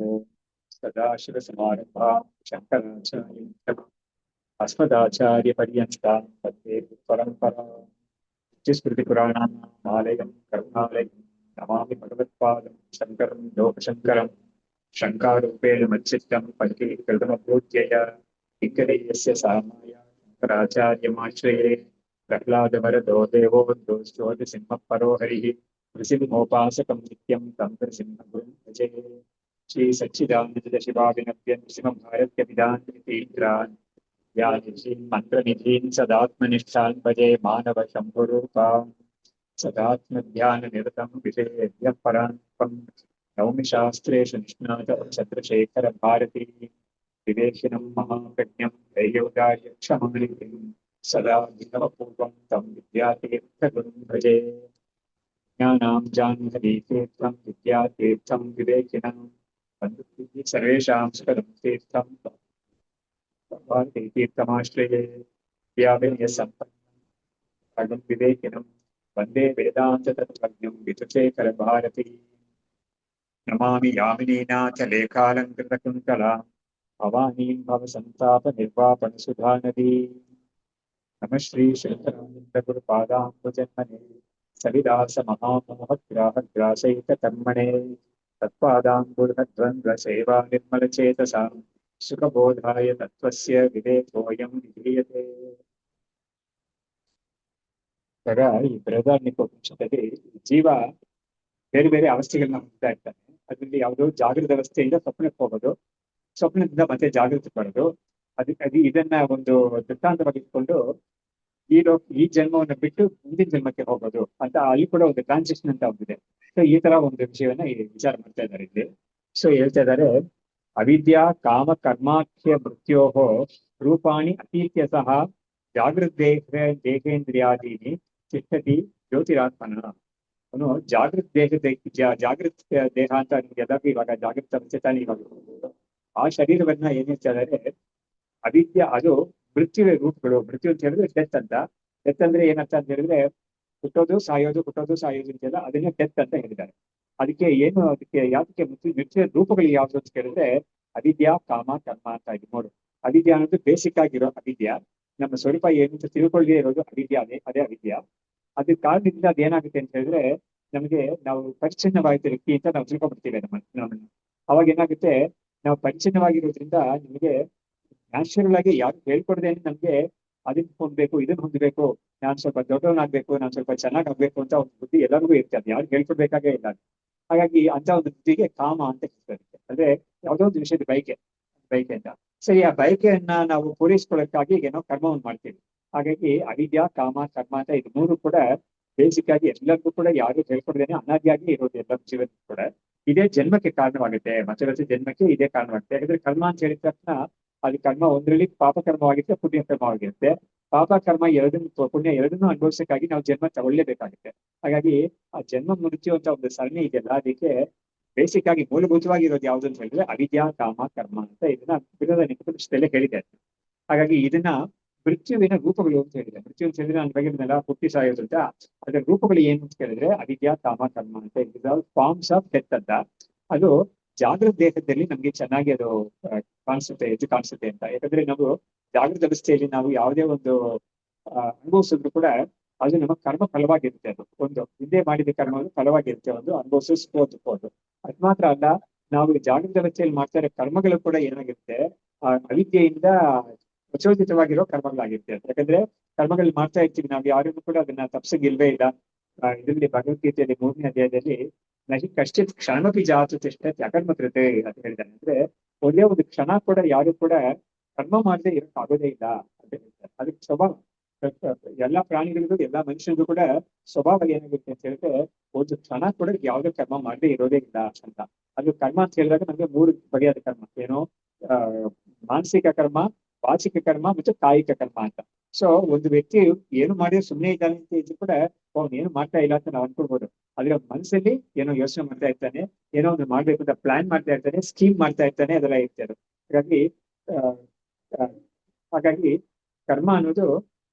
ಓಂ ಸದಾಶಿವಸಮಾರಂಭಾ ಶಂಕರಾಚಾರ್ಯ अस्मदाचार्य पर्यन्तां वन्दे परम्परा स्मृतिपुराणानामालयं करुणालयं नमामि भगवत्पादं शङ्करं लोकशङ्करं शङ्कारूपेण मच्चित्तं पञ्चीकृतमभूत्यय इङ्गदेयस्य सामाय शङ्कराचार्यमाश्रये प्रह्लादवरदो देवो दोष्टोतिसिंहः परो हरिः नृसिंहोपासकं नित्यं तं नृसिंहगुरुं भजे श्री सच्चिदानन्द शिवाविनव्य नृसिंहभारत्यभिधान् व्याधिशीन् मन्त्रनिधीन् सदात्मनिष्ठान् भजे मानव शम्भुरूपान् सदात्मध्याननिरतं विषयेभ्यः पराङ्मुखं नौमि शास्त्रेषु निष्णातं चन्द्रशेखर भारती विवेकिनं महाप्रज्ञं दैर्योदार्यक्षमालिं सदा विनवपूर्वं तं विद्यातीर्थगुरुं भजे ज्ञानां जाह्नवीतीर्थं विद्यातीर्थं विवेकिनं वन्दे सर्वेषां सुखदं तीर्थं तीर्थमाश्रये व्याविनयसम्पन्नं विवेकिनं वन्दे वेदान्ततत्त्वज्ञं विधुशेखर भारती नमामि यामिनीनाथ लेखालङ्कृतकुन्तलां भवानीं भवसन्तापनिर्वापणसुधानदी नमः श्री शङ्करानन्दगुरुपादाम्बुजन्मने सविदासमहामोहग्राहग्रासैककर्मणे तत्पादाम्बुजद्वन्द्वसेवा निर्मलचेतसां सुखबोधाय तत्त्वस्य विवेकोऽयं विधीयते। ಇವಾಗ ಈ ಬೃಹದಾರಣ್ಯಕ ಉಪನಿಷತ್ತಲ್ಲಿ ಜೀವ ಬೇರೆ ಬೇರೆ ಅವಸ್ಥೆಗಳನ್ನ ಹೊಂದ್ತಾ ಇರ್ತಾನೆ. ಅದರಲ್ಲಿ ಯಾವುದೋ ಜಾಗೃತ ಅವಸ್ಥೆಯಿಂದ ಸ್ವಪ್ನಕ್ಕೆ ಹೋಗೋದು, ಸ್ವಪ್ನದಿಂದ ಮತ್ತೆ ಜಾಗೃತಿ ಬರೋದು. ಅದು ಇದನ್ನ ಒಂದು ದೃಷ್ಟಾಂತವಾಗಿ ಇಟ್ಕೊಂಡು ಈ ಜನ್ಮವನ್ನು ಬಿಟ್ಟು ಮುಂದಿನ ಜನ್ಮಕ್ಕೆ ಹೋಗೋದು ಅಂತ ಅಲ್ಲಿ ಕೂಡ ಒಂದು ಟ್ರಾನ್ಸಿಷನ್ ಅಂತ ಒಂದಿದೆ. ಸೊ ಈ ತರ ಒಂದು ವಿಷಯವನ್ನ ವಿಚಾರ ಮಾಡ್ತಾ ಇದ್ದಾರೆ ಇಲ್ಲಿ. ಸೊ ಹೇಳ್ತಾ ಇದ್ದಾರೆ, ಅವಿದ್ಯಾ ಕಾಮ ಕರ್ಮಾಖ್ಯ ಮೃತ್ಯೋಃ ರೂಪಾಣಿ ಅತೀತ್ಯ ಸಹ ಜಾಗೃದ್ದೇಹೇಂದ್ರಿಯಾದೀನಿ ತಿಷ್ಠತಿ ಜ್ಯೋತಿರಾತ್ಮನ. ಅವನು ಜಾಗೃತ್ ದೇಹ ಅಂತ ಎಲ್ಲರಿಗೂ ಇವಾಗ ಜಾಗೃತ ಅವಸ್ಥೆ ತಾನೇ ಇವಾಗ. ಆ ಶರೀರವನ್ನ ಏನ್ ಹೇಳ್ತಾ ಇದ್ದಾರೆ, ಅವಿದ್ಯ ಅದು ಮೃತ್ಯುವೇ ರೂಪಗಳು. ಮೃತ್ಯು ಅಂತ ಹೇಳಿದ್ರೆ ಡೆತ್ ಅಂತ. ಡೆತ್ ಅಂದ್ರೆ ಏನಂತ ಅಂತ ಹೇಳಿದ್ರೆ ಹುಟ್ಟೋದು ಸಾಯೋದು ಅಂತೆಲ್ಲ ಅದನ್ನೇ ಡೆತ್ ಅಂತ ಹೇಳಿದ್ದಾರೆ. ಅದಕ್ಕೆ ಯಾತಕ್ಕೆ ಮೃತ್ಯು ರೂಪಗಳು ಯಾವ್ದು ಅಂತ ಕೇಳಿದ್ರೆ ಅವಿದ್ಯಾ ಕಾಮ ಕರ್ಮ ಅಂತ ಇದೆ ನೋಡು. ಅವಿದ್ಯಾ ಅನ್ನೋದು ಬೇಸಿಕ್ ಆಗಿರೋ ಅವಿದ್ಯಾ. ನಮ್ಮ ಸ್ವರೂಪ ಏನು ಅಂತ ತಿಳ್ಕೊಳ್ಳದೆ ಇರೋದು ಅವಿದ್ಯಾ, ಅದೇ ಅವಿದ್ಯಾ. ಅದ್ರ ಕಾರಣದಿಂದ ಅದೇನಾಗುತ್ತೆ ಅಂತ ಹೇಳಿದ್ರೆ ನಮಗೆ ನಾವು ಪರಿಚ್ಛಿನ್ನವಾಗಿದ್ದ ವ್ಯಕ್ತಿ ಅಂತ ನಾವು ತಿಳ್ಕೊಂಡ್ಬಿಡ್ತೀವಿ ನಮ್ಮನ್ನ. ಅವಾಗ ಏನಾಗುತ್ತೆ, ನಾವು ಪರಿಚ್ಛಿನ್ನವಾಗಿರೋದ್ರಿಂದ ನಿಮಗೆ ನ್ಯಾಚುರಲ್ ಆಗಿ ಯಾರು ಹೇಳ್ಕೊಡ್ದೆ ನಮ್ಗೆ ಅದನ್ನ ಹೊಂದ್ಬೇಕು, ಇದನ್ನ ಹೊಂದಬೇಕು, ನಾನ್ ಸ್ವಲ್ಪ ದೊಡ್ಡವನಾಗ್ಬೇಕು, ನಾನ್ ಸ್ವಲ್ಪ ಚೆನ್ನಾಗಾಗ್ಬೇಕು ಅಂತ ಒಂದು ಬುದ್ಧಿ ಎಲ್ಲರಿಗೂ ಇರ್ತದೆ. ಯಾರು ಹೇಳ್ಕೊಡ್ಬೇಕಾಗೇ ಇಲ್ಲ. ಹಾಗಾಗಿ ಅಂತ ಒಂದು ಬುದ್ಧಿಗೆ ಕಾಮ ಅಂತ ಹೇಳ್ತಾರೆ. ಅಂದ್ರೆ ಯಾವುದೋ ಒಂದು ವಿಷಯದ ಬಯಕೆ ಅಂತ. ಸರಿ, ಆ ಬಯಕೆಯನ್ನ ನಾವು ಪೂರೈಸ್ಕೊಳ್ಳೋಕ್ಕಾಗಿ ಏನೋ ಕರ್ಮವನ್ನು ಮಾಡ್ತೀವಿ. ಹಾಗಾಗಿ ಅವಿದ್ಯಾ ಕಾಮ ಕರ್ಮ ಅಂತ ಇದು ಮೂರು ಕೂಡ ಬೇಸಿಕ್ ಆಗಿ ಎಲ್ಲರಿಗೂ ಕೂಡ ಯಾರು ಹೇಳ್ಕೊಡ್ದೇನೆ ಅನಾದಿಯಾಗಿ ಇರೋದು. ಎಲ್ಲ ಜೀವನಕ್ಕೂ ಕೂಡ ಇದೇ ಜನ್ಮಕ್ಕೆ ಕಾರಣವಾಗುತ್ತೆ. ಮತ್ತೆ ಜನ್ಮಕ್ಕೆ ಇದೇ ಕಾರಣವಾಗುತ್ತೆ. ಯಾಕಂದ್ರೆ ಕರ್ಮ ಅಂತ ಹೇಳಿದ ತಕ್ಷಣ ಅದು ಕರ್ಮ ಒಂದರಲ್ಲಿ ಪಾಪ ಕರ್ಮವಾಗಿರುತ್ತೆ, ಪುಣ್ಯ ಕರ್ಮವಾಗಿರುತ್ತೆ. ಪಾಪ ಕರ್ಮ ಪುಣ್ಯ ಎರಡನ್ನೂ ಅನುಭವಿಸಕ್ಕಾಗಿ ನಾವು ಜನ್ಮ ತಗೊಳ್ಳೇಬೇಕಾಗುತ್ತೆ. ಹಾಗಾಗಿ ಆ ಜನ್ಮ ಮೃತ್ಯು ಅಂತ ಒಂದು ಸರಣಿ ಇದೆಯಲ್ಲ, ಅದಕ್ಕೆ ಬೇಸಿಕ್ ಆಗಿ ಮೂಲಭೂತವಾಗಿರೋದು ಯಾವ್ದು ಅಂತ ಹೇಳಿದ್ರೆ ಅವಿದ್ಯಾ ಕಾಮ ಕರ್ಮ ಅಂತ ಇದನ್ನ ಬೃಹದಾರಣ್ಯಕದಲ್ಲಿ ಹೇಳಿದೆ. ಹಾಗಾಗಿ ಇದನ್ನ ಮೃತ್ಯುವಿನ ರೂಪಗಳು ಅಂತ ಹೇಳಿದೆ. ಮೃತ್ಯು ಅಂತ ಹೇಳಿದ್ರೆ ನನ್ನ ಬಗ್ಗೆ ಹುಟ್ಟಿ ಸಾಯೋದು ಅಂತ. ಅದರ ರೂಪಗಳು ಏನು ಅಂತ ಕೇಳಿದ್ರೆ ಅವಿದ್ಯಾ ಕಾಮ ಕರ್ಮ ಅಂತ ಹೇಳಿದ್ರೆ ಫಾರ್ಮ್ಸ್ ಆಫ್ ಡೆತ್ ಅಂತ. ಅದು ಜಾಗೃತ ದೇಹದಲ್ಲಿ ನಮ್ಗೆ ಚೆನ್ನಾಗಿ ಅದು ಕಾಣಿಸುತ್ತೆ ಅಂತ. ಯಾಕಂದ್ರೆ ನಾವು ಜಾಗೃತ ಅವಸ್ಥೆಯಲ್ಲಿ ನಾವು ಯಾವುದೇ ಒಂದು ಅನುಭವಿಸಿದ್ರು ಕೂಡ ಅದು ನಮ್ಮ ಕರ್ಮ ಫಲವಾಗಿರುತ್ತೆ. ಅದು ಒಂದು ಹಿಂದೆ ಮಾಡಿದ ಕರ್ಮ ಫಲವಾಗಿರುತ್ತೆ, ಒಂದು ಅನುಭವಿಸಬಹುದು. ಅದ್ ಮಾತ್ರ ಅಲ್ಲ, ನಾವು ಜಾಗೃತ ಅವಸ್ಥೆಯಲ್ಲಿ ಮಾಡ್ತಾ ಇರೋ ಕರ್ಮಗಳು ಕೂಡ ಏನಾಗಿರುತ್ತೆ, ಆ ಅವಿದ್ಯೆಯಿಂದ ಪ್ರಚೋದಿತವಾಗಿರೋ ಕರ್ಮಗಳಾಗಿರುತ್ತೆ. ಯಾಕಂದ್ರೆ ಕರ್ಮಗಳು ಮಾಡ್ತಾ ಇರ್ತೀವಿ ನಾವು, ಯಾರಿಗೂ ಕೂಡ ಅದನ್ನ ತಪ್ಸಂಗಿಲ್ವೇ ಇಲ್ಲ. ಇದರಲ್ಲಿ ಭಗವದ್ಗೀತೆಯಲ್ಲಿ 3ನೇ ಅಧ್ಯಾಯದಲ್ಲಿ ನಹಿ ಕಶ್ಚಿತ್ ಕ್ಷಣಮಪಿ ಜಾತು ತಿಷ್ಠತಿ ಅಕರ್ಮಕೃತೆ ಅಂತ ಹೇಳಿದಾನೆ. ಅಂದ್ರೆ ಒಂದೇ ಒಂದು ಕ್ಷಣ ಕೂಡ ಯಾರು ಕೂಡ ಕರ್ಮ ಮಾಡದೆ ಇರಕ್ ಆಗೋದೇ ಇಲ್ಲ ಅಂತ ಹೇಳ್ತಾರೆ. ಅದಕ್ಕೆ ಸ್ವಭಾವ ಎಲ್ಲಾ ಪ್ರಾಣಿಗಳಿಗೂ ಎಲ್ಲಾ ಮನುಷ್ಯರಿಗೂ ಕೂಡ ಸ್ವಭಾವ ಏನಾಗುತ್ತೆ ಅಂತ ಹೇಳಿದ್ರೆ ಒಂದು ಕ್ಷಣ ಕೂಡ ಯಾವುದೇ ಕರ್ಮ ಮಾಡದೆ ಇರೋದೇ ಇಲ್ಲ ಅಂತ. ಅದು ಕರ್ಮ ಅಂತ ಹೇಳಿದಾಗ ನಮ್ಗೆ 3 ಬಗೆಯಾದ ಕರ್ಮ, ಏನೋ ಮಾನಸಿಕ ಕರ್ಮ, ವಾಚಿಕ ಕರ್ಮ ಮತ್ತು ಕಾಯಿಕ ಕರ್ಮ ಅಂತ. ಸೊ ಒಂದು ವ್ಯಕ್ತಿ ಏನು ಮಾಡಿದ್ರೆ ಸುಮ್ಮನೆ ಇದ್ದಾನೆ ಅಂತ ಇದ್ರು ಕೂಡ ಅವ್ನು ಏನು ಮಾಡ್ತಾ ಇಲ್ಲ ಅಂತ ನಾವು ಅನ್ಕೊಳ್ಬಹುದು. ಆದ್ರೆ ಮನಸ್ಸಲ್ಲಿ ಏನೋ ಯೋಚನೆ ಮಾಡ್ತಾ ಇರ್ತಾನೆ, ಏನೋ ಒಂದು ಮಾಡ್ಬೇಕು ಅಂತ ಪ್ಲಾನ್ ಮಾಡ್ತಾ ಇರ್ತಾನೆ, ಸ್ಕೀಮ್ ಮಾಡ್ತಾ ಇರ್ತಾನೆ, ಅದೆಲ್ಲ ಇರ್ತದೆ. ಹಾಗಾಗಿ ಕರ್ಮ ಅನ್ನೋದು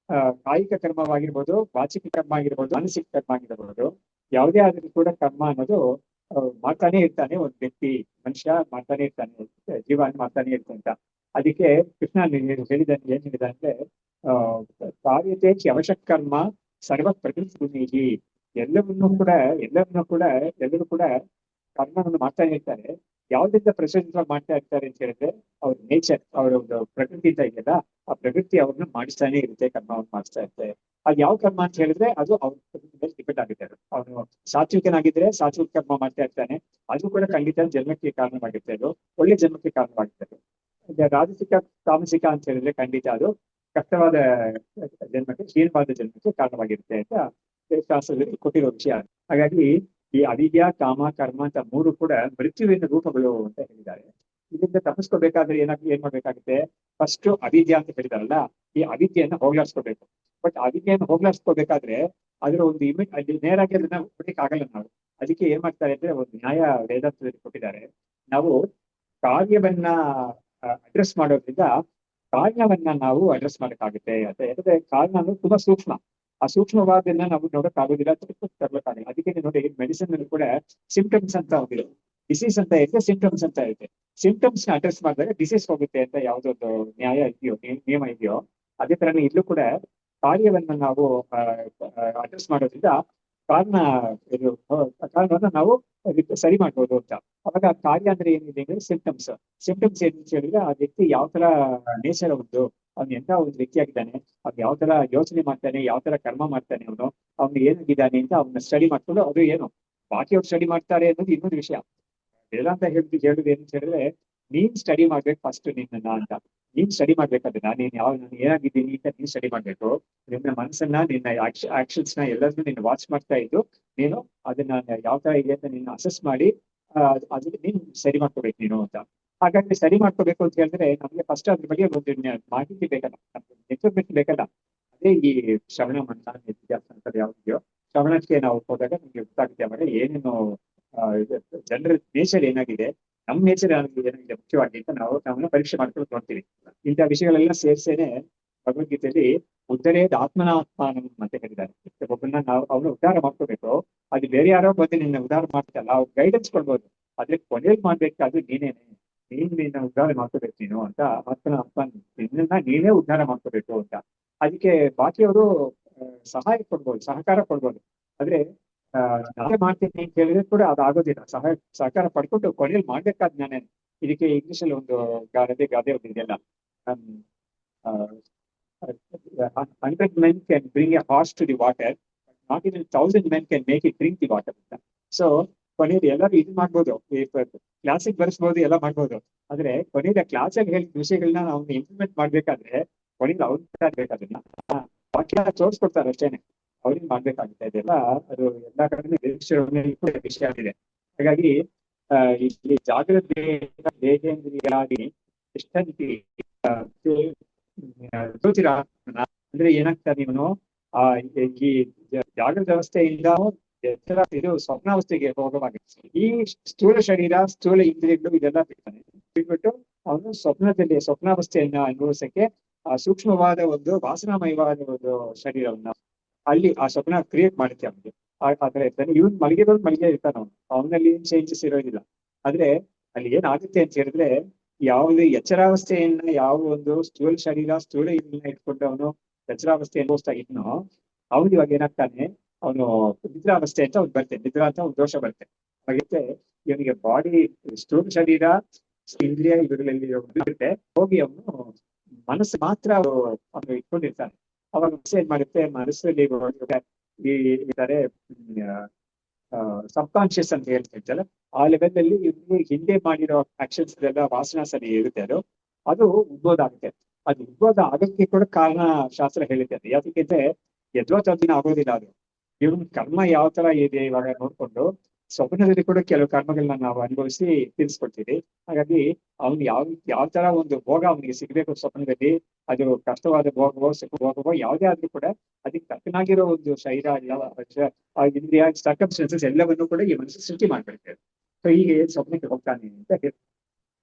ಕಾಯಿಕ ಕರ್ಮವಾಗಿರ್ಬೋದು, ವಾಚಿಕ ಕರ್ಮ ಆಗಿರ್ಬೋದು, ಮಾನಸಿಕ ಕರ್ಮ ಆಗಿರ್ಬೋದು, ಯಾವುದೇ ಆದ್ರೂ ಕೂಡ ಕರ್ಮ ಅನ್ನೋದು ಮಾಡ್ತಾನೆ ಇರ್ತಾನೆ, ಒಂದು ವ್ಯಕ್ತಿ ಮನುಷ್ಯ ಮಾಡ್ತಾನೆ ಇರ್ತಾನೆ, ಜೀವನ ಮಾಡ್ತಾನೆ ಇರ್ತಾನೆ ಅಂತ. ಅದಕ್ಕೆ ಕೃಷ್ಣ ಹೇಳಿದ ಏನ್ ಹೇಳಿದ ಅಂದ್ರೆ ಆ ಕಾರ್ಯತೆ ಅವಶ್ಯಕ ಕರ್ಮ ಸರ್ವ ಪ್ರಕೃತಿ ಗುಣಿ. ಎಲ್ಲವನ್ನೂ ಕೂಡ ಎಲ್ಲರೂ ಕೂಡ ಕರ್ಮವನ್ನು ಮಾಡ್ತಾನೆ ಇರ್ತಾರೆ. ಯಾವ್ದ್ರಿಂದ ಪ್ರಚೋದಿತ ಮಾಡ್ತಾ ಇರ್ತಾರೆ ಅಂತ ಹೇಳಿದ್ರೆ ಅವ್ರ ನೇಚರ್, ಅವರ ಒಂದು ಪ್ರಕೃತಿ ಅಂತ ಇದೆಯಲ್ಲ, ಆ ಪ್ರಕೃತಿ ಅವ್ರನ್ನ ಮಾಡಿಸ್ತಾನೆ ಇರುತ್ತೆ, ಕರ್ಮವನ್ನು ಮಾಡಿಸ್ತಾ ಇರುತ್ತೆ. ಅದ್ ಯಾವ ಕರ್ಮ ಅಂತ ಹೇಳಿದ್ರೆ ಅದು ಅವ್ರ ಮೇಲೆ ಡಿಪೆಂಡ್ ಆಗುತ್ತೆ. ಅವನು ಸಾತ್ವಿಕನಾಗಿದ್ರೆ ಸಾತ್ವಿಕ ಕರ್ಮ ಮಾಡ್ತಾ ಇರ್ತಾನೆ, ಅದು ಕೂಡ ಖಂಡಿತ ಜನ್ಮಕ್ಕೆ ಕಾರಣವಾಗಿರುತ್ತೆ, ಅದು ಒಳ್ಳೆ ಜನ್ಮಕ್ಕೆ ಕಾರಣವಾಗಿರ್ತದೆ. ರಾಜಸಿಕ ತಾಮಸಿಕ ಅಂತ ಹೇಳಿದ್ರೆ ಖಂಡಿತ ಅದು ಕಷ್ಟವಾದ ಜನ್ಮಕ್ಕೆ, ಕ್ಷೀಣವಾದ ಜನ್ಮಕ್ಕೆ ಕಾರಣವಾಗಿರುತ್ತೆ ಅಂತ ಶಾಸ್ತ್ರದಲ್ಲಿ ಕೊಟ್ಟಿರೋ ವಿಷಯ. ಹಾಗಾಗಿ ಈ ಅವಿದ್ಯಾ, ಕಾಮ, ಕರ್ಮ ಅಂತ ಮೂರು ಕೂಡ ಮೃತ್ಯುವಿನ ರೂಪಗಳು ಅಂತ ಹೇಳಿದ್ದಾರೆ. ಇದರಿಂದ ತಪ್ಪಿಸ್ಕೋಬೇಕಾದ್ರೆ ಏನ್ ಮಾಡ್ಬೇಕಾಗುತ್ತೆ? ಫಸ್ಟ್ ಅವಿದ್ಯಾ ಅಂತ ಹೇಳಿದಾರಲ್ಲ, ಈ ಅವಿದ್ಯೆಯನ್ನ ಹೋಗ್ಲಾಡ್ಸ್ಕೋಬೇಕು. ಬಟ್ ಅವಿದ್ಯೆಯನ್ನು ಹೋಗ್ಲಾಡ್ಸ್ಕೋಬೇಕಾದ್ರೆ ಅದರ ಒಂದು ಅಲ್ಲಿ ನೇರಾಗಿ ಅದನ್ನ ಬಿಡ್ಲಿಕ್ಕೆ ಆಗಲ್ಲ ನಾವು. ಅದಕ್ಕೆ ಏನ್ ಮಾಡ್ತಾರೆ ಅಂದ್ರೆ ಒಂದು ನ್ಯಾಯ ವೇದಾಂತದಲ್ಲಿ ಕೊಟ್ಟಿದ್ದಾರೆ. ನಾವು ಕಾರ್ಯವನ್ನ ಅಡ್ರೆಸ್ ಮಾಡೋದ್ರಿಂದ ಕಾರಣವನ್ನ ನಾವು ಅಡ್ರೆಸ್ ಮಾಡಕ್ಕಾಗುತ್ತೆ ಅಂತ. ಯಾಕಂದ್ರೆ ಕಾರಣ ಅಂದ್ರೆ ತುಂಬಾ ಸೂಕ್ಷ್ಮ, ಆ ಸೂಕ್ಷ್ಮವಾದನ್ನ ನಾವು ನೋಡಕ್ ಆಗೋದಿಲ್ಲ, ತರ್ಬೇಕಾಗಿಲ್ಲ. ಅದಕ್ಕೆ ನೋಡಿ ಮೆಡಿಸಿನ್ ಅಲ್ಲಿ ಕೂಡ ಸಿಂಪ್ಟಮ್ಸ್ ಅಂತ ಹೋಗಿಲ್ಲ, ಡಿಸೀಸ್ ಅಂತ ಇರುತ್ತೆ, ಸಿಂಪ್ಟಮ್ಸ್ ಅಂತ ಇರುತ್ತೆ. ಸಿಂಪ್ಟಮ್ಸ್ ನ ಅಡ್ರೆಸ್ ಮಾಡಿದಾಗ ಡಿಸೀಸ್ ಹೋಗುತ್ತೆ ಅಂತ ಯಾವ್ದೊಂದು ನ್ಯಾಯ ಇದೆಯೋ, ನಿಯಮ ಇದೆಯೋ, ಅದೇ ತರನೇ ಇಲ್ಲೂ ಕೂಡ ಕಾರ್ಯವನ್ನ ನಾವು ಅಡ್ರೆಸ್ ಮಾಡೋದ್ರಿಂದ ಕಾರಣ ಇದು ಕಾರಣವನ್ನ ನಾವು ಸರಿ ಮಾಡ್ಬೋದು ಅಂತ. ಅವಾಗ ಕಾರ್ಯ ಅಂದ್ರೆ ಏನಿದೆ ಅಂದ್ರೆ ಸಿಂಪ್ಟಮ್ಸ್. ಸಿಂಪ್ಟಮ್ಸ್ ಏನ್ ಹೇಳಿದ್ರೆ ಆ ವ್ಯಕ್ತಿ ಯಾವ ತರ ನೇಚರ್ ಒಂದು, ಅವ್ನು ಎಂತ ಒಂದು ವ್ಯಕ್ತಿ ಆಗಿದ್ದಾನೆ, ಅವ್ನು ಯಾವ ತರ ಯೋಚನೆ ಮಾಡ್ತಾನೆ, ಯಾವ ತರ ಕರ್ಮ ಮಾಡ್ತಾನೆ, ಅವ್ನು ಏನಾಗಿದ್ದಾನೆ ಅಂತ ಅವನ್ನ ಸ್ಟಡಿ ಮಾಡ್ಕೊಂಡು, ಅದು ಏನು ಬಾಕಿಯವ್ರು ಸ್ಟಡಿ ಮಾಡ್ತಾರೆ ಅನ್ನೋದು ಇನ್ನೊಂದು ವಿಷಯ. ವೇದಾಂತ ಹೇಳುದು ಏನು ಹೇಳಿದ್ರೆ ನೀನ್ ಸ್ಟಡಿ ಮಾಡ್ಬೇಕು ಫಸ್ಟ್ ನಿನ್ನ ಅಂತ. ನೀನ್ ಸ್ಟಡಿ ಮಾಡ್ಬೇಕಾದ್ರೆ ನಾನು ಏನಾಗಿದ್ದೀನಿ ಅಂತ ನೀನ್ ಸ್ಟಡಿ ಮಾಡ್ಬೇಕು. ನಿನ್ನ ಮನಸ್ಸನ್ನ, ನಿನ್ನ ಆಕ್ಷನ್ಸ್ ನ ಎಲ್ಲರನ್ನೂ ನೀನು ವಾಚ್ ಮಾಡ್ತಾ ಇದ್ದು ನೀನು ಅದನ್ನ ಯಾವ ತರ ಇದೆ ಅಂತ ನೀನು ಅಸೆಸ್ ಮಾಡಿ ಅದನ್ನ ನೀನು ಸರಿ ಮಾಡ್ಕೋಬೇಕು ನೀನು ಅಂತ. ಹಾಗಾಗಿ ಸರಿ ಮಾಡ್ಕೋಬೇಕು ಅಂತ ಹೇಳಿದ್ರೆ ನಮ್ಗೆ ಫಸ್ಟ್ ಅದ್ರ ಬಗ್ಗೆ ಒಂದು ಮಾಹಿತಿ ಬೇಕಲ್ಲ, ಇನ್ಫಾರ್ಮೇಶನ್ ಬೇಕಲ್ಲ. ಅದೇ ಈ ಶ್ರವಣ ಮನನ ನಿತ್ಯಾಸ ಅಂತ ಯಾವ್ದಿದೆಯೋ, ಶ್ರವಣಕ್ಕೆ ನಾವು ಹೋದಾಗ ನಮ್ಗೆ ಗೊತ್ತಾಗುತ್ತೆ ಆಮೇಲೆ ಏನೇನು ಜನರ ನೇಚರ್ ಏನಾಗಿದೆ, ನಮ್ಮ ನೇಚರ್ ಏನಾಗಿದೆ ಮುಖ್ಯವಾಗಿ ಅಂತ ನಾವು ನಮ್ಮನ್ನ ಪರೀಕ್ಷೆ ಮಾಡ್ಕೊಂಡು ನೋಡ್ತೀವಿ. ಇಂಥ ವಿಷಯಗಳೆಲ್ಲ ಸೇರ್ಸೇನೆ ಭಗವದ್ಗೀತೆಯಲ್ಲಿ ಉದ್ಧರೇದ್ ಆತ್ಮನಾತ್ಮಾನಂ ಅಂತ ಹೇಳಿದ್ದಾರೆ. ಒಬ್ಬನ್ನ ನಾವು ಅವನು ಉದ್ಧಾರ ಮಾಡ್ಕೋಬೇಕು. ಅದು ಬೇರೆ ಯಾರೋ ಬಂದು ನಿನ್ನ ಉದ್ಧಾರ ಮಾಡ್ತಲ್ಲ, ಅವ್ರು ಗೈಡೆನ್ಸ್ ಕೊಡ್ಬೋದು, ಆದ್ರೆ ಕೊನೆಯಲ್ಲಿ ಮಾಡ್ಬೇಕಾದ್ರೆ ನಿನ್ನ ಉದ್ಧಾರ ಮಾಡ್ಕೋಬೇಕು ನೀನು ಅಂತ. ನಿನ್ನ ನೀನೇ ಉದ್ಧಾರ ಮಾಡ್ಕೋಬೇಕು ಅಂತ. ಅದಕ್ಕೆ ಬಾಕಿಯವರು ಸಹಾಯ ಕೊಡ್ಬೋದು, ಸಹಕಾರ ಕೊಡ್ಬೋದು. ಆದ್ರೆ ನಾನೇ ಮಾಡ್ತೀನಿ ಅಂತ ಹೇಳಿದ್ರೆ ಕೂಡ ಅದಾಗೋದಿಲ್ಲ. ಸಹಕಾರ ಪಡ್ಕೊಂಡು ಕೊನೆಯಲ್ಲಿ ಮಾಡ್ಬೇಕಾದ್ ನಾನೇ. ಇದಕ್ಕೆ ಇಂಗ್ಲಿಷ್ ಅಲ್ಲಿ ಒಂದು ಗಾದೆ ಇದೆಯಲ್ಲ, 100 men can bring a horse to the water, not even 1,000 men can make it drink the water ಅಂತ. ಸೊ ಕೊನೆಯಲ್ಲಿ ಎಲ್ಲರೂ ಇದು ಮಾಡ್ಬೋದು, ಕ್ಲಾಸಿಗೆ ಬರ್ಸ್ಬೋದು, ಎಲ್ಲ ಮಾಡ್ಬೋದು. ಆದ್ರೆ ಕೊನೆಯಲ್ಲಿ ಕ್ಲಾಸಲ್ಲಿ ಹೇಳಿದ ವಿಷಯಗಳನ್ನ ನಾವು ಇಂಪ್ಲಿಮೆಂಟ್ ಮಾಡ್ಬೇಕಾದ್ರೆ ಕೊನೆಯಲ್ಲಿ ಅವ್ರು ಬೇಕಾದನ್ನ ವಾಕ್ಯ ತೋರಿಸ್ಕೊಡ್ತಾರೆ ಅಷ್ಟೇನೆ, ಅವ್ರಿಗೆ ಮಾಡ್ಬೇಕಾಗುತ್ತೆ. ಇದೆಲ್ಲ ಅದು ಎಲ್ಲಾ ಕಡೆ ಕೂಡ ವಿಷಯ ಆಗಿದೆ. ಹಾಗಾಗಿ ಇಲ್ಲಿ ಜಾಗೃತಿ ದೇಹೇಂದ್ರಿಯಾದಿ ತಿಷ್ಠಂತಿ ಜ್ಯೋತಿರಾತ್ಮನ ಅಂದ್ರೆ ಏನಾಗ್ತದೆ, ಇವನು ಈ ಜಾಗೃತ ಅವಸ್ಥೆಯಿಂದ ಇದು ಸ್ವಪ್ನಾವಸ್ಥೆಗೆ ಹೋಗುವಾಗ ಈ ಸ್ಥೂಲ ಶರೀರ, ಸ್ಥೂಲ ಇಂದ್ರಿಯಗಳು ಇದೆಲ್ಲ ಬಿಟ್ಬಿಟ್ಟು ಅವನು ಸ್ವಪ್ನಾವಸ್ಥೆಯನ್ನ ಅನುಭವಿಸಕ್ಕೆ ಆ ಸೂಕ್ಷ್ಮವಾದ ಒಂದು ವಾಸನಾಮಯವಾದ ಒಂದು ಶರೀರವನ್ನ ಅಲ್ಲಿ ಆ ಸ್ವಪ್ನ ಕ್ರಿಯೇಟ್ ಮಾಡುತ್ತೆ ಅವನಿಗೆ. ಆ ತರ ಇರ್ತಾನೆ. ಇವನ್ ಮಳಿಗೆ ಇರ್ತಾನ, ಅವನಲ್ಲಿ ಏನ್ ಚೇಂಜಸ್ ಇರೋದಿಲ್ಲ. ಆದ್ರೆ ಅಲ್ಲಿ ಏನಾಗುತ್ತೆ ಅಂತ ಹೇಳಿದ್ರೆ, ಯಾವುದೇ ಎಚ್ಚರಾವಸ್ಥೆಯನ್ನ ಯಾವ ಒಂದು ಸ್ಥೂಲ ಶರೀರ, ಸ್ಥೂಲ ಇದನ್ನ ಇಟ್ಕೊಂಡು ಅವನು ಎಚ್ಚರಾವಸ್ಥೆ ಅನುಭವಿಸ್ತಾ ಇದ್ನೋ, ಅವನು ಇವಾಗ ಏನಾಗ್ತಾನೆ, ಅವನು ನಿದ್ರಾವಸ್ಥೆ ಅಂತ ಅವ್ನು ಬರ್ತೇನೆ, ನಿದ್ರಾ ಅಂತ ಒಂದು ದೋಷ ಬರುತ್ತೆ. ಹಾಗಿತ್ತೆ ಇವನಿಗೆ ಬಾಡಿ, ಸ್ಥೂಲ ಶರೀರ, ಇಂದ್ರಿಯ ಇವುಗಳಲ್ಲಿ ಇರುತ್ತೆ, ಹೋಗಿ ಅವನು ಮನಸ್ಸು ಮಾತ್ರ ಅವನು ಇಟ್ಕೊಂಡಿರ್ತಾನೆ. ಅವಾಗ ಮನಸ್ಸು ಏನ್ ಮಾಡುತ್ತೆ, ಮನಸ್ಸಲ್ಲಿ ಇದ್ದಾರೆ ಸಬ್ ಕಾನ್ಶಿಯಸ್ ಅಂತ ಹೇಳ್ತಿರ್ತಲ್ಲ, ಆ ಲೆವೆಲ್ ಅಲ್ಲಿ ಹಿಂದೆ ಮಾಡಿರೋ ಆಕ್ಷನ್ಸ್ ಎಲ್ಲ ವಾಸನಾ ಸರಿ ಇರುತ್ತೆ, ಅದು ಉದ್ಬೋಧ ಆಗುತ್ತೆ. ಅದು ಉದ್ಬೋಧ ಆಗಕ್ಕೆ ಕೂಡ ಕಾರಣ ಶಾಸ್ತ್ರ ಹೇಳಿದೆ. ಯಾಕೆಂದ್ರೆ ಯದ್ವಾತ ದಿನ ಆಗೋದಿಲ್ಲ. ಅದು ಇವನ್ ಕರ್ಮ ಯಾವ ತರ ಇದೆ ಇವಾಗ ನೋಡ್ಕೊಂಡು ಸ್ವಪ್ನದಲ್ಲಿ ಕೂಡ ಕೆಲವು ಕರ್ಮಗಳನ್ನ ನಾವು ಅನುಭವಿಸಿ ತಿಳಿಸ್ಕೊಡ್ತೀವಿ. ಹಾಗಾಗಿ ಅವ್ನು ಯಾವ ತರ ಒಂದು ಭೋಗ ಅವನಿಗೆ ಸಿಗ್ಬೇಕು ಸ್ವಪ್ನದಲ್ಲಿ, ಅದು ಕಷ್ಟವಾದ ಭೋಗವೋ ಸುಖ ಭೋಗವೋ ಯಾವುದೇ ಆದ್ರೂ ಕೂಡ ಅದಕ್ಕೆ ತಕ್ಕನಾಗಿರೋ ಒಂದು ಶರೀರ ಇಂದ್ರಿಯ ಸರ್ಕಮ್ಸ್ಟೆನ್ಸಸ್ ಎಲ್ಲವನ್ನೂ ಕೂಡ ಈ ಮನಸ್ಸು ಸೃಷ್ಟಿ ಮಾಡ್ಬಿಡ್ತೇವೆ. ಸೊ ಹೀಗೆ ಸ್ವಪ್ನಕ್ಕೆ ಹೋಗ್ತಾನೆ ಅಂತ ಹೇಳಿ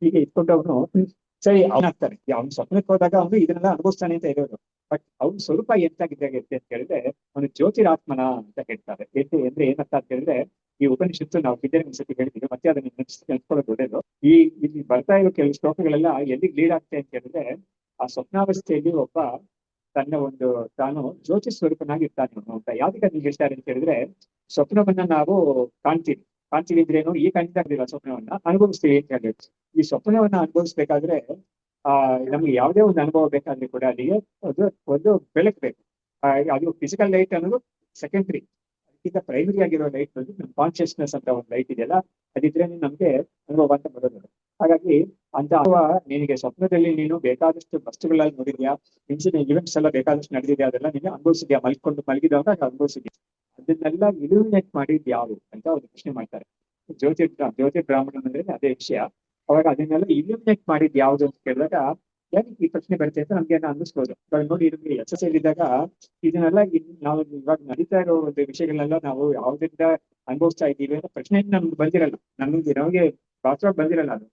ಹೀಗೆ ಇಟ್ಕೊಂಡು ಅವನು ಸರಿ ಅವನಾಗ್ತಾನೆ. ಅವ್ನು ಸ್ವಪ್ನಕ್ಕೆ ಹೋದಾಗ ಅವನು ಇದನ್ನೆಲ್ಲ ಅನುಭವಿಸ್ತಾನೆ ಅಂತ ಇರೋದು. ಬಟ್ ಅವ್ನ ಸ್ವರೂಪ ಎಂತಾಗಿದ್ದಾಗತ್ತೆ ಅಂತ ಹೇಳಿದ್ರೆ ಅವನು ಜ್ಯೋತಿರಾತ್ಮನ ಅಂತ ಹೇಳ್ತಾರೆ. ಅಂದ್ರೆ ಏನಂತ ಅಂತ ಹೇಳಿದ್ರೆ ಈ ಉಪನಿಷತ್ತು ನಾವು ಹಿಂದೆ ಒಂದ್ಸತಿ ಹೇಳಿದ್ದೀವಿ, ಮತ್ತೆ ಅದನ್ನ ನೆನ್ಸ್ಕೊಳ್ಳೋದು ಒಳ್ಳೇದು. ಈ ಇಲ್ಲಿ ಬರ್ತಾ ಇರೋ ಕೆಲವು ಶ್ಲೋಕಗಳೆಲ್ಲ ಎಲ್ಲಿಗೆ ಲೀಡ್ ಆಗ್ತದೆ ಅಂತ ಹೇಳಿದ್ರೆ, ಆ ಸ್ವಪ್ನಾವಸ್ಥೆಯಲ್ಲಿ ಒಬ್ಬ ತನ್ನ ಒಂದು ತಾನು ಜ್ಯೋತಿ ಸ್ವರೂಪನಾಗಿರ್ತಾನೆ ಅಂತ. ಯಾವ್ದಕ್ಕೆ ಅದನ್ನ ಹೇಳ್ತಾರೆ ಅಂತ ಹೇಳಿದ್ರೆ, ಸ್ವಪ್ನವನ್ನ ನಾವು ಕಾಣ್ತೀವಿ. ಕಾಣ್ತೀವಿ ಇದ್ರೇನು, ಈ ಕಾಣ್ತಾ ಸ್ವಪ್ನವನ್ನ ಅನುಭವಿಸ್ತೀವಿ ಅಂತ ಹೇಳಿ. ಈ ಸ್ವಪ್ನವನ್ನ ಅನುಭವಿಸ್ಬೇಕಾದ್ರೆ ನಮ್ಗೆ ಯಾವುದೇ ಒಂದು ಅನುಭವ ಬೇಕಾದ್ರೆ ಕೂಡ ಅಲ್ಲಿಗೆ ಒಂದು ಬೆಳಕು ಬೇಕು. ಅದು ಫಿಸಿಕಲ್ ಲೈಟ್ ಅನ್ನೋದು ಸೆಕೆಂಡ್ರಿ. ಅದಕ್ಕಿಂತ ಪ್ರೈಮರಿ ಆಗಿರೋ ಲೈಟ್ ಬಂದು ನಮ್ಮ ಕಾನ್ಶಿಯಸ್ನೆಸ್ ಅಂತ ಒಂದು ಲೈಟ್ ಇದೆಯಲ್ಲ, ಅದಿದ್ರೆ ನಮ್ಗೆ ಅನುಭವ ಅಂತ ಬರೋದು. ಹಾಗಾಗಿ ಅಂತ ಅನುಭವ ನಿನಗೆ ಸ್ವಪ್ನದಲ್ಲಿ ನೀನು ಬೇಕಾದಷ್ಟು ವಸ್ತುಗಳಲ್ಲಿ ನೋಡಿದ್ಯಾ, ಹಿಂಚಿನ ಇವೆಂಟ್ಸ್ ಎಲ್ಲ ಬೇಕಾದಷ್ಟು ನಡೆದಿದ್ಯಾ, ಅದೆಲ್ಲ ನೀನು ಅನುಭವಿಸಿದ್ಯಾ, ಮಲಗಿದವಾಗ ಅನುಭವಿಸಿದ್ಯಾ. ಅದನ್ನೆಲ್ಲ ಇಲ್ಯುಮಿನೇಟ್ ಮಾಡಿದ್ ಯಾರು ಅಂತ ಒಂದು ಪ್ರಶ್ನೆ ಮಾಡ್ತಾರೆ. ಜ್ಯೋತಿ ಬ್ರಾಹ್ಮಣ ಅಂದ್ರೆ ಅದೇ ವಿಷಯ. ಅವಾಗ ಅದನ್ನೆಲ್ಲ ಇಲ್ಯುಮಿನೇಟ್ ಮಾಡಿದ್ ಯಾವ್ದು ಅಂತ ಕೇಳಿದಾಗ ಯಾಕೆ ಈ ಪ್ರಶ್ನೆ ಬರುತ್ತೆ ಅಂತ ನಮ್ಗೆ ಅನ್ನಿಸ್ಬೋದು. ಇವಾಗ ನೋಡಿ, ನಮ್ಗೆ ಎಕ್ಸಸೈಸ್ ಇದ್ದಾಗ ಇದನ್ನೆಲ್ಲ ನಾವು ಇವಾಗ ನಡೀತಾ ಇರೋ ಒಂದು ವಿಷಯಗಳನ್ನೆಲ್ಲ ನಾವು ಯಾವ್ದ್ರಿಂದ ಅನುಭವಿಸ್ತಾ ಇದ್ದೀವಿ ಅಂತ ಪ್ರಶ್ನೆ ನಮ್ಗೆ ಬಂದಿರಲ್ಲ. ನಮಗೆ ವಾಸ್ತವ ಬಂದಿರಲ್ಲ. ಅದು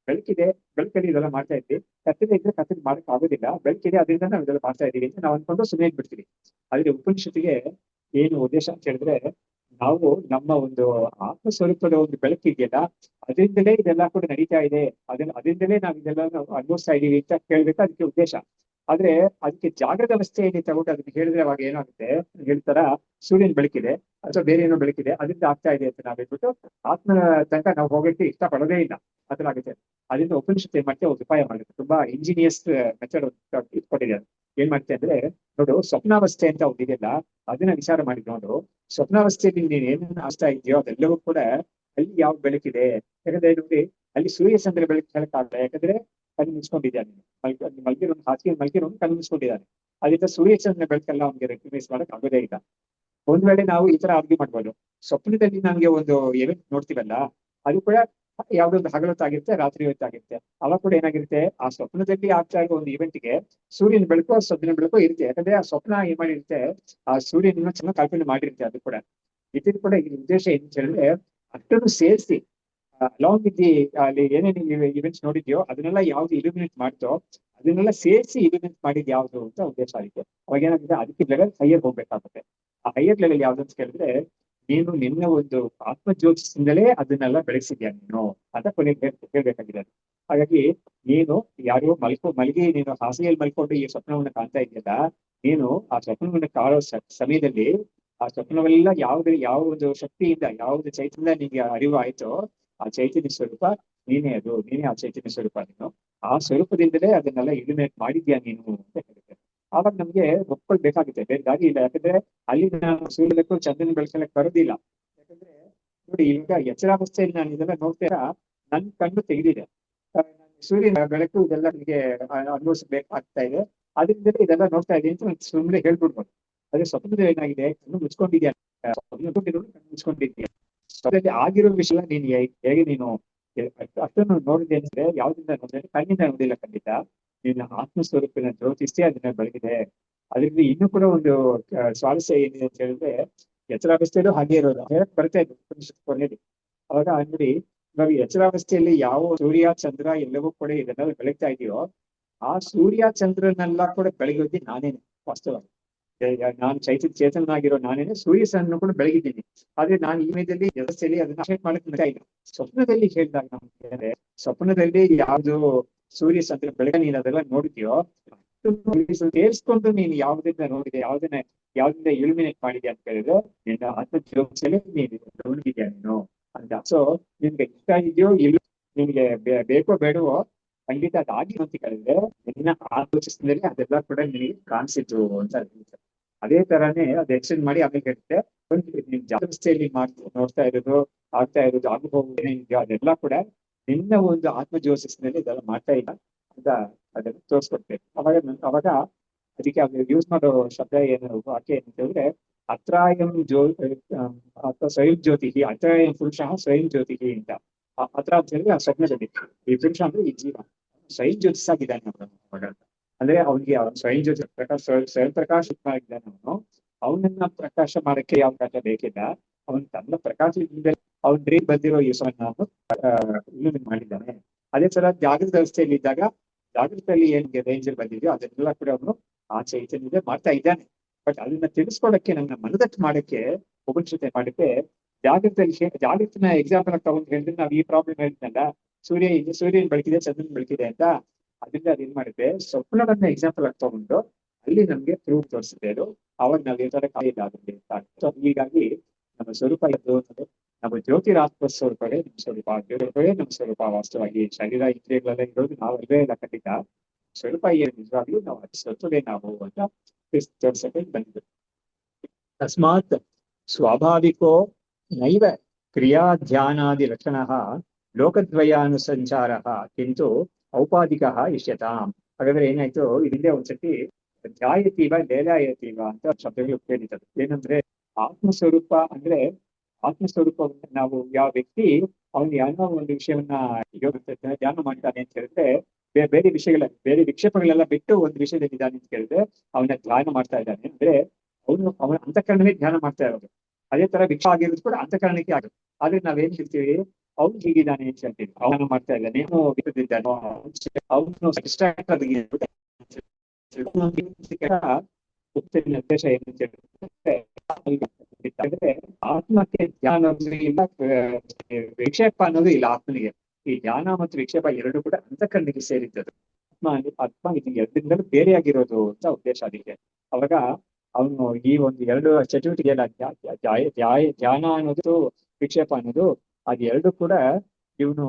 ಬೆಳಕಿದೆ, ಬೆಳಕಲ್ಲಿ ಇದೆಲ್ಲ ಮಾಡ್ತಾ ಇದ್ವಿ. ಕತ್ತಲೆ ಇದ್ರೆ ಕತ್ತಲೆ ಮಾಡಕ್ ಆಗೋದಿಲ್ಲ, ಬೆಳಕಿದೆ ಅದರಿಂದ ನಾವು ಇದೆಲ್ಲ ಮಾಡ್ತಾ ಇದ್ದೀವಿ ಅಂತ ನಾವು ಅನ್ಕೊಂಡು ಸುಮ್ಮನೆ ಬಿಡ್ತೀವಿ. ಆದ್ರೆ ಉಪನಿಷತ್ತಿಗೆ ಏನು ಉದ್ದೇಶ ಅಂತ ಹೇಳಿದ್ರೆ, ನಾವು ನಮ್ಮ ಒಂದು ಆತ್ಮ ಸ್ವರೂಪದ ಒಂದು ಬೆಳಕಿದೆಯಲ್ಲ, ಅದರಿಂದಲೇ ಇದೆಲ್ಲ ಕೂಡ ನಡೀತಾ ಇದೆ, ಅದರಿಂದಲೇ ನಾವು ಇದೆಲ್ಲ ಅನುಭವಿಸ್ತಾ ಇದೀವಿ ಅಂತ ಕೇಳ್ಬೇಕು. ಅದಕ್ಕೆ ಉದ್ದೇಶ. ಆದ್ರೆ ಅದಕ್ಕೆ ಜಾಗೃತ ಅವಸ್ಥೆಯಲ್ಲಿ ತಗೊಂಡು ಅದನ್ನ ಹೇಳಿದ್ರೆ ಅವಾಗ ಏನಾಗುತ್ತೆ ಹೇಳ್ತಾರ, ಸೂರ್ಯನ ಬೆಳಕಿದೆ ಅಥವಾ ಬೇರೆ ಏನೋ ಬೆಳಕಿದೆ, ಅದರಿಂದ ಆಗ್ತಾ ಇದೆ ಅಂತ ನಾವ್ ಹೇಳ್ಬಿಟ್ಟು ಆತ್ಮ ತನಕ ನಾವು ಹೋಗಕ್ಕೆ ಇಷ್ಟಪಡೋದೇ ಇಲ್ಲ. ಅದ್ರ ಆಗುತ್ತೆ. ಅದರಿಂದ ಉಪನಿಷತ್ತು ಮತ್ತೆ ಒಂದು ಉಪಾಯ ಮಾಡುತ್ತೆ. ತುಂಬಾ ಇಂಜಿನಿಯಸ್ ಮೆಥಡ್ ಇಟ್ಕೊಂಡಿದೆ. ಏನ್ ಮಾಡುತ್ತೆ ಅಂದ್ರೆ, ನೋಡು, ಸ್ವಪ್ನಾವಸ್ಥೆ ಅಂತ ಒಂದಿದೆಯಲ್ಲ, ಅದನ್ನ ವಿಚಾರ ಮಾಡಿ ನೋಡು. ಸ್ವಪ್ನಾವಸ್ಥೆಯಲ್ಲಿ ನೀನ್ ಏನೇನು ಆಗ್ತಾ ಇದೆಯೋ ಅದೆಲ್ಲವೂ ಕೂಡ ಅಲ್ಲಿ ಯಾವ ಬೆಳಕಿದೆ. ಯಾಕಂದ್ರೆ ನೋಡಿ, ಅಲ್ಲಿ ಸೂರ್ಯ ಚಂದ್ರ ಬೆಳಕು ಹೇಳಕ್ಕಾಗಲ್ಲ. ಯಾಕಂದ್ರೆ ಕಣ್ಣು ಮುಚ್ಕೊಂಡಿದ್ದಾನೆ. ಮಲ್ಗಿರೋನು ಕಣ್ಣು ಮುಚ್ಕೊಂಡಿದ್ದಾನೆ. ಅದರಿಂದ ಸೂರ್ಯ ಚಂದ್ರ ಬೆಳಕೆಲ್ಲ ಅವ್ನಿಗೆ ರೆಕಗ್ನೈಸ್ ಮಾಡಕ್ ಆಗೋದೇ ಇಲ್ಲ. ಒಂದ್ ವೇಳೆ ನಾವು ಈ ತರ ಆರ್ಗ್ಯೂ ಮಾಡ್ಬೋದು, ಸ್ವಪ್ನದಲ್ಲಿ ನಮ್ಗೆ ಒಂದು ಎವೆಂಟ್ ನೋಡ್ತೀವಲ್ಲ, ಅದು ಕೂಡ ಯಾವ್ದೊಂದು ಹಗಲೊತ್ತಾಗಿರುತ್ತೆ, ರಾತ್ರಿ ಹೊತ್ತಾಗಿರುತ್ತೆ. ಅವಾಗ ಕೂಡ ಏನಾಗಿರುತ್ತೆ, ಆ ಸ್ವಪ್ನದಲ್ಲಿ ಆಗ್ತಾ ಇರೋ ಒಂದು ಇವೆಂಟ್ಗೆ ಸೂರ್ಯನ ಬೆಳಕು ಸ್ವಪ್ನ ಬೆಳಕು ಇರುತ್ತೆ. ಯಾಕಂದ್ರೆ ಆ ಸ್ವಪ್ನ ಏನ್ ಮಾಡಿರುತ್ತೆ, ಆ ಸೂರ್ಯನ ಚೆನ್ನಾಗಿ ಕಲ್ಪನೆ ಮಾಡಿರುತ್ತೆ. ಅದು ಕೂಡ ಇದನ್ನು ಕೂಡ ಈ ಉದ್ದೇಶ ಏನ್ ಹೇಳಿದ್ರೆ, ಅಷ್ಟನ್ನು ಸೇರಿಸಿ ಅಲಾಂಗ್ ವಿತ್ ಅಲ್ಲಿ ಏನೇನು ಇವೆಂಟ್ಸ್ ನೋಡಿದ್ಯೋ ಅದನ್ನೆಲ್ಲ ಯಾವ್ದು ಇಲ್ಯುಮಿನೇಟ್ ಮಾಡ್ತೋ ಅದನ್ನೆಲ್ಲ ಸೇರಿಸಿ ಇಲ್ಯುಮಿನೇಟ್ ಮಾಡಿದ್ ಯಾವ್ದು ಅಂತ ಉದ್ದೇಶ ಆಗಿದೆ. ಅವಾಗ ಏನಾಗುತ್ತೆ, ಅದಕ್ಕೆ ಲೆವೆಲ್ ಹೈಯರ್ ಹೋಗ್ಬೇಕಾಗುತ್ತೆ. ಆ ಹೈಯರ್ ಲೆವೆಲ್ ಯಾವ್ದು ಅಂತ ಕೇಳಿದ್ರೆ, ನೀನು ನಿನ್ನ ಒಂದು ಆತ್ಮಜ್ಯೋತಿಸಿಂದಲೇ ಅದನ್ನೆಲ್ಲ ಬೆಳೆಸಿದ್ಯಾ ನೀನು ಅಂತ ಕೊನೆಗೆ ಹೇಳ್ಬೇಕಾಗಿದೆ. ಹಾಗಾಗಿ ನೀನು ಯಾರೋ ಮಲಗಿ ನೀನು ಹಾಸಿಗೆಯಲ್ಲಿ ಮಲ್ಕೊಂಡು ಈ ಸ್ವಪ್ನವನ್ನು ಕಾಣ್ತಾ ಇದೆಯಲ್ಲ, ನೀನು ಆ ಸ್ವಪ್ನವನ್ನು ಕಾಣೋ ಸಮಯದಲ್ಲಿ ಆ ಸ್ವಪ್ನವೆಲ್ಲ ಯಾವ ಒಂದು ಶಕ್ತಿಯಿಂದ, ಯಾವ್ದು ಚೈತನ್ಯ ನಿಂಗೆ ಅರಿವು ಆಯ್ತೋ, ಆ ಚೈತನ್ಯ ಸ್ವರೂಪ ನೀನೇ. ನೀನೇ ಆ ಚೈತನ್ಯ ಸ್ವರೂಪ. ನೀನು ಆ ಸ್ವರೂಪದಿಂದಲೇ ಅದನ್ನೆಲ್ಲ ಇಲ್ಯುಮಿನೇಟ್ ಮಾಡಿದ್ಯಾ ನೀನು ಅಂತ ಹೇಳುತ್ತೆ. ಆವಾಗ ನಮ್ಗೆ ಒಪ್ಕೊಳ್ಬೇಕಾಗುತ್ತೆ, ಬೇರೆ ದಾರಿ ಇಲ್ಲ. ಯಾಕಂದ್ರೆ ಅಲ್ಲಿ ನಾನು ಸೂರ್ಯ ಬೆಳಕು ಚಂದ್ರನ ಬೆಳಕಲ್ಲಕ್ಕೆ ಬರೋದಿಲ್ಲ. ಯಾಕಂದ್ರೆ ನೋಡಿ, ಈಗ ಎಚ್ಚರಾವಸ್ಥೆಯಲ್ಲಿ ನಾನು ಇದೆಲ್ಲ ನೋಡ್ತೀರಾ, ನನ್ ಕಣ್ಣು ತೆಗೆದಿದೆ. ಸೂರ್ಯನ ಬೆಳಕು ಇದೆಲ್ಲ ನನಗೆ ಅನುಭವಿಸ್ಬೇಕಾಗ್ತಾ ಇದೆ, ಅದರಿಂದಲೇ ಇದೆಲ್ಲ ನೋಡ್ತಾ ಇದ್ದೀನಿ ಅಂತ ನಾನು ಸುಮ್ಮನೆ ಹೇಳ್ಬಿಡ್ಬೋದು. ಅದೇ ಸ್ವಪ್ನದಲ್ಲಿ ಏನಾಗಿದೆ, ಕಣ್ಣು ಮುಚ್ಕೊಂಡಿದ್ಯಾ, ಕಣ್ಣು ಮುಚ್ಕೊಂಡಿದ್ಯಾ. ಸ್ವಪ್ನದಲ್ಲಿ ಆಗಿರೋ ವಿಷಯ ನೀನು ಹೇಗೆ ನೀನು ಅಷ್ಟನ್ನು ನೋಡಿದೆ ಅಂದ್ರೆ ಯಾವ್ದ್ರಿಂದ ನೋಡಿದ್ರೆ ಕಣ್ಣಿಂದ ನೋಡಿಲ್ಲ. ಖಂಡಿತ ನಿನ್ನ ಆತ್ಮಸ್ವರೂಪಿನ ಜ್ಯೋತಿಸಿ ಅದನ್ನ ಬೆಳಗಿದೆ. ಅದರಿಂದ ಇನ್ನೂ ಕೂಡ ಒಂದು ಸ್ವಾರಸ್ಯ ಏನಿದೆ ಅಂತ ಹೇಳಿದ್ರೆ, ಎಚ್ಚರಾವಸ್ಥೆಯಲ್ಲೂ ಹಾಗೆ ಇರೋದು ಹೇಳಕ್ ಬರ್ತಾ ಇದೆ ಕೊನೆಯಲ್ಲಿ. ಅವಾಗ ನೋಡಿ, ನಾವು ಎಚ್ಚರಾವಸ್ಥೆಯಲ್ಲಿ ಯಾವ ಸೂರ್ಯ ಚಂದ್ರ ಎಲ್ಲವೂ ಕೂಡ ಇದನ್ನೆಲ್ಲ ಬೆಳಗ್ತಾ ಇದೆಯೋ, ಆ ಸೂರ್ಯ ಚಂದ್ರನೆಲ್ಲ ಕೂಡ ಬೆಳಗೋದಿ ನಾನೇನೆ. ವಾಸ್ತವವಾಗಿ ನಾನು ಚೇತನಾಗಿರೋ ನಾನೇನೆ ಸೂರ್ಯ ಚಂದ್ರನ ಕೂಡ ಬೆಳಗಿದ್ದೀನಿ. ಆದ್ರೆ ನಾನು ಈ ಮೇದಲ್ಲಿ ವ್ಯವಸ್ಥೆಯಲ್ಲಿ ಅದನ್ನ ಅಪೇಟ್ ಮಾಡಕ್ ಇಲ್ಲ. ಸ್ವಪ್ನದಲ್ಲಿ ಹೇಳಿದಾಗ ನಮ್ಗೆ, ಸ್ವಪ್ನದಲ್ಲಿ ಯಾವ್ದು ಸೂರ್ಯ ಚಂದ್ರ ಬೆಳಗ ನೀನು ಅದೆಲ್ಲ ನೋಡಿದ್ಯೋ, ಸೇರಿಸ್ಕೊಂಡು ನೀನು ಯಾವ್ದನ್ನ ನೋಡಿದೆ, ಯಾವ್ದನ್ನ ಇಲ್ಯುಮಿನೇಟ್ ಮಾಡಿದ್ಯಾ ಅಂತ ಹೇಳಿದ್ರೆ, ನಿನ್ನ ಆತ್ಮಜ್ಯೋತಿಯಲ್ಲಿ ನೀನು ನೋಡಿದ್ಯಾ ನೀನು ಅಂತ. ಸೊ ನಿನ್ಗೆ ಇಷ್ಟ ಇದೆಯೋ ಇಲ್ಲ, ನಿನ್ಗೆ ಬೇಕೋ ಬೇಡವೋ, ಖಂಡಿತ ಅದಾಗಿ ಅಂತ ಕೇಳಿದ್ರೆ ನಿನ್ನ ಆಲೋಚಿಸಿದಲ್ಲಿ ಅದೆಲ್ಲ ಕೂಡ ನಿನಗೆ ಕಾಣಿಸಿತು ಅಂತ ಹೇಳ್ತಾರೆ. ಅದೇ ತರಾನೇ ಅದು ಎಕ್ಸ್ಟೆಂಡ್ ಮಾಡಿ ಆಮೇಲೆ ಹೇಳುತ್ತೆ, ನಿನ್ ಜಾಗೃತಿಯಲ್ಲಿ ನೋಡ್ತಾ ಇರೋದು, ಆಗ್ತಾ ಇರೋದು, ಅನುಭವ ಏನಿದೆಯೋ ಅದೆಲ್ಲ ಕೂಡ ನಿನ್ನ ಒಂದು ಆತ್ಮಜ್ಯೋತಿಸಿನಲ್ಲಿ ಇದೆಲ್ಲ ಮಾಡ್ತಾ ಇಲ್ಲ ಅಂತ ಅದನ್ನ ತೋರಿಸ್ಕೊಡ್ಬೇಕು. ಅವಾಗ ಅದಕ್ಕೆ ಯೂಸ್ ಮಾಡೋ ಶಬ್ದ ಏನು, ವಾಕ್ಯ ಏನಂತ ಹೇಳಿದ್ರೆ, ಅತ್ರಾಯಂ ಅಥವಾ ಸ್ವಯಂ ಜ್ಯೋತಿ, ಅತ್ರಾಯಂ ಪುರುಷ ಸ್ವಯಂ ಜ್ಯೋತಿ ಅಂತ. ಅತ್ರ ಅಂತ ಹೇಳಿದ್ರೆ ಆ ಸ್ವಪ್ನದಲ್ಲಿ ಈ ಪುರುಷ ಅಂದ್ರೆ ಈ ಜೀವ ಸ್ವಯಂ ಜ್ಯೋತಿಸಾಗಿದ್ದಾನೆ ಅವನು. ಅಂದ್ರೆ ಅವನಿಗೆ ಸ್ವಯಂ ಜ್ಯೋತಿ ಸ್ವಯಂ ಪ್ರಕಾಶ ಆಗಿದ್ದಾನೆ ಅವನು. ಅವನನ್ನ ಪ್ರಕಾಶ ಮಾಡಕ್ಕೆ ಯಾವ ಪ್ರಕಾಶ ಬೇಕಿಲ್ಲ. ಅವನು ತನ್ನ ಪ್ರಕಾಶದಿಂದ ಅವನ ಡ್ರೀಮ್ ಬಂದಿರೋ ಯಶವನ್ನು ಇಲ್ಯುಮಿನೇಟ್ ಮಾಡಿದ್ದಾನೆ. ಅದೇ ತರ ಜಾಗೃತ ವ್ಯವಸ್ಥೆಯಲ್ಲಿ ಇದ್ದಾಗ, ಜಾಗೃತದಲ್ಲಿ ಏನ್ ರೇಂಜರ್ ಬಂದಿದೆಯೋ ಅದನ್ನೆಲ್ಲ ಕೂಡ ಅವನು ಆ ಚೈತನ್ಯದಿಂದ ಮಾಡ್ತಾ ಇದ್ದಾನೆ. ಬಟ್ ಅದನ್ನ ತಿಳಿಸ್ಕೊಳಕ್ಕೆ, ನನ್ನ ಮನದಟ್ಟು ಮಾಡಕ್ಕೆ, ಉಪನಿಷತ್ತು ಮಾಡಕ್ಕೆ ಜಾಗೃತಿನ ಎಕ್ಸಾಂಪಲ್ ಆಗಿ ತಗೊಂಡು ಹೇಳಿದ್ರೆ ನಾವು ಈ ಪ್ರಾಬ್ಲಮ್ ಹೇಳ್ತಲ್ಲ, ಸೂರ್ಯನ ಬೆಳಕಿದೆ, ಚಂದ್ರನ ಬೆಳಕಿದೆ ಅಂತ. ಅದರಿಂದ ಅದೇನ್ ಮಾಡುತ್ತೆ, ಸ್ವಪ್ನವನ್ನ ಎಕ್ಸಾಂಪಲ್ ಆಗಿ ತಗೊಂಡು ಅಲ್ಲಿ ನಮ್ಗೆ ಪ್ರೂಫ್ ತೋರಿಸುತ್ತೆ ಅದು. ಅವಾಗ ನಾವ್ ಹೇಳ್ತಾರೆ ಕಾಯಿಲ್ಲ ಆಗುತ್ತೆ ಅಂತ. ಹೀಗಾಗಿ ನಮ್ಮ ಸ್ವರೂಪ ಇದ್ದು ನಮ್ಮ ಜ್ಯೋತಿರಾತ್ಮ ಸ್ವರೂಪವೇ ನಮ್ಮ ಸ್ವರೂಪ, ಜ್ಯೋತಿರೂಪವೇ ನಮ್ಮ ಸ್ವರೂಪ. ವಾಸ್ತವವಾಗಿ ಶರೀರ ಇಂದ್ರಿಯಗಳೆಲ್ಲ ಇರೋದು ನಾವಲ್ವೇ ಇಲ್ಲ, ಖಂಡಿತ. ಸ್ವರೂಪ ಏನು ನಿಜವಾಗ್ಲೂ ನಾವು ಅದು ಸ್ವರೂಪವೇ ನಾವು ಅಂತ ತೋರ್ಸಕ್ಕೆ ಬಂದಿದ್ದು. ತಸ್ಮಾತ್ ಸ್ವಾಭಾವಿಕೋ ನೈವ ಕ್ರಿಯಾಧ್ಯಾನಾದಿ ಲಕ್ಷಣಃ ಲೋಕದ್ವಯಾನುಸಂಚಾರಃ ಕಿಂತು ಔಪಾಧಿಕಃ ಇಷ್ಯತಾಂ. ಹಾಗಾದ್ರೆ ಏನಾಯ್ತು, ಇಲ್ಲಿಂದೇ ಒಂದ್ಸತಿ ಧ್ಯಾಯತೀವ ಲೇಲಾಯತೀವ ಅಂತ ಶಬ್ದಗಳು ಉಪಯೋಗಿಸದು. ಏನಂದ್ರೆ ಆತ್ಮಸ್ವರೂಪ ಅಂದ್ರೆ ಆತ್ಮಸ್ವರೂಪವನ್ನು ನಾವು ಯಾವ ವ್ಯಕ್ತಿ ಅವನು ಯಾರೋ ಒಂದು ವಿಷಯವನ್ನ ಧ್ಯಾನ ಮಾಡ್ತಾನೆ ಅಂತ ಹೇಳಿದ್ರೆ, ಬೇರೆ ಬೇರೆ ವಿಕ್ಷೇಪಗಳೆಲ್ಲ ಬಿಟ್ಟು ಒಂದು ವಿಷಯದಲ್ಲಿ ಇದ್ದಾನೆ ಅಂತ ಹೇಳಿದ್ರೆ ಅವನ ಧ್ಯಾನ ಮಾಡ್ತಾ ಇದ್ದಾನೆ ಅಂದ್ರೆ ಅವನ ಅಂತಃಕರಣವೇ ಧ್ಯಾನ ಮಾಡ್ತಾ ಇರೋದು. ಅದೇ ತರ ವಿಕ್ಷ ಆಗಿರೋದು ಕೂಡ ಅಂತಃಕರಣಕ್ಕೆ ಆಗುತ್ತೆ. ಆದ್ರೆ ನಾವೇನ್ ಹೇಳ್ತೀವಿ, ಅವ್ನು ಹೀಗಿದ್ದಾನೆ ಅಂತ ಹೇಳ್ತೀವಿ, ಅವನ ಮಾಡ್ತಾ ಇದ್ದಾನೆ, ಅವನು ಡಿಸ್ಟ್ರಾಕ್ಟ್ ಉದ್ದೇಶ ಏನಂತ ಹೇಳಿದ್ರೆ ಆತ್ಮಕ್ಕೆ ಧ್ಯಾನ ಇಲ್ಲ, ವಿಕ್ಷೇಪ ಅನ್ನೋದು ಇಲ್ಲ ಆತ್ಮನಿಗೆ. ಈ ಧ್ಯಾನ ಮತ್ತು ವಿಕ್ಷೇಪ ಎರಡು ಕೂಡ ಅಂತಃಕರಣಿಗೆ ಸೇರಿದ್ದದು. ಆತ್ಮ ಇದು ಎರಡರಿಂದಲೂ ಬೇರೆಯಾಗಿರೋದು ಅಂತ ಉದ್ದೇಶ ಅದಕ್ಕೆ. ಅವಾಗ ಅವನು ಈ ಒಂದು ಎರಡು ಚಟುವಟಿಕೆ ಎಲ್ಲ ಧ್ಯಾನ ಅನ್ನೋದು ವಿಕ್ಷೇಪ ಅನ್ನೋದು ಅದು ಎರಡು ಕೂಡ ಇವನು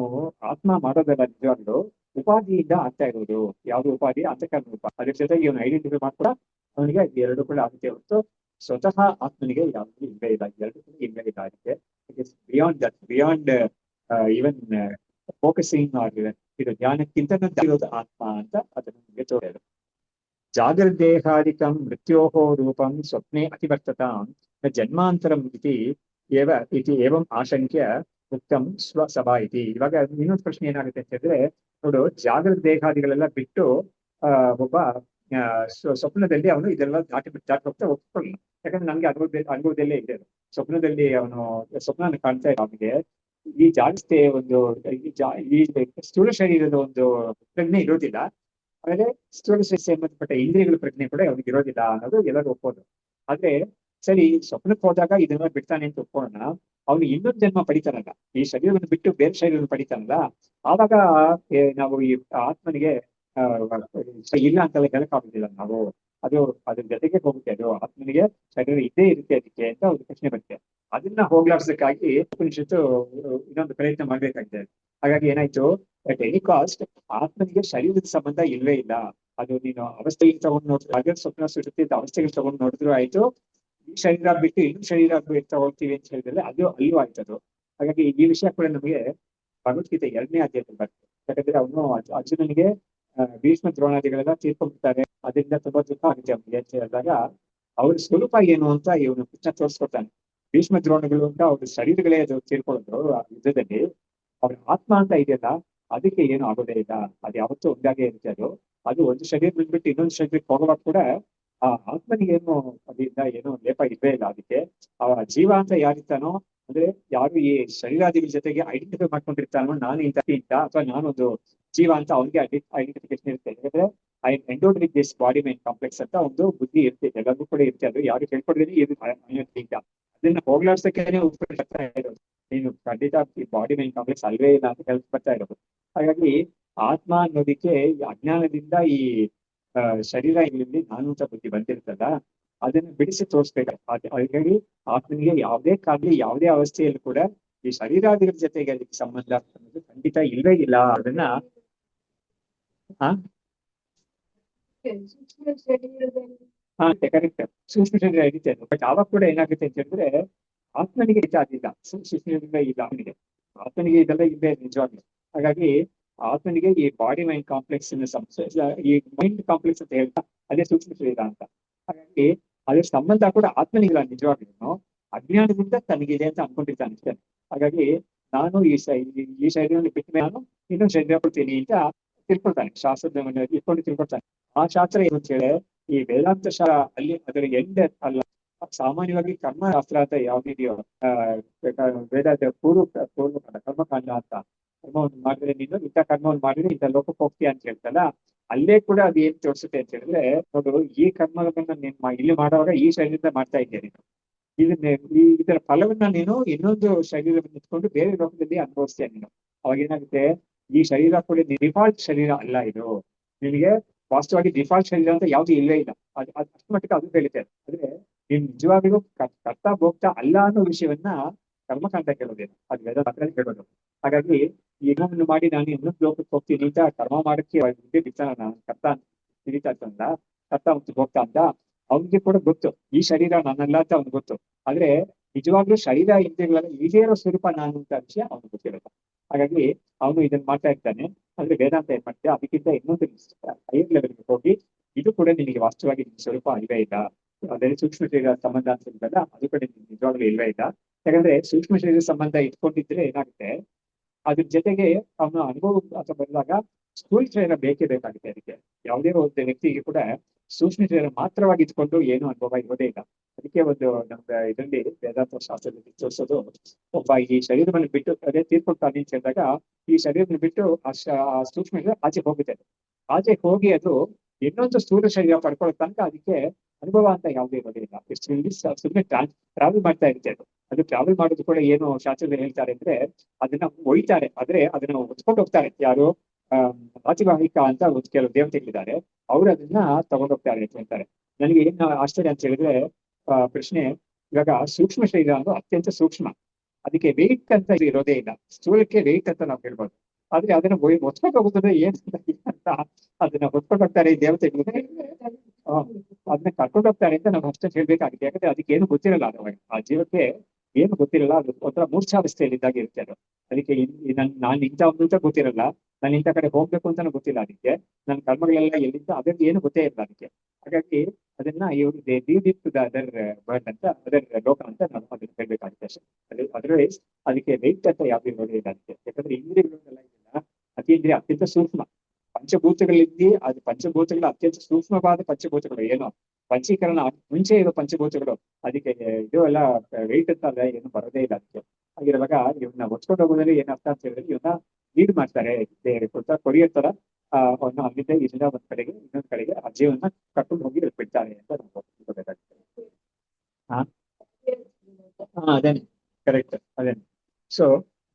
ಆತ್ಮ ಮಾಡೋದಲ್ಲ, ನಿಜವಾಗ್ಲು ಉಪಾಧಿಯಿಂದ ಆಗ್ತಾ ಇರೋದು. ಯಾವ್ದು ಉಪಾಧಿ? ಅಂತಃಕರಣ ಉಪಾಧಿ. ಅದ್ರ ಜೊತೆಗೆ ಇವನು ಐಡೆಂಟಿಫೈ ಮಾಡ್ಕೊಡ ಅವನಿಗೆ ಎರಡು ಕೂಡ ಆಗುತ್ತೆ ಹೊರತು ಸ್ವತಃ ಆತ್ಮನಿಗೆ ಯಾವುದು ಇಲ್ಲೇ ಇಲ್ಲ, ಎರಡು ಕೂಡ ಇಲ್ಲೇ ಇಲ್ಲ. ಅದಕ್ಕೆ beyond that, beyond even focusing ಆಗಿದೆ, ಇದು ಧ್ಯಾನಕ್ಕಿಂತ ಇರೋದು ಆತ್ಮ ಅಂತ ಅದನ್ನು ನಮಗೆ ತೋರಿಸೋದು. ಜಾಗೃದೇಹಾದಿಕಂ ಮೃತ್ಯೋಃ ರೂಪಂ ಸ್ವಪ್ನೆ ಅತಿವರ್ತತಾಂ ಜನ್ಮಾಂತರಂ ಇತಿ ಏವಂ ಆಶಂಕ್ಯ ಉಕ್ತಂ ಸ್ವಸಭಾ ಇತಿ. ಇವಾಗ ಇನ್ನೊಂದು ಪ್ರಶ್ನೆ ಏನಾಗುತ್ತೆ ಅಂತ ಹೇಳಿದ್ರೆ, ನೋಡು, ಜಾಗೃತ ದೇಹಾದಿಗಳೆಲ್ಲ ಬಿಟ್ಟು ಒಬ್ಬ ಸ್ವಪ್ನದಲ್ಲಿ ಅವನು ಇದೆಲ್ಲ ದಾಟಿ ಹೋಗ್ತಾ ಒಪ್ಕೊಳ್ಳ. ಯಾಕಂದ್ರೆ ನಮ್ಗೆ ಅನುಭವದಲ್ಲೇ ಇದೆ. ಸ್ವಪ್ನದಲ್ಲಿ ಅವನು ಸ್ವಪ್ನ ಕಾಣ್ತಾ ಇರೋ ಅವನಿಗೆ ಈ ಜಾಗೃತೆ ಒಂದು ಈ ಸ್ಥೂಲ ಶರೀರದ ಒಂದು ಪ್ರಜ್ಞೆ ಇರೋದಿಲ್ಲ. ಆಮೇಲೆ ಸ್ಥೂಲ ಸಂಬಂಧಪಟ್ಟ ಇಂದ್ರಿಯಗಳ ಪ್ರಜ್ಞೆ ಕೂಡ ಅವನಿಗೆ ಇರೋದಿಲ್ಲ ಅನ್ನೋದು ಎಲ್ಲರೂ ಒಪ್ಪೋದು. ಆದ್ರೆ ಸರಿ, ಸ್ವಪ್ನಕ್ಕೆ ಹೋದಾಗ ಇದನ್ನ ಬಿಡ್ತಾನೆ ಅಂತ ಒಪ್ಕೊಳ್ಳೋಣ, ಅವನು ಇನ್ನೊಂದು ಜನ್ಮ ಪಡಿತಾನಲ್ಲ, ಈ ಶರೀರವನ್ನು ಬಿಟ್ಟು ಬೇರೆ ಶರೀರವನ್ನು ಪಡಿತಾನಲ್ಲ, ಆವಾಗ ನಾವು ಈ ಆತ್ಮನಿಗೆ ಇಲ್ಲ ಅಂತೆಲ್ಲ ಹೇಳಕ್ಕಾಗುದಿಲ್ಲ ನಾವು. ಅದು ಅದ್ರ ಜೊತೆಗೆ ಹೋಗುತ್ತೆ, ಅದು ಆತ್ಮನಿಗೆ ಶರೀರ ಇದ್ದೇ ಇರುತ್ತೆ ಅದಕ್ಕೆ ಅಂತ ಒಂದು ಪ್ರಶ್ನೆ ಬರುತ್ತೆ. ಅದನ್ನ ಹೋಗ್ಲಾಡ್ಸಕ್ಕಾಗಿ ಉಪನಿಷತ್ತು ಇನ್ನೊಂದು ಪ್ರಯತ್ನ ಮಾಡ್ಬೇಕಾಗಿದೆ. ಹಾಗಾಗಿ ಏನಾಯ್ತು, ಅಟ್ ಎನಿ ಕಾಸ್ಟ್ ಆತ್ಮನಿಗೆ ಶರೀರದ ಸಂಬಂಧ ಇಲ್ವೇ ಇಲ್ಲ. ಅದು ನೀನು ಅವಸ್ಥೆಗೆ ತಗೊಂಡು ನೋಡಿದ್ರು, ಅದೇ ಸ್ವಪ್ನ ಸುಡುತ್ತೆ ಅವಸ್ಥೆಗೆ ತಗೊಂಡು ನೋಡಿದ್ರು ಆಯ್ತು, ಈ ಶರೀರ ಬಿಟ್ಟು ಇನ್ನೊಂದು ಶರೀರ ತಗೊಳ್ತೀವಿ ಅಂತ ಹೇಳಿದ್ರೆ ಅದು ಅಲ್ಲೂ ಆಯ್ತದು. ಹಾಗಾಗಿ ಈ ವಿಷಯ ಕೂಡ ನಮಗೆ ಭಗವದ್ಗೀತೆ 2ನೇ ಅಧ್ಯಾಯದಲ್ಲಿ ಬರ್ತದೆ. ಯಾಕಂದ್ರೆ ಅವನು ಅರ್ಜುನನಿಗೆ ಭೀಷ್ಮ ದ್ರೋಣಾದಿಗಳೆಲ್ಲ ತೀರ್ಕೊಂಡ್ಬಿಡ್ತಾರೆ, ಅದರಿಂದ ತುಂಬಾ ದುಃಖ ಆಗುತ್ತೆ ಅವನಿಗೆ ಅಂತ ಹೇಳಿದಾಗ ಅವ್ರ ಸ್ವರೂಪ ಏನು ಅಂತ ಇವನು ಕೃಷ್ಣ ತೋರಿಸ್ಕೊಡ್ತಾನೆ. ಭೀಷ್ಮ ದ್ರೋಣಗಳು ಅಂತ ಅವ್ರ ಶರೀರಗಳೇ ಅದು ತೀರ್ಕೊಳ್ಳೋದು ಆ ಯುದ್ಧದಲ್ಲಿ. ಅವ್ರ ಆತ್ಮ ಅಂತ ಇದೆಯಲ್ಲ, ಅದಕ್ಕೆ ಏನು ಆಗೋದೇ ಇಲ್ಲ, ಅದು ಯಾವತ್ತೂ ಒಂದಾಗೆ ಇರುತ್ತೆ. ಅದು ಒಂದು ಶರೀರ ಬಿಟ್ಬಿಟ್ಟು ಇನ್ನೊಂದು ಶರೀರಕ್ಕೆ ಹೋಗುವಾಗ ಕೂಡ ಆ ಆತ್ಮನಿಗೇನು ಅದರಿಂದ ಏನೋ ಲೇಪ ಇದ್ದೇ ಇಲ್ಲ. ಅದಕ್ಕೆ ಆ ಜೀವ ಅಂತ ಯಾರಿರ್ತಾನೋ, ಅಂದ್ರೆ ಯಾರು ಈ ಶರೀರಾದಿಗಳ ಜೊತೆಗೆ ಐಡೆಂಟಿಫೈ ಮಾಡ್ಕೊಂಡಿರ್ತಾನೋ, ನಾನು ಇಂತ ಅಥವಾ ನಾನೊಂದು ಜೀವ ಅಂತ ಅವನಿಗೆ ಐಡೆಂಟಿಫಿಕೇಶನ್ ಇರುತ್ತೆ. ಯಾಕಂದ್ರೆ I endowed with this body mind complex ಅಂತ ಒಂದು ಬುದ್ಧಿ ಇರುತ್ತೆ, ಎಲ್ಲರಿಗೂ ಕೂಡ ಇರುತ್ತೆ. ಅದು ಯಾರು ಹೇಳ್ಕೊಡ್ದೇನೆ ಅದನ್ನ ಹೋಗ್ಲಾಡ್ಸಕ್ಕೇನೆ ಬರ್ತಾ ಇರೋದು. ನೀನು ಖಂಡಿತ ಈ ಬಾಡಿ ಮೈಂಡ್ ಕಾಂಪ್ಲೆಕ್ಸ್ ಅಲ್ವೇ ಇಲ್ಲ ಅಂತ ಬರ್ತಾ ಇರೋದು. ಹಾಗಾಗಿ ಆತ್ಮ ಅನ್ನೋದಕ್ಕೆ ಅಜ್ಞಾನದಿಂದ ಈ ಶರೀರ ಇಲ್ಲಿ ನಾನು ಅಂತ ಬುದ್ಧಿ ಬಂದಿರ್ತದ, ಅದನ್ನ ಬಿಡಿಸಿ ತೋರಿಸ್ಬೇಕು. ಹಾಗಾಗಿ ಆತ್ಮನಿಗೆ ಯಾವುದೇ ಕಾಲದಲ್ಲಿ ಯಾವುದೇ ಅವಸ್ಥೆಯಲ್ಲೂ ಕೂಡ ಈ ಶರೀರಾದಿಗಳ ಜೊತೆಗೆ ಅದಕ್ಕೆ ಸಂಬಂಧ ಅನ್ನೋದು ಖಂಡಿತ ಇಲ್ವೇ ಇಲ್ಲ. ಅದನ್ನ ಕರೆಕ್ಟ್, ಸೂಕ್ಷ್ಮ ಶರೀರ ಹಿಡಿತೆ. ಬಟ್ ಆವಾಗ ಕೂಡ ಏನಾಗುತ್ತೆ ಅಂತ ಹೇಳಿದ್ರೆ ಆತ್ಮನಿಗೆ ಅದಿಲ್ಲ, ಸೂಕ್ಷ್ಮ ಶರೀರ ಇಲ್ಲ ಆತ್ಮನಿಗೆ ಇದೆಲ್ಲ ಇದೆ ನಿಜವಾಗ್ಲು. ಹಾಗಾಗಿ ಆತ್ಮನಿಗೆ ಈ ಬಾಡಿ ಮೈಂಡ್ ಕಾಂಪ್ಲೆಕ್ಸ್ ಸಮಸ್ಯೆ, ಈ ಮೈಂಡ್ ಕಾಂಪ್ಲೆಕ್ಸ್ ಅಂತ ಹೇಳ್ತಾ ಅದೇ ಸೂಕ್ಷ್ಮ ಶರೀರ ಅಂತ. ಹಾಗಾಗಿ ಅದ್ರ ಸಂಬಂಧ ಕೂಡ ಆತ್ಮನಿಗಿಲ್ಲ ನಿಜವಾಗ್ಲೂ, ಅಜ್ಞಾನದಿಂದ ತನಗಿದೆ ಅಂತ ಅನ್ಕೊಂಡಿರ್ತಾನೆ ಅಷ್ಟೇ. ಹಾಗಾಗಿ ನಾನು ಈ ಶರೀರವನ್ನು ಬಿಟ್ಟ ಮೇಲೆ ನಾನು ಇನ್ನೊಂದು ಶರೀರ ಕೊಡ್ತೀನಿ ಅಂತ ತಿಳ್ಕೊಳ್ತಾನೆ, ಶಾಸ್ತ್ರದ ಇಟ್ಕೊಂಡು ತಿಳ್ಕೊಳ್ತಾನೆ. ಆ ಶಾಸ್ತ್ರ ಏನು ಅಂತ ಹೇಳಿ ಈ ವೇದಾಂತ ಅಲ್ಲಿ ಅದರ ಎಂಡ್ ಅಲ್ಲ. ಸಾಮಾನ್ಯವಾಗಿ ಕರ್ಮಶಾಸ್ತ್ರ ಅಂತ ಯಾವ್ದಿದೆಯೋ ವೇದಾಂತ ಪೂರ್ವಕಾಂಡ ಕರ್ಮಕಾಂಡ ಅಂತ, ಕರ್ಮವನ್ನು ಮಾಡಿದ್ರೆ ನೀನು ಇಂಥ ಕರ್ಮವನ್ನು ಮಾಡಿದ್ರೆ ಇಂಥ ಲೋಕಕ್ಕೆ ಹೋಗ್ತೀಯ ಅಂತ ಹೇಳ್ತಲ್ಲ, ಅಲ್ಲೇ ಕೂಡ ಅದು ಏನ್ ತೋರಿಸುತ್ತೆ ಅಂತ ಹೇಳಿದ್ರೆ, ನೋಡು, ಈ ಕರ್ಮಗಳನ್ನ ನೀನ್ ಇಲ್ಲಿ ಮಾಡುವಾಗ ಈ ಶರೀರದಿಂದ ಮಾಡ್ತಾ ಇದ್ದೀಯ ನೀನು. ಇದರ ಫಲವನ್ನ ನೀನು ಇನ್ನೊಂದು ಶರೀರವನ್ನು ಇಟ್ಕೊಂಡು ಬೇರೆ ಲೋಕದಲ್ಲಿ ಅನುಭವಿಸ್ತೀಯ ನೀನು. ಅವಾಗ ಏನಾಗುತ್ತೆ, ಈ ಶರೀರ ಕೂಡ ಡಿಫಾಲ್ಟ್ ಶರೀರ ಅಲ್ಲ ಇದು. ನಿನಗೆ ವಾಸ್ತವವಾಗಿ ಡಿಫಾಲ್ಟ್ ಶರೀರ ಅಂತ ಯಾವ್ದು ಇಲ್ಲೇ ಇಲ್ಲ. ಅಷ್ಟು ಮಟ್ಟಿಗೆ ಅದು ಹೇಳ್ತೇನೆ. ಆದ್ರೆ ನೀನ್ ನಿಜವಾಗ್ಲೂ ಕರ್ತಾ ಹೋಗ್ತಾ ಅಲ್ಲ ಅನ್ನೋ ವಿಷಯವನ್ನ ಕರ್ಮಕಾಂಡ ಕೇಳೋದೇನು, ಅದು ವೇದ ಮಾತ್ರ ಕೇಳೋದು. ಹಾಗಾಗಿ ಏನನ್ನು ಮಾಡಿ ನಾನು ಇನ್ನೊಂದು ಲೋಕಕ್ಕೆ ಹೋಗ್ತೀನಿ ಅಂತ ಕರ್ಮ ಮಾಡಕ್ಕೆ ನಾನು ಕರ್ತಾ ತಿಳಿತಾ ಇರ್ತಂದ, ಕರ್ತಾ ಹೋಗ್ತಾ ಅಂತ ಅವ್ನಿಗೆ ಕೂಡ ಗೊತ್ತು ಈ ಶರೀರ ನನ್ನಲ್ಲ ಅಂತ ಅವ್ನಿಗೆ ಗೊತ್ತು. ಆದ್ರೆ ನಿಜವಾಗ್ಲೂ ಶರೀರ ಇಂದ್ರಿಯಗಳೆಲ್ಲ ಇದೇ ಇರೋ ಸ್ವರೂಪ ನಾನು ಅಂತ ವಿಷಯ ಅವ್ನಿಗೆ ಗೊತ್ತಿರುತ್ತೆ. ಹಾಗಾಗಿ ಅವನು ಇದನ್ನ ಮಾಡ್ತಾ ಇರ್ತಾನೆ. ಅಂದ್ರೆ ವೇದಾಂತ ಏನ್ ಮಾಡ್ತೀಯ, ಅದಕ್ಕಿಂತ ಇನ್ನೊಂದು ಹೈಯರ್ ಲೆವೆಲ್ಗೆ ಹೋಗಿ ಇದು ಕೂಡ ನಿನಗೆ ವಾಸ್ತವವಾಗಿ ನಿನ್ನ ಸ್ವರೂಪ ಇಲ್ವೇ ಇಲ್ಲ, ಅದೇ ಸೂಕ್ಷ್ಮ ಶರೀರ ಸಂಬಂಧ ಅಂತ ಇರ್ತಲ್ಲ ಅದು ಕೂಡ ನಿಜವಾಗ್ಲೂ ಇಲ್ವೇ ಇಲ್ಲ. ಯಾಕಂದ್ರೆ ಸೂಕ್ಷ್ಮ ಶರೀರ ಸಂಬಂಧ ಇಟ್ಕೊಂಡಿದ್ರೆ ಏನಾಗುತ್ತೆ, ಅದ್ರ ಜೊತೆಗೆ ಅವನ ಅನುಭವ ಅಂತ ಬಂದಾಗ ಸ್ಥೂಲ ಶರೀರ ಬೇಕೇ ಬೇಕಾಗುತ್ತೆ. ಅದಕ್ಕೆ ಯಾವುದೇ ಒಬ್ಬ ವ್ಯಕ್ತಿಗೆ ಕೂಡ ಸೂಕ್ಷ್ಮ ಶರೀರ ಮಾತ್ರವಾಗಿ ಇಟ್ಕೊಂಡು ಏನು ಅನುಭವ ಇರೋದೇ ಇಲ್ಲ. ಅದಕ್ಕೆ ಒಂದು ನಮ್ದು ಇದರಲ್ಲಿ ವೇದಾಂತ ಶಾಸ್ತ್ರದಲ್ಲಿ ತೋರಿಸೋದು, ಒಬ್ಬ ಈ ಶರೀರವನ್ನು ಬಿಟ್ಟು ಅದೇ ತೀರ್ಕೊಳ್ತಾನೆ ಅಂತ ಹೇಳಿದಾಗ ಈ ಶರೀರವನ್ನು ಬಿಟ್ಟು ಆ ಸೂಕ್ಷ್ಮ ಶರೀರ ಆಚೆ ಹೋಗುತ್ತೆ. ಆಚೆ ಹೋಗಿ ಅದು ಇನ್ನೊಂದು ಸ್ಥೂಲ ಶರೀರ ಪಡ್ಕೊಳ್ಳೋ ತನಕ ಅದಕ್ಕೆ ಅನುಭವ ಅಂತ ಯಾವುದೇ ಇರೋದೇ ಇಲ್ಲ. ಸುಮ್ಮನೆ ಟ್ರಾವೆಲ್ ಮಾಡ್ತಾ ಇರುತ್ತೆ. ಅದು ಟ್ರಾವೆಲ್ ಮಾಡೋದು ಕೂಡ ಏನು ಶಾಸ್ತ್ರದಲ್ಲಿ ಹೇಳ್ತಾರೆ ಅಂದ್ರೆ ಅದನ್ನ ಒಯ್ತಾರೆ, ಆದ್ರೆ ಅದನ್ನ ಹೊತ್ಕೊಂಡು ಹೋಗ್ತಾರೆ. ಯಾರು ರಾಜವಾಹಿಕ ಅಂತ ಕೆಲವು ದೇವತೆಗಳಿದ್ದಾರೆ, ಅವ್ರು ಅದನ್ನ ತಗೊಂಡೋಗ್ತಾರೆ ಅಂತ ಹೇಳ್ತಾರೆ. ನನಗೆ ಏನ್ ಆಶ್ಚರ್ಯ ಅಂತ ಹೇಳಿದ್ರೆ ಪ್ರಶ್ನೆ, ಇವಾಗ ಸೂಕ್ಷ್ಮ ಶರೀರ ಅನ್ನೋದು ಅತ್ಯಂತ ಸೂಕ್ಷ್ಮ, ಅದಕ್ಕೆ ವೆಯ್ಟ್ ಅಂತ ಇರೋದೇ ಇಲ್ಲ. ಸ್ಥೂಲಕ್ಕೆ ವೆಯ್ಟ್ ಅಂತ ನಾವು ಹೇಳ್ಬೋದು. ಆದ್ರೆ ಅದನ್ನ ಹೊತ್ಕೊಂಡು ಹೋಗುತ್ತದೆ ಏನ್ ಅಂತ ಅದನ್ನ ಹೊತ್ಕೊಂಡು ಹೋಗ್ತಾರೆ ಈ ದೇವತೆಗಳು, ಅದನ್ನ ಕರ್ಕೊಂಡು ಹೋಗ್ತಾರೆ ಅಂತ ನಾವು ಅಷ್ಟೇ ಹೇಳ್ಬೇಕಾಗಿದೆ. ಯಾಕಂದ್ರೆ ಅದಕ್ಕೆ ಏನು ಗೊತ್ತಿರಲ್ಲ, ಅವಾಗ ಆ ಜೀವಕ್ಕೆ ಏನು ಗೊತ್ತಿರಲ್ಲ. ಅದು ಒಂಥರ ಮೂರ್ಛಾವಸ್ಥೆಯಲ್ಲಿದ್ದಾಗ ಇರುತ್ತೆ ಅದು. ಅದಕ್ಕೆ ನಾನು ಇಂಥ ಅಂತ ಗೊತ್ತಿರಲ್ಲ, ನಾನು ಇಂಥ ಕಡೆ ಹೋಗ್ಬೇಕು ಅಂತಾನು ಗೊತ್ತಿಲ್ಲ ಅದಕ್ಕೆ, ನನ್ನ ಕರ್ಮಗಳೆಲ್ಲ ಎಲ್ಲಿಂದ ಅದಕ್ಕೆ ಏನು ಗೊತ್ತೇ ಇಲ್ಲ ಅದಕ್ಕೆ. ಹಾಗಾಗಿ ಅದನ್ನ ಇವರು ಅದರ್ ವರ್ಲ್ಡ್ ಅಂತ ಅದರ್ ಲೋಕ ಅಂತ ನಾವು ಅದನ್ನ ಹೇಳ್ಬೇಕಾಗುತ್ತೆ ಅಷ್ಟೇ. ಅದರ್ವೈಸ್ ಅದಕ್ಕೆ ವೆಯ್ಟ್ ಅಂತ ಯಾವ್ದು ಇರೋದೇ ಇಲ್ಲ ಅದಕ್ಕೆ. ಯಾಕಂದ್ರೆ ಇಂದ್ರಿಯಗಳೆಲ್ಲ ಇದೆಲ್ಲ ಅತೀಂದ್ರಿಯ ಅತ್ಯಂತ ಸೂಕ್ಷ್ಮ ಪಂಚಭೂತಗಳಿಂದ, ಅದು ಪಂಚಭೂತಗಳ ಅತ್ಯಂತ ಸೂಕ್ಷ್ಮವಾದ ಪಂಚಭೂತಗಳು. ಏನು ಪಂಚೀಕರಣ ಮುಂಚೆ ಇರೋ ಪಂಚಭೂತಗಳು, ಅದಕ್ಕೆ ಇದು ಎಲ್ಲ ವೆಯ್ಟ್ ಅಂತ ಅಲ್ಲ ಏನು ಬರೋದೇ ಇಲ್ಲ ಅದಕ್ಕೆ. ಹಾಗಿರುವಾಗ ಇವನ್ನ ಹೊಚ್ಕೊಂಡು ಹೋಗೋದ್ರಲ್ಲಿ ಏನ್ ಅರ್ಥ ಅಂತ ಹೇಳಿದ್ರೆ, ಇವನ್ನ ಲೀಡ್ ಮಾಡ್ತಾರೆ ಕೊರಿಯರ್ ತರ ಅವನ್ನ ಅಲ್ಲಿಂದ ಇದನ್ನ ಒಂದ್ ಕಡೆಗೆ ಇನ್ನೊಂದ್ ಕಡೆಗೆ ಆ ಜೀವನ ಕರ್ಕೊಂಡು ಹೋಗಿ ಬಿಡ್ತಾರೆ ಅಂತ ನಾವು ತಿಳ್ಕೊಬೇಕಾಗ್ತದೆ. ಅದೇನೆ ಕರೆಕ್ಟ್, ಅದೇನೆ. ಸೊ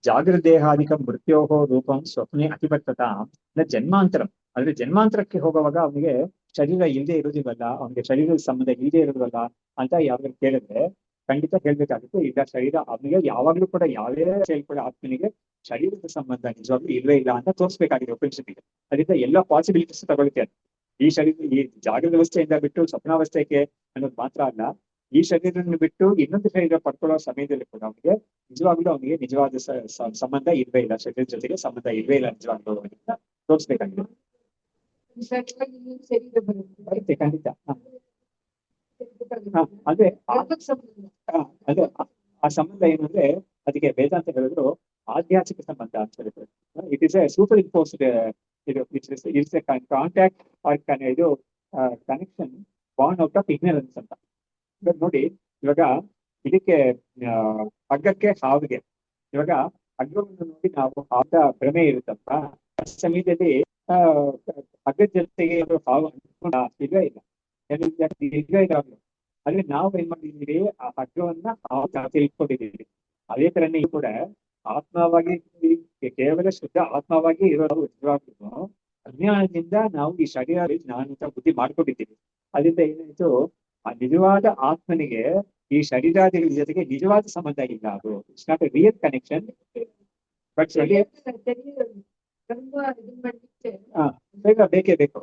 ಜಾಗೃದೇಹಾಧಿಕ ಮೃತ್ಯೋಹೋ ರೂಪಂ ಸ್ವಪ್ನೆ ಅತಿವರ್ತತಾ ನ ಜನ್ಮಾಂತರಂ. ಅಂದ್ರೆ ಜನ್ಮಾಂತರಕ್ಕೆ ಹೋಗುವಾಗ ಅವನಿಗೆ ಶರೀರ ಇಲ್ಲದೆ ಇರೋದಿವಲ್ಲ, ಅವನಿಗೆ ಶರೀರದ ಸಂಬಂಧ ಇಲ್ಲದೆ ಇರೋದಿವಲ್ಲ ಅಂತ ಯಾವ್ದಾದ್ರು ಕೇಳಿದ್ರೆ ಖಂಡಿತ ಹೇಳ್ಬೇಕಾಗುತ್ತೆ. ಈಗ ಶರೀರ ಅವನಿಗೆ ಯಾವಾಗ್ಲೂ ಕೂಡ ಯಾವೇ ಕೂಡ ಆತ್ಮನಿಗೆ ಶರೀರದ ಸಂಬಂಧ ನಿಜವಾಗ್ಲೂ ಇಲ್ವೇ ಇಲ್ಲ ಅಂತ ತೋರಿಸ್ಬೇಕಾಗಿದೆ ಉಪನಿಷತ್ತಿಗೆ. ಅದರಿಂದ ಎಲ್ಲ ಪಾಸಿಬಿಲಿಟೀಸ್ ತಗೊಳ್ತೇನೆ. ಈ ಶರೀರ ಈ ಜಾಗೃತ ಅವಸ್ಥೆಯಿಂದ ಬಿಟ್ಟು ಸ್ವಪ್ನಾವಸ್ಥೆಗೆ ಅನ್ನೋದು ಮಾತ್ರ ಅಲ್ಲ, ಈ ಶರೀರವನ್ನು ಬಿಟ್ಟು ಇನ್ನೊಂದು ಶರೀರ ಪಡ್ಕೊಳ್ಳೋ ಸಮಯದಲ್ಲಿ ಕೂಡ ಅವನಿಗೆ ನಿಜವಾದ ಸಂಬಂಧ ಇಲ್ವೇ ಇಲ್ಲ, ಶರೀರದ ಜೊತೆಗೆ ಸಂಬಂಧ ಇಲ್ವೇ ಇಲ್ಲ ನಿಜವಾಗ್ಲೂ ಅಂತ ತೋರಿಸ್ಬೇಕಾಗಿದೆ. ಬರುತ್ತೆ ಖಂಡಿತ. ಅದೇ ಅದೇ ಆ ಸಂಬಂಧ ಏನು ಅಂದ್ರೆ ಅದಕ್ಕೆ ವೇದಾಂತ ಹೇಳಿದ್ರು ಆಧ್ಯಾತ್ಮಿಕ ಸಂಬಂಧ ಅಂತ ಹೇಳಿದ್ರು. It is a superimposed, it's a contact or ಇದು connection born out of ignorance ಅಂತ. ಇವಾಗ ನೋಡಿ, ಇವಾಗ ಇದಕ್ಕೆ ಹಗ್ಗಕ್ಕೆ ಹಾವಿಗೆ, ಇವಾಗ ಹಗ್ಗವನ್ನು ನೋಡಿ ನಾವು ಆದ ಭ್ರಮೆ ಇರುತ್ತಪ್ಪ, ಆ ಸಮಯದಲ್ಲಿ ಹಗ್ಗದ ಜೊತೆಗೆ ಹಾವು ಇಲ್ವೇ ಇಲ್ಲ, ಇದಾಗಲು. ಆದ್ರೆ ನಾವು ಏನ್ ಮಾಡಿದೀವಿ, ಆ ಹಗ್ಗವನ್ನ ತಿಳ್ಕೊಂಡಿದ್ದೀವಿ. ಅದೇ ತರನೇ ಕೂಡ ಆತ್ಮವಾಗಿ ಕೇವಲ ಶುದ್ಧ ಆತ್ಮವಾಗಿ ಇರೋದು ನಿಜವಾಗ್ಲೂ ಅಜ್ಞಾನದಿಂದ ನಾವು ಈ ಶರೀರ ನಾನು ಅಂತ ಬುದ್ಧಿ ಮಾಡ್ಕೊಂಡಿದ್ದೀವಿ. ಅದರಿಂದ ಏನಾಯ್ತು, ಆ ನಿಜವಾದ ಆತ್ಮನಿಗೆ ಈ ಶರೀರಾದಿಗಳ ಜೊತೆಗೆ ನಿಜವಾದ ಸಂಬಂಧ ಇಲ್ಲ. ಅದು it's not A real connection, but ಬೇಕೇ ಬೇಕು.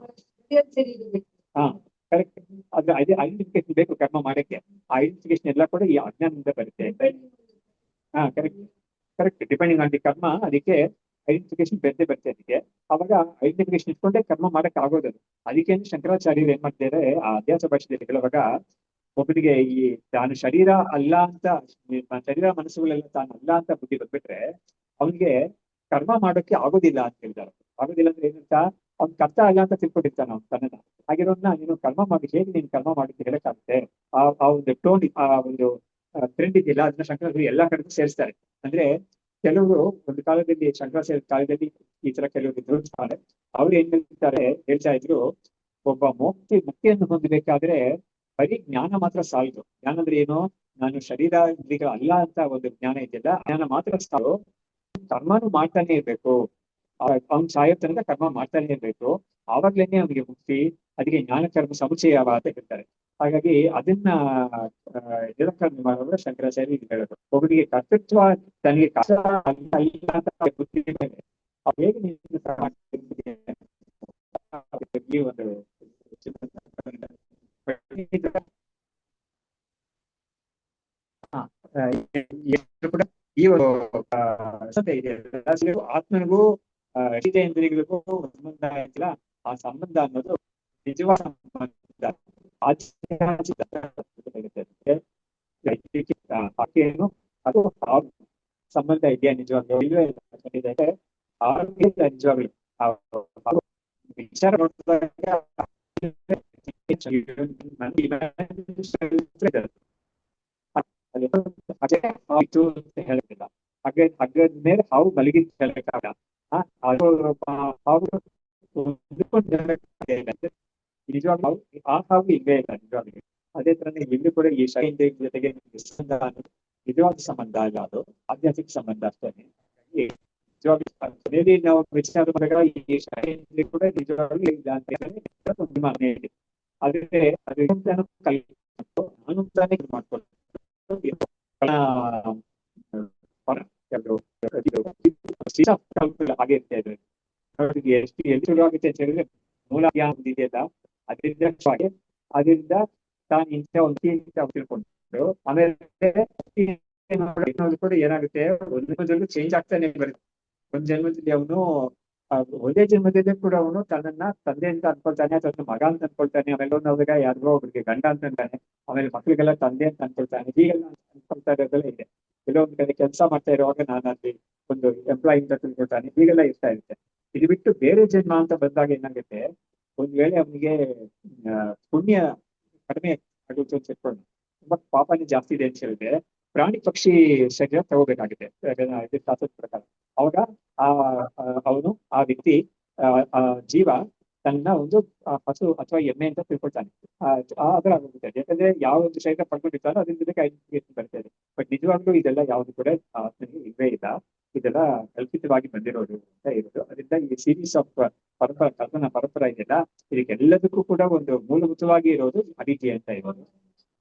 ಕರೆಕ್ಟ್, ಅದು ಅದೇ ಐಡೆಂಟಿಫಿಕೇಶನ್ ಬೇಕು ಕರ್ಮ ಮಾಡಕ್ಕೆ. ಆ ಐಡೆಂಟಿಫಿಕೇಶನ್ ಎಲ್ಲ ಕೂಡ ಈ ಅಜ್ಞಾನದಿಂದ ಬರುತ್ತೆ. ಕರೆಕ್ಟ್ ಡಿಪೆಂಡಿಂಗ್ ಆನ್ ದಿ ಕರ್ಮ, ಅದಕ್ಕೆ ಐಡೆಂಟಿಫಿಕೇಶನ್ ಬರುತ್ತೆ ಅದಕ್ಕೆ. ಅವಾಗ ಐಡೆಂಟಿಫಿಕೇಶನ್ ಇಟ್ಕೊಂಡೆ ಕರ್ಮ ಮಾಡಕ್ ಆಗೋದು. ಅದಕ್ಕೆ ಶಂಕರಾಚಾರ್ಯರು ಏನ್ ಮಾಡ್ತಾರೆ, ಆ ಅಧ್ಯಾಸ ಭಾಷೆಯಲ್ಲಿ ಹೇಳುವಾಗ ಒಬ್ಬನಿಗೆ ಈ ತಾನು ಶರೀರ ಅಲ್ಲ ಅಂತ, ಶರೀರ ಮನಸ್ಸುಗಳೆಲ್ಲ ತಾನು ಅಲ್ಲ ಅಂತ ಬುದ್ಧಿ ಬಂದ್ಬಿಟ್ರೆ ಅವನಿಗೆ ಕರ್ಮ ಮಾಡೋಕೆ ಆಗೋದಿಲ್ಲ ಅಂತ ಹೇಳ್ತಾರೆ. ಆಗೋದಿಲ್ಲ ಅಂದ್ರೆ ಏನಂತ, ಅವ್ನ್ ಕರ್ತ ಅಲ್ಲ ಅಂತ ತಿಳ್ಕೊಂಡಿರ್ತಾನೆ ಅವ್ನು ತನ್ನನ್ನ. ಹಾಗಿರೋನ್ನ ನೀನು ಕರ್ಮ ಮಾಡಿ ಹೇಗೆ ನೀನು ಕರ್ಮ ಮಾಡೋಕೆ ಹೇಳಕ್ಕಾಗುತ್ತೆ? ಆ ಒಂದು ಟೋನ್, ಆ ಒಂದು ಟ್ರೆಂಡ್ ಇದೆಯಲ್ಲ, ಅದನ್ನ ಶಂಕರಾಚಾರ್ಯರು ಎಲ್ಲಾ ಕಡೆಗೂ ಸೇರಿಸ್ತಾರೆ. ಅಂದ್ರೆ ಕೆಲವರು ಒಂದು ಕಾಲದಲ್ಲಿ ಶಂಕರಾಚಾರ್ಯ ಕಾಲದಲ್ಲಿ ಈ ತರ ಕೆಲವರು ಇದ್ದಾರೆ, ಅವ್ರು ಏನ್ ಹೇಳ್ತಾ ಇದ್ರು, ಒಬ್ಬ ಮುಕ್ತಿಯನ್ನು ಹೊಂದಬೇಕಾದ್ರೆ ಬರೀ ಜ್ಞಾನ ಮಾತ್ರ ಸಾಲದು. ಜ್ಞಾನ ಅಂದ್ರೆ ಏನು, ನಾನು ಶರೀರ ಇಂದ್ರಿಯಗಳು ಅಲ್ಲ ಅಂತ ಒಂದು ಜ್ಞಾನ ಇದೆಯಲ್ಲ, ಜ್ಞಾನ ಮಾತ್ರ ಸಾಕು. ಕರ್ಮನು ಮಾಡ್ತಾನೆ ಇರ್ಬೇಕು. ಅವ್ನ್ ಸಾಯೋ ತನಕ ಕರ್ಮ ಮಾಡ್ತಾನೆ ಇರ್ಬೇಕು. ಆವಾಗ್ಲೇನೆ ಅವನಿಗೆ ಮುಕ್ತಿ. ಅದಕ್ಕೆ ಜ್ಞಾನ ಕರ್ಮ ಸಮುಚ್ಚಯವ ಅಂತ ಹೇಳ್ತಾರೆ. ಹಾಗಾಗಿ ಅದನ್ನ ನಿರಾಕರಣೆ ಮಾಡುವಾಗ ಶಂಕರಾಚಾರ್ಯ ಹೇಳೋದು, ಒಬ್ಬನಿಗೆ ಕರ್ತೃತ್ವ ತನಗೆ ಕಷ್ಟ ಇಲ್ಲ ಅಂತ ಬುದ್ಧಿ ಮೇಲೆ ಹೇಗೆ ಈ ಒಂದು ಕೂಡ ಈ ಆತ್ಮನಿಗೂ ಇಂದ್ರಿಯಗಳಿಗೂ ಸಂಬಂಧ ಆಯ್ತಿಲ್ಲ. ಆ ಸಂಬಂಧ ಅನ್ನೋದು ನಿಜವಾದ ಸಂಬಂಧ. ಆಕೆಯನ್ನು ಅದು ಸಂಬಂಧ ಇದೆಯಾ ನಿಜವಾಗ್ಲೂ ಇಲ್ವೇ ಇಲ್ಲ. ನಿಜವಾಗ್ಲು ವಿಚಾರ ಹೇಳಕ್ಕಿಲ್ಲ. ಹಗ್ಗದ ಮೇಲೆ ಹಾವು ಮಲಗಿ ಹೇಳಕ್ಕಾಗ ನಿಜವಾಗ್ಲೂ ಆ ಹಾವು ಇಲ್ಲೇ ಇಲ್ಲ ನಿಜವಾಗ್ಲೂ. ಅದೇ ತರನೇ ಇಲ್ಲೂ ಕೂಡ ಈ ಶರೀರ ಜೊತೆಗೆ ನಿಜವಾದ ಸಂಬಂಧ ಅಲ್ಲ, ಅದು ಆಧ್ಯಾತ್ಮಿಕ ಸಂಬಂಧ ಅಷ್ಟೇ. ನಿಜವಾಗ್ಲೂ ನಾವು ವಿಚಾರ ಮಾಡಿದಾಗ ಈ ಶರೀರ ಕೂಡ ನಿಜವಾಗ್ಲೂ ಇಲ್ಲ ಅಂತ ಆದ್ರೆ ಅದು ನಾನು ತಾನೇ ಮಾಡ್ಕೊಂಡು ಹಾಗೆ ಇರ್ತಾ ಇದ್ರು. ಎಷ್ಟು ಶುರು ಆಗುತ್ತೆ ಅಂತ ಹೇಳಿದ್ರೆ ಮೂಲ ಜ್ಞಾನ ಇದೆಯಲ್ಲ, ಅದರಿಂದ ತಾನು ಇಂಥ ಒಂದು ತಿಳ್ಕೊಂಡು ಆಮೇಲೆ ಕೂಡ ಏನಾಗುತ್ತೆ, ಒಂದು ಚೇಂಜ್ ಆಗ್ತಾನೆ ಬರುತ್ತೆ. ಒಂದ್ ಜನ್ಮದಲ್ಲಿ ಅವನು ಒಂದೇ ಜನ್ಮದಲ್ಲಿ ಕೂಡ ಅವನು ತನ್ನನ್ನ ತಂದೆ ಅಂತ ಅನ್ಕೊಳ್ತಾನೆ, ಅಥವಾ ಮಗ ಅಂತ ಅನ್ಕೊಳ್ತಾನೆ. ಆಮೇಲೆ ಹೋದಾಗ ಯಾರಿಗೋ ಒಬ್ರಿಗೆ ಗಂಡ ಅಂತ ಅಂತಾನೆ, ಆಮೇಲೆ ಮಕ್ಳಿಗೆಲ್ಲ ತಂದೆ ಅಂತ ಅನ್ಕೊಳ್ತಾನೆ. ಹೀಗೆಲ್ಲ ಅನ್ಕೊಳ್ತಾ ಇರೋದೆಲ್ಲ ಇದೆ. ಕೆಲವೊಂದ್ ಕಡೆ ಕೆಲಸ ಮಾಡ್ತಾ ಇರುವಾಗ ನಾನು ಅಲ್ಲಿ ಒಂದು ಎಂಪ್ಲಾಯಿ ಅಂತ ತಿಳ್ಕೊಳ್ತಾನೆ. ಹೀಗೆಲ್ಲ ಇರ್ತಾ ಇರುತ್ತೆ. ಇದು ಬಿಟ್ಟು ಬೇರೆ ಜನ್ಮ ಅಂತ ಬಂದಾಗ ಏನಾಗುತ್ತೆ, ಒಂದ್ ವೇಳೆ ಅವನಿಗೆ ಪುಣ್ಯ ಕಡಿಮೆ ಆಗುತ್ತೆ ಅಂತ ಇಟ್ಕೊಂಡು ತುಂಬಾ ಪಾಪನೇ ಜಾಸ್ತಿ ಇದೆ ಅಂತ ಹೇಳಿದ್ರೆ ಪ್ರಾಣಿ ಪಕ್ಷಿ ಶರೀರ ತಗೋಬೇಕಾಗುತ್ತೆ ಶಾಸ್ತ್ರದ ಪ್ರಕಾರ. ಅವಾಗ ಅವನು ಆ ವ್ಯಕ್ತಿ ಜೀವ ತನ್ನ ಒಂದು ಹಸು ಅಥವಾ ಎಮ್ಮೆ ಅಂತ ತಿಳ್ಕೊಳ್ತಾನೆ. ಅದರ ಆಗೋಗುತ್ತೆ. ಯಾಕಂದ್ರೆ ಯಾವ ಒಂದು ಶರೀರ ಪಡ್ಕೊಂಡಿರ್ತಾನೋ ಅದರಿಂದ ಐಡೆಂಟಿಫಿಕೇಶನ್ ಬರ್ತದೆ. ಬಟ್ ನಿಜವಾಗ್ಲೂ ಇದೆಲ್ಲ ಯಾವ್ದು ಕೂಡ ಆತ್ಮನಿಗೆ ಇಲ್ವೇ ಇಲ್ಲ. ಇದೆಲ್ಲ ಕಲ್ಪಿತವಾಗಿ ಬಂದಿರೋದು ಅಂತ ಇರೋದು. ಅದರಿಂದ ಈ ಸೀರೀಸ್ ಆಫ್ ಕಲ್ಪನಾ ಪರಂಪರ ಇದೆಯಲ್ಲ, ಇದಕ್ಕೆಲ್ಲದಕ್ಕೂ ಕೂಡ ಒಂದು ಮೂಲಭೂತವಾಗಿ ಇರೋದು ಅದಿತಿ ಅಂತ ಇರೋದು.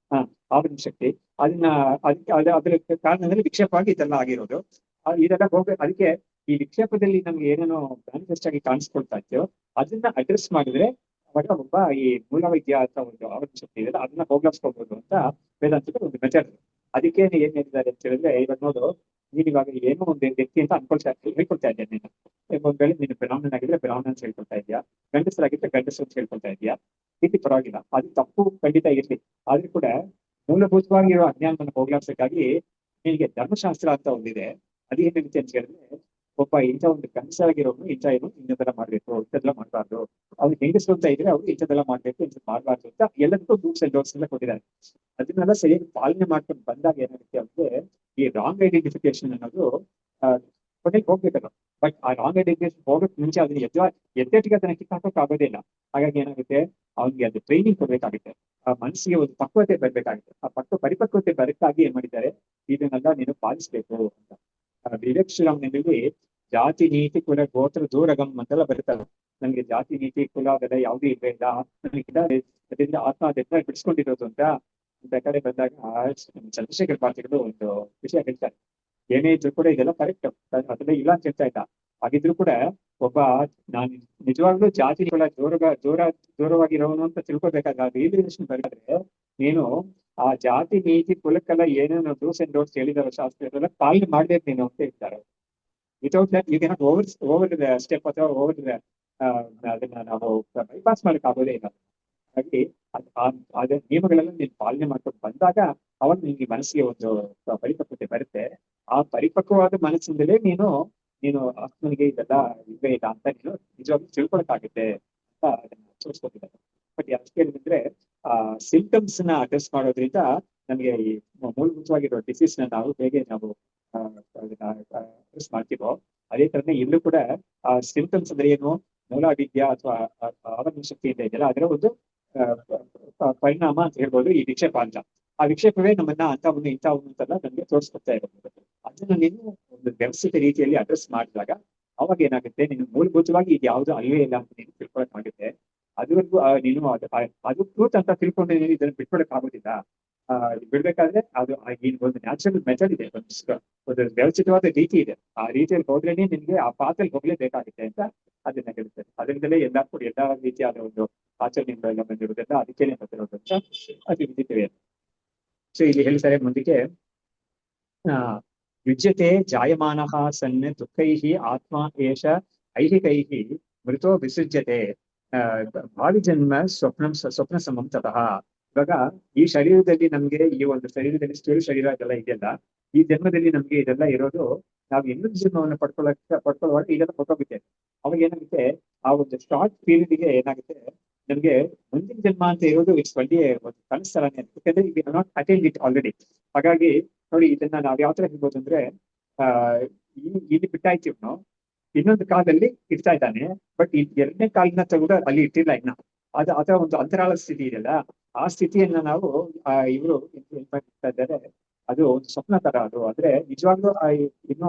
ಆವರಣ ಶಕ್ತಿ. ಅದರ ಕಾರಣದಲ್ಲಿ ವಿಕ್ಷೇಪವಾಗಿ ಇದೆಲ್ಲ ಆಗಿರೋದು. ಇದೆಲ್ಲ ಹೋಗ್ಬೇಕು. ಅದಕ್ಕೆ ಈ ವಿಕ್ಷೇಪದಲ್ಲಿ ನಮ್ಗೆ ಏನೇನೋ ಮ್ಯಾನಿಫೆಸ್ಟ್ ಆಗಿ ಕಾಣಿಸ್ಕೊಳ್ತಾ ಇತ್ತು, ಅದನ್ನ ಅಡ್ರೆಸ್ ಮಾಡಿದ್ರೆ ಅವಾಗ ಒಬ್ಬ ಈ ಮೂಲವೈದ್ಯ ಅಂತ ಒಂದು ಆವರಣ ಶಕ್ತಿ ಇದೆಯಲ್ಲ ಅದನ್ನ ಹೋಗ್ಲಾಡ್ಸ್ಕೊಳ್ಬೋದು ಅಂತ ವೇದಾಂತದ ಒಂದು ಮೆಥಡ್. ಅದಕ್ಕೆ ಏನ್ ಹೇಳಿದ್ದಾರೆ ಅಂತ ಹೇಳಿದ್ರೆ, ಇವಾಗ ನೋಡು, ನೀನ್ ಇವಾಗ ಏನೋ ಒಂದು ವ್ಯಕ್ತಿ ಅಂತ ಹೇಳ್ಕೊಳ್ತಾ ಇದ್ಯಾ. ನೀನು ಒಂದ್ ವೇಳೆ ನೀನು ಬ್ರಾಹ್ಮಣನ್ ಆಗಿದ್ರೆ ಬ್ರಾಹ್ಮಣ ಅಂತ ಹೇಳ್ಕೊಳ್ತಾ ಇದೆಯಾ, ಗಂಡಸರಾಗಿದ್ರೆ ಗಂಡಸರು ಅಂತ ಹೇಳ್ಕೊಳ್ತಾ ಇದೆಯಾ. ರೀತಿ ಪರವಾಗಿಲ್ಲ, ಅದು ತಪ್ಪು ಖಂಡಿತ ಇರ್ಲಿ. ಆದ್ರೂ ಕೂಡ ಮೂಲಭೂತವಾಗಿರೋ ಅಜ್ಞಾನವನ್ನು ಹೋಗ್ಲಾಡ್ಸಕ್ಕಾಗಿ ನಿನಗೆ ಧರ್ಮಶಾಸ್ತ್ರ ಅಂತ ಒಂದಿದೆ. ಅದು ಏನ್ ಹೇಳ್ತೆ ಅಂತ ಹೇಳಿದ್ರೆ, ಒಬ್ಬ ಇಂಥ ಒಂದು ಕನಸಾಗಿರೋನು ಇಂಥದೆಲ್ಲ ಮಾಡ್ಬೇಕು, ಇಂಥದ್ದೆಲ್ಲ ಮಾಡ್ಬಾರ್ದು. ಅವ್ರು ಹೆಂಗಸರು ಅಂತ ಇದ್ರೆ ಅವ್ರು ಇಂಥದ್ದೆಲ್ಲ ಮಾಡ್ಬೇಕು, ಇಂಥದ್ದು ಮಾಡ್ಬಾರ್ದು ಅಂತ ಎಲ್ಲದಕ್ಕೂ ರೂಲ್ಸ್ ಅಂಡ್ ಡೋರ್ಸ್ ಎಲ್ಲ ಕೊಟ್ಟಿದ್ದಾರೆ. ಅದನ್ನೆಲ್ಲ ಸರಿಯಾಗಿ ಪಾಲನೆ ಮಾಡ್ಕೊಂಡು ಬಂದಾಗ ಏನಾಗುತ್ತೆ ಅಂದ್ರೆ, ಈ ರಾಂಗ್ ಐಡೆಂಟಿಫಿಕೇಶನ್ ಅನ್ನೋದು ಕೊನೆಗೆ ಹೋಗ್ಬೇಕಲ್ಲ. ಬಟ್ ಆ ರಾಂಗ್ ಐಡೆಂಟಿಫಿಕೇಶನ್ ಹೋಗಕ್ ಮುಂಚೆ ಅದನ್ನ ಎದ್ದೆಟ್ಟಿಗೆ ಅದನ್ನ ಕಿತ್ತಾಕೋಕ್ ಆಗೋದೇ ಇಲ್ಲ. ಹಾಗಾಗಿ ಏನಾಗುತ್ತೆ, ಅವ್ನಿಗೆ ಅದು ಟ್ರೈನಿಂಗ್ ಕೊಡ್ಬೇಕಾಗುತ್ತೆ. ಆ ಮನಸ್ಸಿಗೆ ಒಂದು ಪಕ್ವತೆ ಬರ್ಬೇಕಾಗುತ್ತೆ. ಆ ಪರಿಪಕ್ವತೆ ಬರಕ್ಕಾಗಿ ಏನ್ ಮಾಡಿದ್ದಾರೆ, ಇದನ್ನೆಲ್ಲ ನೀನು ಪಾಲಿಸ್ಬೇಕು ಅಂತ. ವಿವೇಕ್ ಶ್ರೀರಾಮ್ನಲ್ಲಿ ಜಾತಿ ನೀತಿ ಕುಲ ಗೋತ್ರ ದೂರಗಮ್ ಅಂತೆಲ್ಲ ಬರುತ್ತಲ್ಲ. ನನ್ಗೆ ಜಾತಿ ನೀತಿ ಕುಲ ಅದೆಲ್ಲ ಯಾವ್ದು ಇಲ್ವೇ ಇಲ್ಲ, ಅದರಿಂದ ಆತ್ಮ ಅದೆಲ್ಲ ಬಿಡಿಸ್ಕೊಂಡಿರೋದು ಅಂತ ಕಡೆ ಬಂದಾಗ ಚಂದ್ರಶೇಖರ್ ಪಾರ್ಟಿಗಳು ಒಂದು ವಿಷಯ ಹೇಳ್ತಾರೆ. ಏನೇ ಇದ್ರು ಕೂಡ ಇದೆಲ್ಲ ಕರೆಕ್ಟ್, ಅದೆಲ್ಲ ಇಲ್ಲ ಅಂತ ಹೇಳ್ತಾ ಇದ್ದ. ಹಾಗಿದ್ರು ಕೂಡ ಒಬ್ಬ ನಾನು ನಿಜವಾಗ್ಲೂ ಜಾತಿ ಕುಲ ದೂರವಾಗಿರೋನು ಅಂತ ತಿಳ್ಕೊಬೇಕಾದ್ರೆ ರಿಯಲೈಸೇಷನ್ ಬರೆದ್ರೆ ನೀನು ಆ ಜಾತಿ ನೀತಿ ಕುಲಕ್ಕೆಲ್ಲ ಏನೇನೋ ಡೂಸ್ ಅಂಡ್ ಡೋಂಟ್ಸ್ ಹೇಳಿದಾರೋ ಶಾಸ್ತ್ರ ಪಾಲನೆ ಮಾಡ್ಬೇಕು ನೀನು ಅಂತ ಹೇಳ್ತಾರೆ. Without that you cannot overstep ಅಥವಾ ಅದನ್ನ ನಾವು ಬೈಪಾಸ್ ಮಾಡಕ್ ಆಗೋದೇ ಇಲ್ಲ. ಹಾಗಾಗಿ ಅದ ನಿಯಮಗಳೆಲ್ಲ ನೀನು ಪಾಲನೆ ಮಾಡ್ಕೊಂಡು ಬಂದಾಗ ಅವಾಗ ನಿನ್ಗೆ ಮನಸ್ಸಿಗೆ ಒಂದು ಪರಿಪಕ್ವತೆ ಬರುತ್ತೆ. ಆ ಪರಿಪಕ್ವವಾದ ಮನಸ್ಸಿಂದಲೇ ನೀನು ಆತ್ಮನಿಗೆ ಇದೆಲ್ಲ ಇಲ್ವೇ ಇಲ್ಲ ಅಂತ ನೀನು ನಿಜವಾಗ್ಲೂ ತಿಳ್ಕೊಳಕ್ಕಾಗುತ್ತೆ ಅಂತ ಅದನ್ನ ತೋರಿಸ್ಕೊತಿದ್ದಾರೆ. ಬಟ್ ಯಾಕೆ ಸಿಂಪ್ಟಮ್ಸ್ ನ ಅಡ್ರೆಸ್ ಮಾಡೋದ್ರಿಂದ ನಮಗೆ ಈ ಮೂಲಭೂತವಾಗಿರೋ ಡಿಸೀಸ್ ನಾವು ಹೇಗೆ ನಾವು ಅಡ್ರೆಸ್ ಮಾಡ್ತೀವೋ ಅದೇ ತರನೇ ಇಲ್ಲೂ ಕೂಡ ಆ ಸಿಂಪ್ಟಮ್ಸ್ ಅಂದ್ರೆ ಏನು, ಮೂಲ ವಿದ್ಯಾ ಅಥವಾ ಆವರಣ ಶಕ್ತಿ ಇದೆಯಲ್ಲ ಅದರ ಒಂದು ಪರಿಣಾಮ ಅಂತ ಹೇಳ್ಬೋದು ಈ ವಿಕ್ಷೇಪ ಅಂತ. ಆ ವಿಕ್ಷೇಪವೇ ನಮ್ಮನ್ನ ಅಂತವನು ಇಂಥವನು ಅಂತೆಲ್ಲ ನಮ್ಗೆ ತೋರಿಸ್ಕೊಡ್ತಾ ಇರೋದು. ಅದನ್ನ ನೀನು ಒಂದು ವ್ಯವಸ್ಥಿತ ರೀತಿಯಲ್ಲಿ ಅಡ್ರೆಸ್ ಮಾಡಿದಾಗ ಅವಾಗ ಏನಾಗುತ್ತೆ, ನೀನು ಮೂಲಭೂತವಾಗಿ ಇದು ಯಾವ್ದು ಅಲ್ವೇ ಇಲ್ಲ ಅಂತ ನೀನು ತಿಳ್ಕೊಳಕ್ಕಾಗುತ್ತೆ. ಅದುವರೆಗೂ ನೀನು ಅದು ಟ್ರೂತ್ ಅಂತ ತಿಳ್ಕೊಂಡು ನೀನು ಇದನ್ನ ಬಿಟ್ಕೊಡಕ್ ಆಗೋದಿಲ್ಲ. ಬಿಡ್ಬೇಕಾದ್ರೆ ಅದು ಈ ಒಂದು ನ್ಯಾಚುರಲ್ ಮೆಥಡ್ ಇದೆ, ಒಂದು ವ್ಯವಸ್ಥಿತವಾದ ರೀತಿ ಇದೆ. ಆ ರೀತಿಯಲ್ಲಿ ಹೋದ್ರೇನೆ ನಿಮ್ಗೆ ಆ ಪಾತ್ರಲ್ಲಿ ಹೋಗ್ಲೇಬೇಕಾಗುತ್ತೆ ಅಂತ ಅದನ್ನ ಹೇಳ್ತಾರೆ. ಅದರಿಂದಲೇ ಎಲ್ಲಾ ರೀತಿಯಾದ ಒಂದು ಆಚರಣೆಗಳೆಲ್ಲ ಬಂದಿರೋದೆಲ್ಲ ಅದಕ್ಕೇನೆ ಬಂದಿರೋದು ಅಂತ ಅದು ವಿದಿತವೇ. ಸೊ ಇಲ್ಲಿ ಹೇಳ್ತಾರೆ ಮುಂದಕ್ಕೆ, ಯುಜ್ಯತೆ ಜಾಯಮಾನಃ ಸನ್ ದುಃಖೈಃ ಆತ್ಮ ಏಷ ಐಹಿಕೈಃ ಮೃತೋ ವಿಸೃಜ್ಯತೆ ಭಾವಿ ಜನ್ಮ ಸ್ವಪ್ನ ಸಮಂ ತತಃ. ಇವಾಗ ಈ ಶರೀರದಲ್ಲಿ ನಮ್ಗೆ ಈ ಒಂದು ಶರೀರದಲ್ಲಿ ಸ್ಥೂಲ ಶರೀರ ಇದೆಲ್ಲ ಇದೆಯಲ್ಲ, ಈ ಜನ್ಮದಲ್ಲಿ ನಮ್ಗೆ ಇದೆಲ್ಲ ಇರೋದು, ನಾವು ಇನ್ನೊಂದು ಜನ್ಮವನ್ನು ಪಡ್ಕೊಳ್ಳುವಾಗ ಇದೆಲ್ಲ ಹೊಟ್ಟೋಗುತ್ತೆ. ಅವಾಗ ಏನಾಗುತ್ತೆ, ಆ ಒಂದು ಶಾರ್ಟ್ ಪೀರಿಯಡ್ಗೆ ಏನಾಗುತ್ತೆ, ನಮ್ಗೆ ಮುಂದಿನ ಜನ್ಮ ಅಂತ ಇರೋದು ಇಟ್ಸ್ ಒಳ್ಳೆಯ ಒಂದು ಕನಸ್ತರನೇ. ಯಾಕಂದ್ರೆ we have not attend it already. ಹಾಗಾಗಿ ನೋಡಿ, ಇದನ್ನ ನಾವ್ ಯಾವ ತರ ಹೇಳ್ಬೋದು ಅಂದ್ರೆ, ಇಲ್ಲಿ ಬಿಟ್ಟಾಯ್ತು ಇವನು, ಇನ್ನೊಂದು ಕಾಲದಲ್ಲಿ ಇಡ್ತಾ ಇದ್ದಾನೆ, ಬಟ್ ಈ ಎರಡನೇ ಕಾಲಿನ ಕೂಡ ಅಲ್ಲಿ ಇಟ್ಟಿಲ್ಲ ಇನ್ನ. ಅದು ಅದರ ಒಂದು ಅಂತರಾಳ ಸ್ಥಿತಿ ಇದೆಯಲ್ಲ, ಆ ಸ್ಥಿತಿಯನ್ನ ನಾವು ಇವರು ಏನ್ ಮಾಡ್ತಾ ಇದ್ದಾರೆ, ಅದು ಒಂದು ಸ್ವಪ್ನ ತರ ಅದು. ಆದ್ರೆ ನಿಜವಾಗ್ಲೂ ಇನ್ನೂ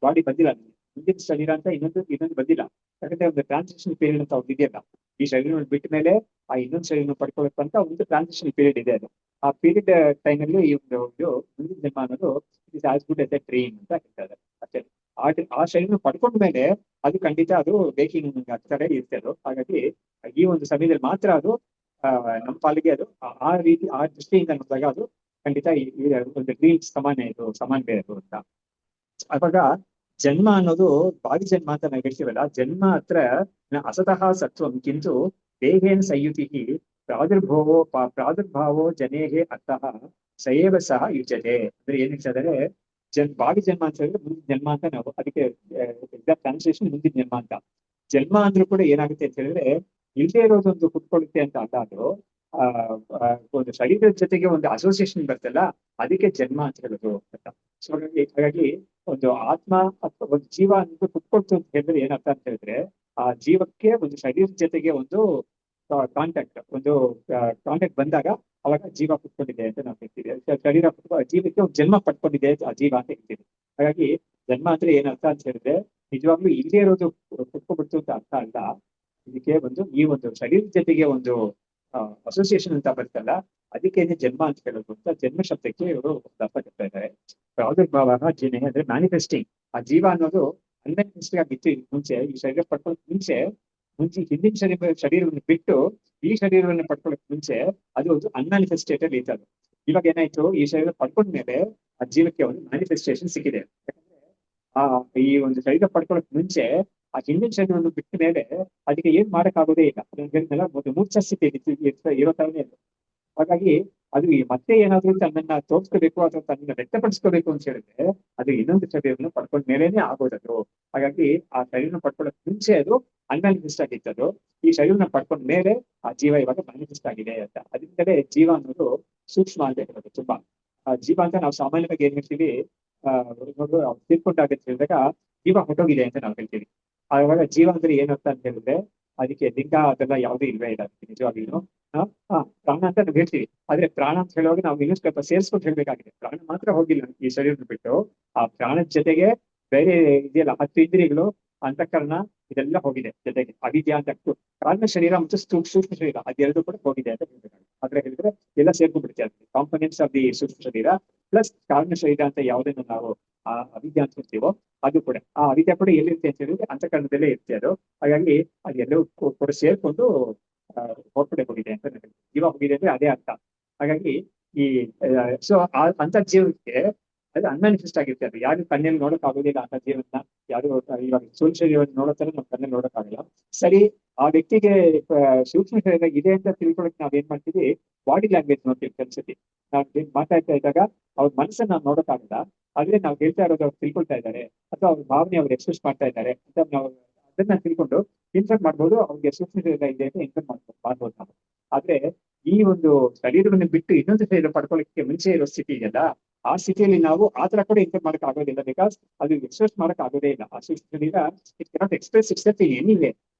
ಬಾಡಿ ಬಂದಿಲ್ಲ, ಮುಂದಿನ ಶರೀರ ಅಂತ ಇನ್ನೊಂದು ಬಂದಿಲ್ಲ. ಯಾಕಂದ್ರೆ ಒಂದು ಟ್ರಾನ್ಸಿಷನ್ ಪೀರಿಯಡ್ ಅಂತ ಒಂದು ಇದೆಯಲ್ಲ, ಈ ಶರೀರ ಬಿಟ್ಟ ಮೇಲೆ ಆ ಇನ್ನೊಂದು ಶರೀರ ಪಡ್ಕೊಳ್ಳೋಕ್ಕಂತ ಒಂದು ಟ್ರಾನ್ಸಿಷನ್ ಪೀರಿಯಡ್ ಇದೆ. ಅದು ಆ ಪೀರಿಯಡ್ ಟೈಮಲ್ಲಿ ಈ ಒಂದು ಮುಂದಿನ ಜನ್ಮ ಅನ್ನೋದು is as good yes A dream ಅಂತ ಹೇಳ್ತಾರೆ ಅಷ್ಟೇ. ಆ ಶರೀರ ಪಡ್ಕೊಂಡ ಮೇಲೆ ಅದು ಖಂಡಿತ ಅದು ಬೇಕಿಂಗ್ ಆಗ್ತಾರೆ ಇರುತ್ತೆ ಅದು. ಹಾಗಾಗಿ ಈ ಒಂದು ಸಮಯದಲ್ಲಿ ಮಾತ್ರ ಅದು ನಮ್ಮ ಪಾಲಿಗೆ ಅದು ಆ ರೀತಿ ಆ ದೃಷ್ಟಿಯಿಂದ ನೋಡಿದಾಗ ಅದು ಖಂಡಿತ ಒಂದು ಡ್ರೀಮ್ ಸಮಾನ ಅದು ಅಂತ. ಅವಾಗ ಜನ್ಮ ಅನ್ನೋದು ಭಾವಿ ಜನ್ಮ ಅಂತ ನಾವು ಹೇಳ್ತೀವಲ್ಲ, ಜನ್ಮ ಹತ್ರ ಅಸತಃ ಸತ್ವಂ ಕಿಂತು ದೇಹೇನ ಸಂಯುತಿ ಪ್ರಾದುರ್ಭಾವೋ ಜನೇಹೇ ಅರ್ಥಃ ಸಯೇವ ಸಹ ಯುಜ್ಯತೆ. ಅಂದ್ರೆ ಏನ್ ಹೇಳ್ತಾರೆ, ಭಾವಿ ಜನ್ಮ ಅಂತ ಹೇಳಿದ್ರೆ ಮುಂದಿನ ಜನ್ಮ ಅಂತ ನಾವು ಅದಕ್ಕೆ ಎಕ್ಸಾಕ್ಟ್ ಟ್ರಾನ್ಸ್ಲೇಷನ್ ಮುಂದಿನ ಜನ್ಮ ಅಂತ. ಜನ್ಮ ಅಂದ್ರೂ ಕೂಡ ಏನಾಗುತ್ತೆ ಅಂತ ಹೇಳಿದ್ರೆ, ಇಲ್ಲದೆ ಇರೋದೊಂದು ಹುಟ್ಕೊಳ್ಳುತ್ತೆ ಅಂತ ಅಲ್ಲ, ಅದು ಒಂದು ಶರೀರದ ಜೊತೆಗೆ ಒಂದು ಅಸೋಸಿಯೇಷನ್ ಬರ್ತಲ್ಲ, ಅದಕ್ಕೆ ಜನ್ಮ ಅಂತ ಹೇಳೋದು ಅಂತ. ಸೊ ಹಾಗಾಗಿ ಒಂದು ಆತ್ಮ ಅಥವಾ ಒಂದು ಜೀವ ಅನ್ನೋದು ಹುಟ್ಕೊಳ್ತು ಅಂತ ಹೇಳಿದ್ರೆ ಏನರ್ಥ ಅಂತ ಹೇಳಿದ್ರೆ, ಆ ಜೀವಕ್ಕೆ ಒಂದು ಶರೀರದ ಜೊತೆಗೆ ಒಂದು ಕಾಂಟ್ಯಾಕ್ಟ್ ಬಂದಾಗ ಅವಾಗ ಜೀವ ಹುಟ್ಕೊಂಡಿದೆ ಅಂತ ನಾವು ಹೇಳ್ತೀವಿ. ಶರೀರ ಜೀವಕ್ಕೆ ಒಂದು ಜನ್ಮ ಪಡ್ಕೊಂಡಿದೆ ಆ ಜೀವ ಅಂತ ಹೇಳ್ತೀವಿ. ಹಾಗಾಗಿ ಜನ್ಮ ಅಂದ್ರೆ ಏನರ್ಥ ಅಂತ ಹೇಳಿದ್ರೆ, ನಿಜವಾಗ್ಲೂ ಇಲ್ಲೇ ಇರೋದು ಹುಟ್ಕೊಬಿಡ್ತು ಅಂತ ಅರ್ಥ ಅಲ್ಲ. ಇದಕ್ಕೆ ಈ ಒಂದು ಶರೀರದ ಜೊತೆಗೆ ಒಂದು ಅಸೋಸಿಯೇಷನ್ ಅಂತ ಬರ್ತಲ್ಲ, ಅದಕ್ಕೆ ಜನ್ಮ ಅಂತ ಹೇಳೋದು ಅಂತ ಜನ್ಮ ಶಬ್ದಕ್ಕೆ ಇವರು ಅರ್ಥ ಕೊಡ್ತಾ ಇದ್ದಾರೆ. ಪ್ರಾದುರ್ಭಾವ ಜೀವನ ಅಂದ್ರೆ ಮ್ಯಾನಿಫೆಸ್ಟಿಂಗ್. ಆ ಜೀವ ಅನ್ನೋದು ಅನ್ಮ್ಯಾನಿಫೆಸ್ಟ್ ಆಗಿತ್ತು ಮುಂಚೆ, ಈ ಶರೀರ ಪಡ್ಕೊಳ್ಳೋಕೆ ಮುಂಚೆ ಹಿಂದಿನ ಶರೀರವನ್ನು ಬಿಟ್ಟು ಈ ಶರೀರವನ್ನು ಪಡ್ಕೊಳ್ಳೋಕೆ ಮುಂಚೆ ಅದು ಒಂದು ಅನ್ಮ್ಯಾನಿಫೆಸ್ಟೇಟೆಡ್ ಇತ್ತು. ಅದು ಇವಾಗ ಏನಾಯ್ತು, ಈ ಶರೀರ ಪಡ್ಕೊಂಡ್ಮೇಲೆ ಆ ಜೀವಕ್ಕೆ ಒಂದು ಮ್ಯಾನಿಫೆಸ್ಟೇಷನ್ ಸಿಕ್ಕಿದೆ. ಯಾಕಂದ್ರೆ ಈ ಒಂದು ಶರೀರ ಪಡ್ಕೊಳ್ಳೋಕೆ ಮುಂಚೆ ಆ ಹಿಂದಿನ ಶರೀರವನ್ನು ಬಿಟ್ಟ ಮೇಲೆ ಅದಕ್ಕೆ ಏನ್ ಮಾಡಕ್ ಆಗೋದೇ ಇಲ್ಲ. ಅದನ್ನೆಲ್ಲ ಒಂದು ಮೂರ್ಛಾ ಸ್ಥಿತಿ ಇರೋ ತರನೇ ಇದೆ. ಹಾಗಾಗಿ ಅದು ಮತ್ತೆ ಏನಾದ್ರೂ ತನ್ನನ್ನ ತೋರಿಸ್ಕೋಬೇಕು ಅಥವಾ ತನ್ನನ್ನ ವ್ಯಕ್ತಪಡಿಸ್ಕೋಬೇಕು ಅಂತ ಹೇಳಿದ್ರೆ ಅದು ಇನ್ನೊಂದು ಶರೀರವನ್ನು ಪಡ್ಕೊಂಡ ಮೇಲೇನೆ ಆಗೋದದು. ಹಾಗಾಗಿ ಆ ಶರೀರನ ಪಡ್ಕೊಳ್ಳೋಕ್ ಮುಂಚೆ ಅದು ಅನ್ಮ್ಯಾನಿಫೆಸ್ಟ್ ಆಗಿತ್ತದು. ಈ ಶರೀರನ ಪಡ್ಕೊಂಡ ಮೇಲೆ ಆ ಜೀವ ಇವಾಗ ಮ್ಯಾನಿಫೆಸ್ಟ್ ಆಗಿದೆ ಅಂತ. ಅದರಿಂದಲೇ ಜೀವ ಅನ್ನೋದು ಸೂಕ್ಷ್ಮ ಅಂತ ಹೇಳೋದು. ತುಂಬಾ ಜೀವ ಅಂತ ನಾವು ಸಾಮಾನ್ಯವಾಗಿ ಏನ್ ಹೇಳ್ತೀವಿ, ತಿಳ್ಕೊಂಡಾಗತ್ತೆ ಹೇಳಿದಾಗ ಜೀವ ಹೊಟ್ಟೋಗಿದೆ ಅಂತ ನಾವು ಹೇಳ್ತೀವಿ. ಆವಾಗ ಜೀವ ಅಂದ್ರೆ ಏನರ್ಥ ಅಂತ ಹೇಳಿದ್ರೆ, ಅದಕ್ಕೆ ಲಿಂಗ ಅದೆಲ್ಲ ಯಾವುದೂ ಇಲ್ವೇ ಇಲ್ಲ ನಿಜವಾಗಿನು. ಪ್ರಾಣ ಅಂತ ನಾವು ಹೇಳ್ತೀವಿ, ಆದ್ರೆ ಪ್ರಾಣ ಅಂತ ಹೇಳುವಾಗ ನಾವು ಇನ್ನೂ ಸ್ವಲ್ಪ ಸೇರಿಸ್ಕೊಂಡು ಹೇಳ್ಬೇಕಾಗಿದೆ. ಪ್ರಾಣ ಮಾತ್ರ ಹೋಗಿಲ್ಲ ಈ ಶರೀರದ ಬಿಟ್ಟು, ಆ ಪ್ರಾಣದ ಜೊತೆಗೆ ಬೇರೆ ಇದೆಯಲ್ಲ 10 ಇಂದ್ರಿಯಗಳು, ಅಂತಃಕರಣ, ಇದೆಲ್ಲ ಹೋಗಿದೆ ಜೊತೆಗೆ. ಅವಿದ್ಯಾ ಅಂತ ಕಾರಣ ಶರೀರ ಮತ್ತು ಸೂಕ್ಷ್ಮ ಶರೀರ ಅದೆರಡು ಕೂಡ ಹೋಗಿದೆ ಅಂತ ಹೇಳ್ಬೇಕಾಗುತ್ತೆ. ಆದ್ರೆ ಹೇಳಿದ್ರೆ ಎಲ್ಲ ಸೇರ್ಕೊಂಡ್ಬಿಡುತ್ತೆ. ಅದು ಕಾಂಪೊನೆಂಟ್ಸ್ ಆಫ್ ದಿ ಸೂಕ್ಷ್ಮ ಶರೀರ ಪ್ಲಸ್ ಕಾರಣ ಶರೀರ ಅಂತ ಯಾವುದನ್ನು ನಾವು ಆ ಅವಿದ್ಯಾ ಅಂತ ಹೇಳ್ತೀವೋ ಅದು ಕೂಡ, ಆ ಅವಿದ್ಯಾ ಕೂಡ ಎಲ್ಲಿರುತ್ತೆ ಅಂತ ಹೇಳಿದ್ರೆ ಅಂತಃಕರಣದಲ್ಲೇ ಇರುತ್ತೆ ಅದು. ಹಾಗಾಗಿ ಅದೆಲ್ಲವೂ ಕೂಡ ಸೇರ್ಕೊಂಡು ಹೊರಗಡೆ ಹೋಗಿದೆ ಅಂತ ಜೀವ ಹೋಗಿದೆ ಅಂದ್ರೆ ಅದೇ ಅರ್ಥ. ಹಾಗಾಗಿ ಈ ಸೊ ಅಂತ ಜೀವಕ್ಕೆ ಅದು ಅನ್ಮ್ಯಾನಿಫೆಸ್ಟ್ ಆಗಿರುತ್ತೆ. ಅದು ಯಾರು ಕಣ್ಣಲ್ಲಿ ನೋಡಕ್ ಆಗೋದಿಲ್ಲ ಅಂತ ಜೀವನ. ಯಾರು ಇವಾಗ ಸ್ಥೂಲ ಶರೀರವನ್ನು ನೋಡೋ ತರ ನಾವು ಕಣ್ಣಲ್ಲಿ ನೋಡಕ್ ಆಗಲ್ಲ. ಸರಿ, ಆ ವ್ಯಕ್ತಿಗೆ ಸೂಕ್ಷ್ಮ ಶರೀರ ಇದೆ ಅಂತ ತಿಳ್ಕೊಳಕ್ ನಾವ್ ಏನ್ ಮಾಡ್ತೀವಿ, ಬಾಡಿ ಲ್ಯಾಂಗ್ವೇಜ್ ನೋಡ್ತೀವಿ. ಕೆಲಸತಿ ನಾವು ಮಾತಾಡ್ತಾ ಇದ್ದಾಗ ಅವ್ರ ಮನಸ್ಸನ್ನ ನಾವು ನೋಡಕ್ಕಾಗಲ್ಲ, ಆದ್ರೆ ನಾವು ಹೇಳ್ತಾ ಇರೋದು ಅವ್ರು ತಿಳ್ಕೊಳ್ತಾ ಇದ್ದಾರೆ ಅಥವಾ ಅವ್ರ ಭಾವನೆ ಅವ್ರು ಎಕ್ಸ್ಪ್ರೆಸ್ ಮಾಡ್ತಾ ಇದ್ದಾರೆ ಅಂತ ನಾವು ಅದನ್ನ ತಿಳ್ಕೊಂಡು ಇನ್ಫಾರ್ಮ್ ಮಾಡ್ಬೋದು. ಅವ್ರಿಗೆ ಸೂಕ್ಷ್ಮ ಶರೀರ ಇದೆ ಅಂತ ಇನ್ಫಾರ್ಮ್ ಮಾಡ್ಬೋದು ನಾವು. ಆದ್ರೆ ಈ ಒಂದು ಶರೀರವನ್ನು ಬಿಟ್ಟು ಇನ್ನೊಂದು ಶರೀರ ಪಡ್ಕೊಳ್ಳೋಕೆ ಮುಂಚೆ ಇರೋ ಸ್ಥಿತಿ ಇದೆಯಲ್ಲ, ಆ ಸ್ಥಿತಿಯಲ್ಲಿ ನಾವು ಆತರ ಕೂಡ ಇನ್ಫಾರ್ಮ್ ಮಾಡಕ್ ಆಗೋದಿಲ್ಲ. ಬಿಕಾಸ್ ಅದು ಎಕ್ಸ್ಪ್ರೆಸ್ ಮಾಡಕ್ ಆಗೋದೇ ಇಲ್ಲ. ಆ ಸೂಕ್ಷ್ಮ ಶರೀರ it cannot express itself in any way.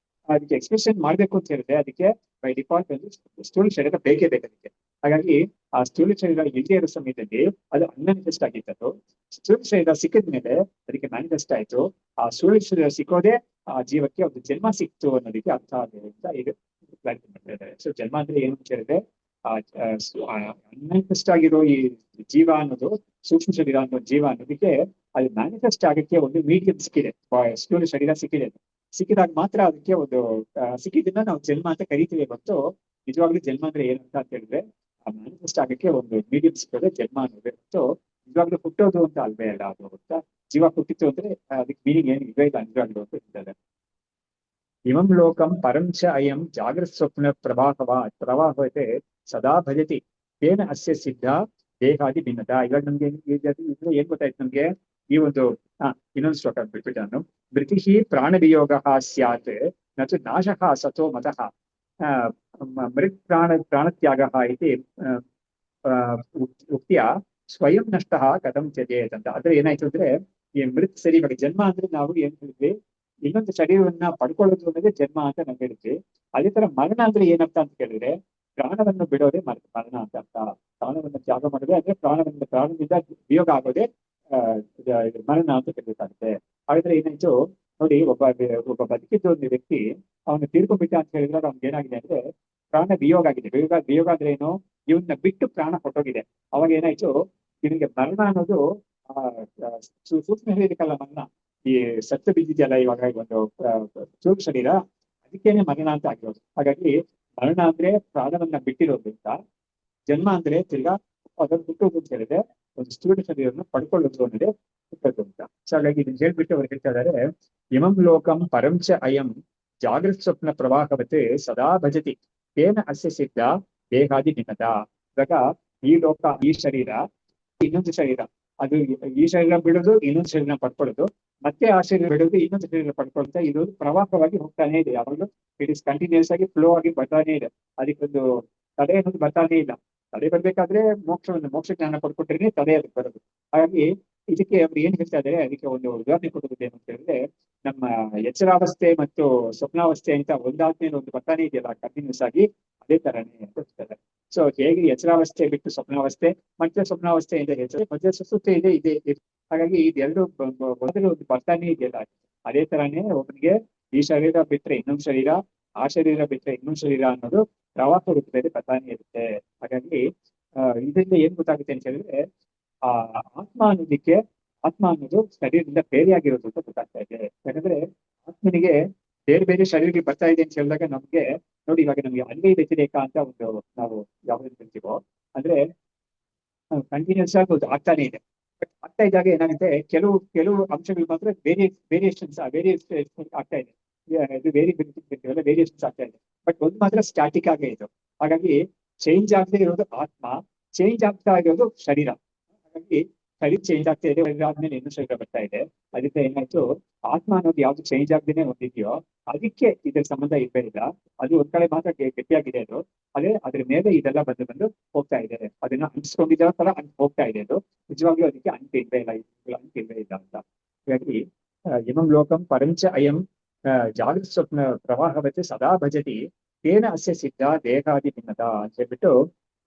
ಅದಕ್ಕೆ ಎಕ್ಸ್ಪ್ರೆಷನ್ ಮಾಡ್ಬೇಕು ಅಂತ ಹೇಳಿದ್ರೆ ಅದಕ್ಕೆ ಬೈ ಡಿಫಾಲ್ಟ್ ಒಂದು ಸ್ಥೂಲ ಶರೀರ ಬೇಕೇ ಬೇಕು ಅದಕ್ಕೆ. ಹಾಗಾಗಿ ಆ ಸ್ಥೂಲ ಶರೀರ ಇಲ್ಲದೆ ಇರೋ ಸಮಯದಲ್ಲಿ ಅದು ಅನ್ಮ್ಯಾನಿಫೆಸ್ಟ್ ಆಗಿತ್ತು. ಸ್ಥೂಲ ಶರೀರ ಸಿಕ್ಕಿದ ಮೇಲೆ ಅದಕ್ಕೆ ಮ್ಯಾನಿಫೆಸ್ಟ್ ಆಯ್ತು. ಆ ಸ್ಥೂಲ ಶರೀರ ಸಿಕ್ಕೋದೇ ಆ ಜೀವಕ್ಕೆ ಒಂದು ಜನ್ಮ ಸಿಕ್ತು ಅನ್ನೋದಕ್ಕೆ ಅರ್ಥ ಆಗಿದೆ ಅಂತ ಈಗ ಮಾಡ್ತಾ ಇದ್ದಾರೆ. ಸೊ ಜನ್ಮ ಅಂದ್ರೆ ಏನು ಅಂತ ಹೇಳಿದ್ರೆ ಅನ್ಮ್ಯಾನಿಫೆಸ್ಟ್ ಆಗಿರೋ ಈ ಜೀವ ಅನ್ನೋದು, ಸೂಕ್ಷ್ಮ ಶರೀರ ಅನ್ನೋ ಜೀವ ಅನ್ನೋದಕ್ಕೆ ಅದು ಮ್ಯಾನಿಫೆಸ್ಟ್ ಆಗಕ್ಕೆ ಒಂದು ಮೀಡಿಯಂ ಸಿಕ್ಕಿದೆ, ಸ್ಥೂಲ ಶರೀರ ಸಿಕ್ಕಿದೆ. ಸಿಕ್ಕಿದಾಗ ಮಾತ್ರ ಅದಕ್ಕೆ ಒಂದು ಸಿಕ್ಕಿದ್ದನ್ನ ನಾವು ಜನ್ಮ ಅಂತ ಕರಿತೀವಿ ಹೊರತು ನಿಜವಾಗ್ಲೂ ಜನ್ಮ ಅಂದ್ರೆ ಏನಂತ ಅಂತ ಹೇಳಿದ್ರೆ ಆ ಮ್ಯಾನಿಫೆಸ್ಟ್ ಆಗಕ್ಕೆ ಒಂದು ಮೀಡಿಯಂ ಸಿಕ್ಕೋದೆ ಜನ್ಮ ಅನ್ನೋದೇ ಹೊರತು ನಿಜವಾಗ್ಲೂ ಹುಟ್ಟೋದು ಅಂತ ಅಲ್ವೇ ಅಲ್ಲ ಅದು ಅಂತ. ಜೀವ ಹುಟ್ಟಿತ್ತು ಅಂದ್ರೆ ಅದಕ್ಕೆ ಮೀನಿಂಗ್ ಏನು ಇಲ್ವೇ ಇಲ್ಲ ನಿಜವಾಗ್ಲೂ ಅಂತ ಹೇಳ್ತಾರೆ. ಇಮಂ ಲೋಕಂ ಪರಂಚ ಅಯಂ ಜಾಗೃತ್ ಸ್ವಪ್ನ ಪ್ರವಾಹವತೆ ಸದಾ ಭಜತಿ ತೇನ ಅಸ್ಯ ಸಿದ್ಧ ದೇಹಾದಿ ಭಿನ್ನತ. ಇವಾಗ ನಮ್ಗೆ ಏನ್ ಗೊತ್ತಾಯ್ತು ನಮ್ಗೆ ಈ ಒಂದು ಇನ್ನೊಂದು ಶ್ಲೋಕ ಬಿಟ್ಬಿಟ್ಟು ನಾನು ಮೃತಿ ಪ್ರಾಣವಿಯೋಗ ಸ್ಯಾತ್ ನತು ನಾಶಃ ಸತೋ ಮತಃ ಮೃತ್ ಪ್ರಾಣತ್ಯಾಗ ಇತಿ ಉಕ್ತಿಯ ಸ್ವಯಂ ನಷ್ಟ ಕಥಂ ತ್ಯಜೇತ್ ಅಂತ. ಆದ್ರೆ ಏನಾಯ್ತು ಅಂದ್ರೆ ಈ ಮೃತ್ ಸರಿ ಇವಾಗ ಜನ್ಮ ಅಂದ್ರೆ ನಾವು ಏನ್ ಹೇಳಿದ್ವಿ, ಇನ್ನೊಂದು ಶರೀರವನ್ನ ಪಡ್ಕೊಳ್ಳೋದು ಅನ್ನೋದೇ ಜನ್ಮ ಅಂತ ನಾವು ಹೇಳಿದ್ವಿ. ಅದೇ ತರ ಮರಣ ಅಂದ್ರೆ ಏನರ್ಥ ಅಂತ ಕೇಳಿದ್ರೆ ಪ್ರಾಣವನ್ನು ಬಿಡೋದೇ ಮರಣ ಅಂತ ಅರ್ಥ. ಪ್ರಾಣವನ್ನು ತ್ಯಾಗ ಮಾಡೋದೇ ಅಂದ್ರೆ ಪ್ರಾಣದಿಂದ ವಿಯೋಗ ಆಗೋದೇ ಮರಣ ಅಂತ ಕರೀಬೇಕಾಗುತ್ತೆ. ಹಾಗಾದ್ರೆ ಏನಾಯ್ತು ನೋಡಿ, ಒಬ್ಬ ಬದುಕಿದ್ದ ಒಂದು ವ್ಯಕ್ತಿ ಅವನು ತೀರ್ಕೊಂಡ್ಬಿಟ್ಟ ಅಂತ ಹೇಳಿದ್ರೆ ಅವ್ನಿಗೆ ಏನಾಗಿದೆ ಅಂದ್ರೆ ಪ್ರಾಣ ವಿಯೋಗ ಆಗಿದೆ. ವಿಯೋಗ ಅಂದ್ರೆ ಏನು, ಇವನ್ನ ಬಿಟ್ಟು ಪ್ರಾಣ ಹೊಟ್ಟೋಗಿದೆ. ಅವಾಗ ಏನಾಯ್ತು, ಇವನಿಗೆ ಮರಣ ಅನ್ನೋದು ಸೂಕ್ಷ್ಮ ಶರೀರಕ್ಕಲ್ಲ ಮರಣ, ಈ ಸತ್ತು ಬಿದ್ದಿದೆಯಲ್ಲ ಇವಾಗ ಒಂದು ಸ್ಥೂಲ ಶರೀರ, ಅದಕ್ಕೇನೆ ಮರಣ ಅಂತ ಆಗಿರೋದು. ಹಾಗಾಗಿ ಮರಣ ಅಂದ್ರೆ ಪ್ರಾಣವನ್ನ ಬಿಟ್ಟಿರೋದ್ರಿಂದ, ಜನ್ಮ ಅಂದ್ರೆ ತಿರ್ಗಾ ಅದನ್ನು ಹುಟ್ಟೋದು ಅಂತ ಹೇಳಿದ್ರೆ ಒಂದು ಸ್ಥೂಲ ಶರೀರವನ್ನು ಪಡ್ಕೊಳ್ಳೋದು ಅನ್ನೋದೇ ಹುಟ್ಟೋದು ಅಂತ. ಸೊ ಹಾಗಾಗಿ ಇದನ್ನ ಹೇಳ್ಬಿಟ್ಟು ಅವ್ರು ಹೇಳ್ತಾ ಇದ್ದಾರೆ, ಇಮಂ ಲೋಕಂ ಪರಂಚ ಅಯಂ ಜಾಗೃತ್ ಸ್ವಪ್ನ ಪ್ರವಾಹವತೆ ಸದಾ ಭಜತಿ ತೇನ ಅಸ್ಯ ಸಿದ್ಧ ದೇಹಾದಿ ಭಿನ್ನತ. ಇವಾಗ ಈ ಲೋಕ, ಈ ಶರೀರ, ಇನ್ನೊಂದು ಶರೀರ, ಅದು ಈ ಶರೀರ ಬಿಡೋದು ಇನ್ನೊಂದು ಶರೀರ ಪಡ್ಕೊಳ್ಳೋದು, ಮತ್ತೆ ಆ ಶರೀರ ಬಿಡೋದು ಇನ್ನೊಂದು ಶರೀರ ಪಡ್ಕೊಳ್ತಾ ಇದು ಪ್ರವಾಹವಾಗಿ ಹೋಗ್ತಾನೆ ಇದೆ. ಯಾವಾಗಲೂ ಇಟ್ ಇಸ್ ಕಂಟಿನ್ಯೂಸ್ ಆಗಿ ಫ್ಲೋ ಆಗಿ ಬರ್ತಾನೆ ಇದೆ. ಅದಕ್ಕೊಂದು ತಡೆ ಅನ್ನೋದು ಬರ್ತಾನೆ ಇಲ್ಲ. ತಡೆ ಬರ್ಬೇಕಾದ್ರೆ ಮೋಕ್ಷ ಜ್ಞಾನ ಪಡ್ಕೊಟ್ರೇನೆ ತಡೆ ಅದಕ್ಕೆ ಬರೋದು. ಹಾಗಾಗಿ ಇದಕ್ಕೆ ಅವ್ರು ಏನ್ ಹೇಳ್ತಾ ಇದ್ದಾರೆ, ಅದಕ್ಕೆ ಒಂದು ಉದಾಹರಣೆ ಕೊಡೋದು ಏನು ಅಂತ ಹೇಳಿದ್ರೆ, ನಮ್ಮ ಎಚ್ಚರಾವಸ್ಥೆ ಮತ್ತು ಸ್ವಪ್ನಾವಸ್ಥೆ ಅಂತ ಒಂದಾದ್ಮೇಲೆ ಒಂದು ಬರ್ತಾನೆ ಇದೆಯಲ್ಲ ಕಂಟಿನ್ಯೂಸ್ ಆಗಿ, ಅದೇ ತರನೇ ಅಂತ ಹೇಳ್ತಾರೆ. ಸೊ ಹೇಗೆ ಎಚ್ಚರಾವಸ್ಥೆ ಬಿಟ್ಟು ಸ್ವಪ್ನಾವಸ್ಥೆ, ಮತ್ತೆ ಸ್ವಪ್ನಾವಸ್ಥೆಯಿಂದ ಎಚ್ಚರ, ಮತ್ತೆ ಸುಸುಪ್ತಿ ಇದೆ ಇದೆ. ಹಾಗಾಗಿ ಇದೆರಡು ಮೊದಲು ಒಂದು ಬರ್ತಾನೆ ಇದೆಯಲ್ಲ, ಅದೇ ತರಾನೇ ಒಬ್ಬನಿಗೆ ಈ ಶರೀರ ಬಿಟ್ರೆ ಇನ್ನೊಂದು ಶರೀರ, ಆ ಶರೀರ ಬಿಟ್ರೆ ಇನ್ನೊಂದು ಶರೀರ ಅನ್ನೋದು ಪ್ರವಾಹ ರೂಪದಲ್ಲಿ ಬರ್ತಾನೆ ಇರುತ್ತೆ. ಹಾಗಾಗಿ ಇದರಿಂದ ಏನ್ ಗೊತ್ತಾಗುತ್ತೆ ಅಂತ ಹೇಳಿದ್ರೆ, ಆ ಆತ್ಮ ಅನ್ನೋದು ಶರೀರದಿಂದ ಬೇರೆಯಾಗಿರೋದು ಅಂತ ಗೊತ್ತಾಗ್ತಾ ಇದೆ. ಯಾಕಂದ್ರೆ ಆತ್ಮನಿಗೆ ಬೇರೆ ಬೇರೆ ಶರೀರಕ್ಕೆ ಬರ್ತಾ ಇದೆ ಅಂತ ಹೇಳಿದಾಗ ನಮ್ಗೆ ನೋಡಿ, ಇವಾಗ ನಮ್ಗೆ ಅನ್ವಯ ವ್ಯತಿರೇಕ ಅಂತ ಒಂದು ನಾವು ಯಾವ್ದು ಹೇಳ್ತೀವೋ, ಅಂದ್ರೆ ಕಂಟಿನ್ಯೂಸ್ ಆಗಿ ಆಗ್ತಾನೆ ಇದೆ. ಬಟ್ ಆಗ್ತಾ ಇದ್ದಾಗ ಏನಾಗುತ್ತೆ, ಕೆಲವು ಅಂಶಗಳು ಮಾತ್ರ ವೇರಿಯೇಷನ್ಸ್ ಆಗ್ತಾ ಇದೆ. ಇದು ವೇರಿಯೇಷನ್ಸ್ ಆಗ್ತಾ ಇದೆ. ಬಟ್ ಒಂದು ಮಾತ್ರ ಸ್ಟ್ಯಾಟಿಕ್ ಆಗೇ ಇದು. ಹಾಗಾಗಿ ಚೇಂಜ್ ಆಗದೆ ಇರೋದು ಆತ್ಮ, ಚೇಂಜ್ ಆಗ್ತಾ ಇರೋದು ಶರೀರ. ಹಾಗಾಗಿ ಶರೀರ ಚೇಂಜ್ ಆಗ್ತಾ ಇದೆ, ಆದ್ಮೇಲೆ ಇನ್ನೂ ಶರೀರ ಬರ್ತಾ ಇದೆ. ಅದರಿಂದ ಏನಾಯ್ತು, ಆತ್ಮ ಅನ್ನೋದು ಯಾವ್ದು ಚೇಂಜ್ ಆಗದೇನೆ ಹೊಂದಿದ್ಯೋ ಅದಕ್ಕೆ ಇದ್ರ ಸಂಬಂಧ ಇರ್ಬೇ ಇಲ್ಲ. ಅದು ಒಂದ್ ಕಡೆ ಮಾತ್ರ ಗಟ್ಟಿಯಾಗಿದೆ ಅದು. ಅದ್ರ ಮೇಲೆ ಇದೆಲ್ಲ ಬಂದು ಹೋಗ್ತಾ ಇದೆ. ಅದನ್ನ ಅಂಟಿಸ್ಕೊಂಡಿರೋ ತರ ಹೋಗ್ತಾ ಇದೆ ಅದು. ನಿಜವಾಗ್ಲೂ ಅದಕ್ಕೆ ಅಂಟಿಲ್ವೇ ಇಲ್ಲ ಅಂತ. ಹಾಗಾಗಿ ಇಮಂ ಲೋಕಂ ಪರಂಚ ಅಯಂ ಜಾಗೃತ್ ಸ್ವಪ್ನ ಪ್ರವಾಹವತೆ ಸದಾ ಭಜತಿ ತೇನ ಅಸ್ಯ ಸಿದ್ಧ ದೇಹಾದಿ ಭಿನ್ನತ ಅಂತ ಹೇಳ್ಬಿಟ್ಟು,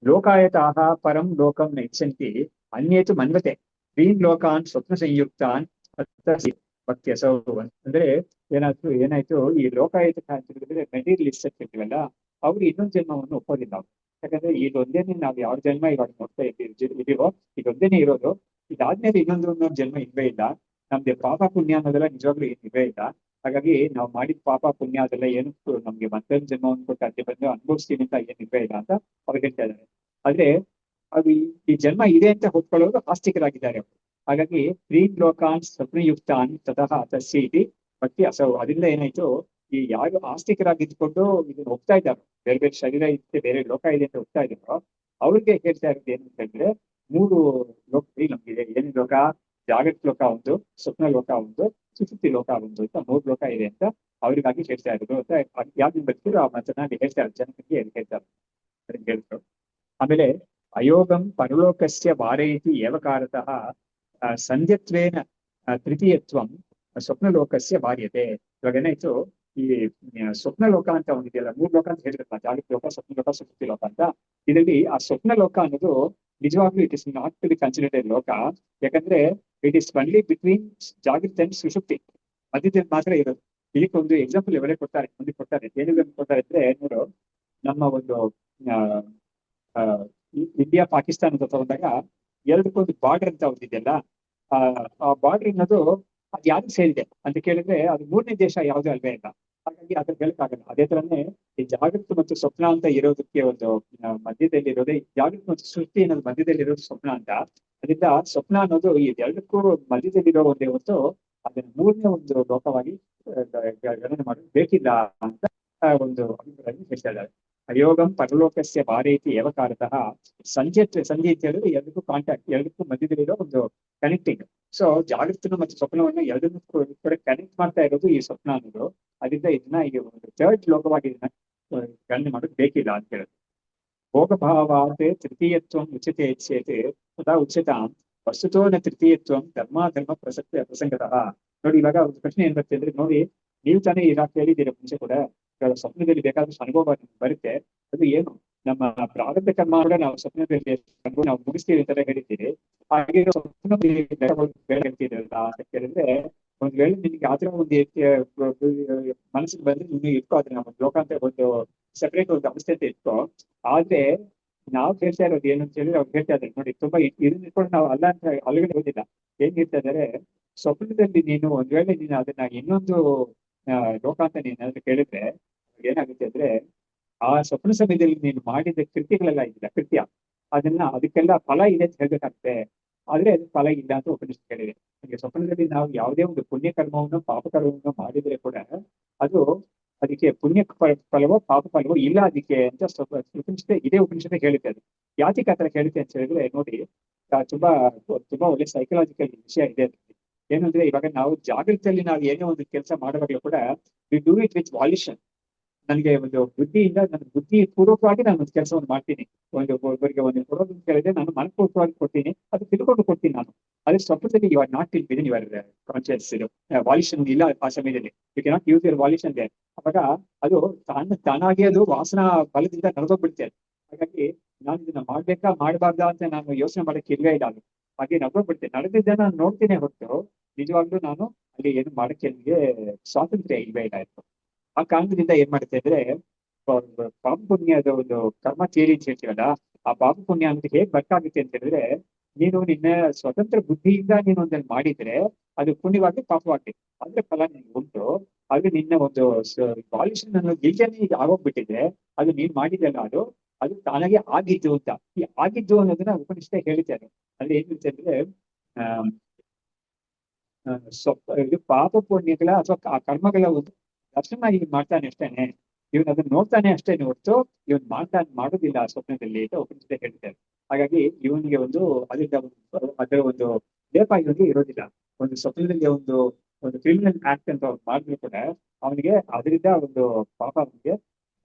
ಲೋಕಾಯತಾಹ ಪರಂ ಲೋಕಂ ನೆಚ್ಚಂತಿ ಅನ್ಯೇತು ಮನ್ವತೆ ತ್ರೀನ್ ಲೋಕಾನ್ ಸ್ವಪ್ನ ಸಂಯುಕ್ತಾನ್ ಭಕ್ತ್ಯಸೌ. ಅಂದ್ರೆ ಏನಾಯ್ತು, ಈ ಲೋಕಾಯತ ಅಂತ ಹೇಳಿದ್ರೆ ಮೆಟೀರಿಯಲಿಸ್ಟ್ ಅಂತ ಹೇಳ್ತೀವಲ್ಲ, ಅವ್ರು ಇನ್ನೊಂದು ಜನ್ಮವನ್ನು ಒಪ್ಪೋದಿಲ್ಲ. ಯಾಕಂದ್ರೆ ಇದೊಂದೇನೆ ನಾವು ಯಾವ ಜನ್ಮ ಇವಾಗ ನೋಡ್ತಾ ಇದೀವೋ ಇದೊಂದೇನೆ ಇರೋದು. ಇದಾದ್ಮೇಲೆ ಇನ್ನೊಂದು ಜನ್ಮ ಇಲ್ವೇ ಇಲ್ಲ. ನಮ್ಗೆ ಪಾಪ ಪುಣ್ಯ ಅನ್ನೋದೆಲ್ಲ ನಿಜವಾಗ್ಲೂ ಏನ್ ಇಲ್ವೇ ಇಲ್ಲ. ಹಾಗಾಗಿ ನಾವು ಮಾಡಿದ ಪಾಪ ಪುಣ್ಯ ಅದೆಲ್ಲ ಏನು ನಮ್ಗೆ ಮತ್ತೊಂದು ಜನ್ಮವನ್ನು ಕೊಟ್ಟು ಅದೇ ಬಂದು ಅನುಭವಿಸ್ತೀವಿ ಅಂತ ಏನ್ ಇಲ್ವೇ ಇಲ್ಲ ಅಂತ ಅವ್ರು ಹೇಳ್ತಾ ಇದ್ದಾರೆ. ಆದ್ರೆ ಅದು ಈ ಜನ್ಮ ಇದೆ ಅಂತ ಹೊತ್ಕೊಳ್ಳೋರು ಆಸ್ತಿಕರಾಗಿದ್ದಾರೆ ಅವರು. ಹಾಗಾಗಿ ತ್ರೀನ್ ಲೋಕಾನ್ ಸ್ವಪ್ನಯುಕ್ತಾನ್ ತತಃ ತಸ್ಯ ಇತಿ ಭಕ್ತಿ ಅಸೌ. ಅದರಿಂದ ಏನಾಯ್ತು, ಈ ಯಾರು ಆಸ್ತಿಕರಾಗಿದ್ದುಕೊಂಡು ಇದನ್ನ ಹೋಗ್ತಾ ಇದ್ದಾರೋ, ಬೇರೆ ಬೇರೆ ಶರೀರ ಇದೆ, ಬೇರೆ ಲೋಕ ಇದೆ ಅಂತ ಹೋಗ್ತಾ ಇದ್ದಾರೋ ಅವ್ರಿಗೆ ಹೇಳ್ತಾ ಇರೋದು ಏನು ಅಂತ ಹೇಳಿದ್ರೆ, 3 ಲೋಕದಲ್ಲಿ ನಮ್ಗಿದೆ. ಏನು ಲೋಕ? ಜಾಗೃತ ಲೋಕ ಒಂದು, ಸ್ವಪ್ನ ಲೋಕ ಒಂದು, ಸುಷುಪ್ತಿ ಲೋಕ ಒಂದು ಅಂತ 3 ಲೋಕ ಇದೆ ಅಂತ ಅವ್ರಿಗಾಗಿ ಹೇಳ್ತಾ ಇರೋದು ಅಂತ ಯಾವ್ದು ಬರ್ತಿರೋ ಆ ಮಾತನ್ನ ಹೇಳ್ತಾ ಇರೋ ಜನಕ್ಕೆ ಹೇಳ್ತಾರೆ ಹೇಳಿದ್ರು. ಆಮೇಲೆ ಅಯೋಗಂ ಪರಲೋಕಸ್ಯ ವಾರಯತಿ ಏವಕಾರತಃ ಸಂಧ್ಯತ್ವೇನ ತೃತೀಯತ್ವಂ ಸ್ವಪ್ನಲೋಕಸ್ಯ ವಾರ್ಯತೆ. ಇವಾಗ ಏನಾಯ್ತು, ಈ ಸ್ವಪ್ನ ಲೋಕ ಅಂತ ಒಂದಿದೆಯಲ್ಲ, 3 ಲೋಕ ಅಂತ ಹೇಳಿದ್ರಲ್ಲ, ಜಾಗೃತ ಲೋಕ, ಸ್ವಪ್ನ ಲೋಕ, ಸುಷುಪ್ತಿ ಲೋಕ ಅಂತ. ಇದರಲ್ಲಿ ಆ ಸ್ವಪ್ನ ಲೋಕ ಅನ್ನೋದು ನಿಜವಾಗ್ಲೂ it is not to be considered ಲೋಕ. ಯಾಕಂದ್ರೆ ಇಟ್ ಇಸ್ ಒನ್ಲಿ ಬಿಟ್ವೀನ್ ಜಾಗೃತ ಅಂಡ್ ಸುಷುಪ್ತಿ, ಮಧ್ಯದಲ್ಲಿ ಮಾತ್ರ ಇರೋದು. ಇದಕ್ಕೆ ಒಂದು ಎಕ್ಸಾಂಪಲ್ ಇವರೇ ಕೊಡ್ತಾರೆ, ಮುಂದೆ ಕೊಡ್ತಾರೆ. ಏನಿದೆ ಕೊಡ್ತಾರೆ ಅಂದ್ರೆ, ನೋಡು, ನಮ್ಮ ಒಂದು ಇಂಡಿಯಾ ಪಾಕಿಸ್ತಾನದ ತಗೊಂಡಾಗ ಎರಡಕ್ಕೊಂದು ಬಾರ್ಡರ್ ಅಂತ ಒಂದಿದೆಯಲ್ಲ, ಆ ಬಾರ್ಡರ್ ಅನ್ನೋದು ಅದು ಯಾವ್ದು ಸೇರಿದೆ ಅಂತ ಕೇಳಿದ್ರೆ ಅದು 3ನೇ ದೇಶ ಯಾವುದೂ ಅಲ್ವೇ ಇಲ್ಲ. ಹಾಗಾಗಿ ಅದ್ರ ಹೇಳಕ್ಕಾಗಲ್ಲ. ಅದೇ ತರನೇ ಈ ಜಾಗೃತ ಮತ್ತು ಸ್ವಪ್ನ ಅಂತ ಇರೋದಕ್ಕೆ ಒಂದು ಮಧ್ಯದಲ್ಲಿ ಇರೋದೇ ಜಾಗೃತ ಮತ್ತು ಸೃಷ್ಟಿ ಅನ್ನೋದು ಮಧ್ಯದಲ್ಲಿ ಇರೋದು ಸ್ವಪ್ನ ಅಂತ. ಅದರಿಂದ ಸ್ವಪ್ನ ಅನ್ನೋದು ಈ ಎರಡಕ್ಕೂ ಮಧ್ಯದಲ್ಲಿರೋ ಒಂದೇ ಹೊತ್ತು ಅದನ್ನ 3ನೇ ಒಂದು ಲೋಕವಾಗಿ ಗಣನೆ ಮಾಡೋದು ಬೇಕಿಲ್ಲ ಅಂತ ಒಂದು ಅಭಿಪ್ರಾಯ ಹೇಳ್ತಾ ಇದ್ದಾರೆ. ಅಯೋಗಂ ಪರಲೋಕಸ್ಯ ಬಾರೇತಿ ಏವಕಾರತಃ ಸಂಧಿ ಅಂತ ಹೇಳಿದ್ರೆ ಎರಡಕ್ಕೂ ಕಾಂಟ್ಯಾಕ್ಟ್, ಎರಡಕ್ಕೂ ಮಧ್ಯದಲ್ಲಿರೋ ಒಂದು ಕನೆಕ್ಟಿಂಗ್. ಸೊ ಜಾಗೃತನು ಮತ್ತು ಸ್ವಪ್ನವನ್ನು ಎರಡನ್ನೂ ಕೂಡ ಕನೆಕ್ಟ್ ಮಾಡ್ತಾ ಇರೋದು ಈ ಸ್ವಪ್ನ ಅನ್ನೋದು. ಅದರಿಂದ ಇದನ್ನ ಈಗ ಒಂದು ಥರ್ಡ್ ಲೋಕವಾಗಿ ಇದನ್ನ ಗಣನೆ ಮಾಡೋದು ಬೇಕಿಲ್ಲ ಅಂತ ಹೇಳುದು. ಭೋಗಭಾವಾತ್ ತೃತೀಯತ್ವ ಉಚ್ಯತೆ ಚೇತ್ ತದಾ ಉಚ್ಯತಾಂ ವಸ್ತುತೋ ನ ತೃತೀಯತ್ವ ಧರ್ಮ ಪ್ರಸಂಗತಃ. ನೋಡಿ, ಇವಾಗ ಒಂದು ಪ್ರಶ್ನೆ ಏನ್ ಬರ್ತದೆ ಅಂದ್ರೆ, ನೋಡಿ, ನೀವು ತಾನೇ ಇವಾಗ ಹೇಳಿದ್ದೀರಾ ಮುಂಚೆ ಕೂಡ, ಸ್ವಪ್ನದಲ್ಲಿ ಬೇಕಾದಷ್ಟು ಅನುಭವ ಬರುತ್ತೆ. ಅದು ಏನು, ನಮ್ಮ ಪ್ರಾರಬ್ಧ ಕರ್ಮ ಕೂಡ ನಾವು ಸ್ವಪ್ನದಲ್ಲಿ ನಾವು ಮುಗಿಸ್ತೀವಿ ಅಂತೆಲ್ಲ ಹೇಳಿದ್ದೀರಿ. ಹಾಗೆ ಸ್ವಪ್ನ ಬೇಡ ಹೇಳ್ತಿದ್ರಲ್ಲ ಅಂತ ಕೇಳಿದ್ರೆ, ಒಂದ್ ವೇಳೆ ನಿನ್ಗೆ ಆತರ ಒಂದು ಮನಸ್ಸಿಗೆ ಬಂದ್ರೆ ನೀನು ಇಟ್ಕೋ, ಅದನ್ನ ಒಂದು ಲೋಕ ಅಂತ ಒಂದು ಸೆಪರೇಟ್ ಒಂದು ಅವಸ್ಥೆ ಅಂತ ಇಟ್ಕೋ. ಆದ್ರೆ ನಾವ್ ಹೇಳ್ತಾ ಇರೋದು ಏನು ಅಂತ ಹೇಳಿದ್ರೆ, ಅವ್ರು ಹೇಳ್ತಾ ಇದ್ದಾರೆ ನೋಡಿ, ತುಂಬಾ ಇದನ್ನ ಇಟ್ಕೊಂಡು ನಾವು ಅಲ್ಲ ಅಂತ ಅಲ್ಲಿಗೆ ಹೋಗಿಲ್ಲ. ಏನ್ ಹೇಳ್ತಾ ಇದಾರೆ, ಸ್ವಪ್ನದಲ್ಲಿ ನೀನು ಒಂದ್ ವೇಳೆ ನೀನು ಅದನ್ನ ಇನ್ನೊಂದು ಲೋಕ ಅಂತ ನೀನು ಕೇಳಿದ್ರೆ ಏನಾಗುತ್ತೆ ಅಂದ್ರೆ, ಆ ಸ್ವಪ್ನ ಸಮಯದಲ್ಲಿ ನೀನು ಮಾಡಿದ ಕೃತ್ಯಗಳೆಲ್ಲ ಇದಿಲ್ಲ, ಅದಕ್ಕೆಲ್ಲ ಫಲ ಇದೆ ಅಂತ ಹೇಳ್ಬೇಕಾಗುತ್ತೆ. ಆದ್ರೆ ಅದು ಫಲ ಇಲ್ಲ ಅಂತ ಉಪನಿಷತ್ ಹೇಳಿದೆ. ಹಾಗೆ ಸ್ವಪ್ನದಲ್ಲಿ ನಾವು ಯಾವುದೇ ಒಂದು ಪುಣ್ಯ ಕರ್ಮವನ್ನು ಪಾಪ ಕರ್ಮವನ್ನು ಮಾಡಿದ್ರೆ ಕೂಡ ಅದು ಅದಕ್ಕೆ ಪುಣ್ಯ ಫಲವೋ ಪಾಪ ಫಲವೋ ಇಲ್ಲ ಅದಕ್ಕೆ ಅಂತ ಉಪನಿಷತ್ ಇದೇ ಉಪನಿಷತ್ ಹೇಳುತ್ತೆ. ಅದು ಯಾತಿಗೆ ಆತರ ಹೇಳುತ್ತೆ ಅಂತ ಹೇಳಿದ್ರೆ, ನೋಡಿ, ತುಂಬಾ ತುಂಬಾ ಒಳ್ಳೆ ಸೈಕಲಾಜಿಕಲ್ ವಿಷಯ ಇದೆ. ಏನಂದ್ರೆ, ಇವಾಗ ನಾವು ಜಾಗೃತಿಯಲ್ಲಿ ನಾವು ಏನೇ ಒಂದು ಕೆಲಸ ಮಾಡುವಾಗಲೂ ಕೂಡ ವಿ ಡೂ ಇಟ್ ವಿತ್ ವಾಲ್ಯೂಷನ್. ನನಗೆ ಒಂದು ಬುದ್ಧಿಯಿಂದ, ನನ್ನ ಬುದ್ಧಿ ಪೂರ್ವಕವಾಗಿ ನಾನು ಒಂದು ಕೆಲಸವನ್ನು ಮಾಡ್ತೀನಿ. ಒಬ್ಬರಿಗೆ ಒಂದು ಕೊಡೋದು ಅಂತ ಹೇಳಿದ್ರೆ ನಾನು ಮನಪೂರ್ವಕವಾಗಿ ಕೊಡ್ತೀನಿ, ಅದು ತಿಳ್ಕೊಂಡು ಕೊಡ್ತೀನಿ ನಾನು. ಅದೇ ಸ್ವಪ್ನದಲ್ಲಿ you are not in within your conscious. ಇದು ವಾಲ್ಯೂಷನ್ ಇಲ್ಲ ಆ ಸಮಯದಲ್ಲಿ. You cannot use your volition they. ಅವಾಗ ಅದು ತಾನಾಗಿ ಅದು ವಾಸನಾ ಬಲದಿಂದ ನಡೆದೋಗ್ಬಿಡುತ್ತೆ. ಹಾಗಾಗಿ ನಾನು ಇದನ್ನ ಮಾಡ್ಬೇಕಾ ಮಾಡಬಾರ್ದಾ ಅಂತ ನಾನು ಯೋಚನೆ ಮಾಡಕ್ಕೆ ಇಲ್ವೇ ಇಲ್ಲ. ಅದು ಹಾಗೆ ನಡೆದೋಗ್ಬಿಡುತ್ತೆ. ನಡೆದಿದ್ದ ನಾನು ನೋಡ್ತೀನಿ ಹೊರತು ನಿಜವಾಗ್ಲೂ ನಾನು ಅಲ್ಲಿ ಏನು ಮಾಡಕ್ಕೆ ನನಗೆ ಸ್ವಾತಂತ್ರ್ಯ ಇಲ್ವೇ ಇಲ್ಲ ಇತ್ತು. ಆ ಕಾರಣದಿಂದ ಏನ್ ಮಾಡುತ್ತೆ ಅಂದ್ರೆ, ಪಾಪ ಪುಣ್ಯದ ಒಂದು ಕರ್ಮ ಥಿಯರಿ ಅಂತ ಹೇಳ್ತೀವಲ್ಲ, ಆ ಪಾಪ ಪುಣ್ಯ ಅಂತ ಹೇಗ್ ಬರ್ಕಾಗುತ್ತೆ ಅಂತ ಹೇಳಿದ್ರೆ, ನೀನು ನಿನ್ನ ಸ್ವತಂತ್ರ ಬುದ್ಧಿಯಿಂದ ನೀನು ಒಂದನ್ನು ಮಾಡಿದ್ರೆ ಅದು ಪುಣ್ಯವಾಗಿ ಪಾಪವಾಗಿ ಅಂದ್ರೆ ಫಲ ನಿನ್ಗೆ ಉಂಟು. ಅದು ನಿನ್ನ ಒಂದು ವಾಲ್ಯೂಷನ್ ಅನ್ನೋ ಗಿಲ್ಟನೇ ಈಗ ಆಗೋಗ್ಬಿಟ್ಟಿದ್ರೆ ಅದು ನೀನ್ ಮಾಡಿದಲ್ಲ, ಅದು ತಾನಾಗೆ ಆಗಿದ್ದು ಅಂತ. ಈ ಆಗಿದ್ದು ಅನ್ನೋದನ್ನ ಉಪನಿಷತ್ ಹೇಳ್ತಾರೆ. ಅಲ್ಲಿ ಏನಿರುತ್ತೆ ಅಂದ್ರೆ, ಇದು ಪಾಪ ಪುಣ್ಯಗಳ ಅಥವಾ ಆ ಕರ್ಮಗಳ ಒಂದು ದರ್ಶನ ಇವನ್ ಮಾಡ್ತಾನೆ ಅಷ್ಟೇನೆ, ಇವನ್ ಅದನ್ನ ನೋಡ್ತಾನೆ ಅಷ್ಟೇನೆ ಹೊರತು ಇವನ್ ಮಾಡೋದಿಲ್ಲ ಸ್ವಪ್ನದಲ್ಲಿ ಅಂತ ಉಪನಿಷತ್ ಹೇಳ್ತಾರೆ. ಹಾಗಾಗಿ ಇವನಿಗೆ ಒಂದು ಅದರ ಒಂದು ಲೇಪ ಇವನಿಗೆ ಇರೋದಿಲ್ಲ. ಒಂದು ಸ್ವಪ್ನದಲ್ಲಿ ಒಂದು ಕ್ರಿಮಿನಲ್ ಆಕ್ಟ್ ಅಂತ ಅವ್ರು ಮಾಡಿದ್ರು ಕೂಡ ಅವನಿಗೆ ಅದರಿಂದ ಒಂದು ಪಾಪ ಅವನಿಗೆ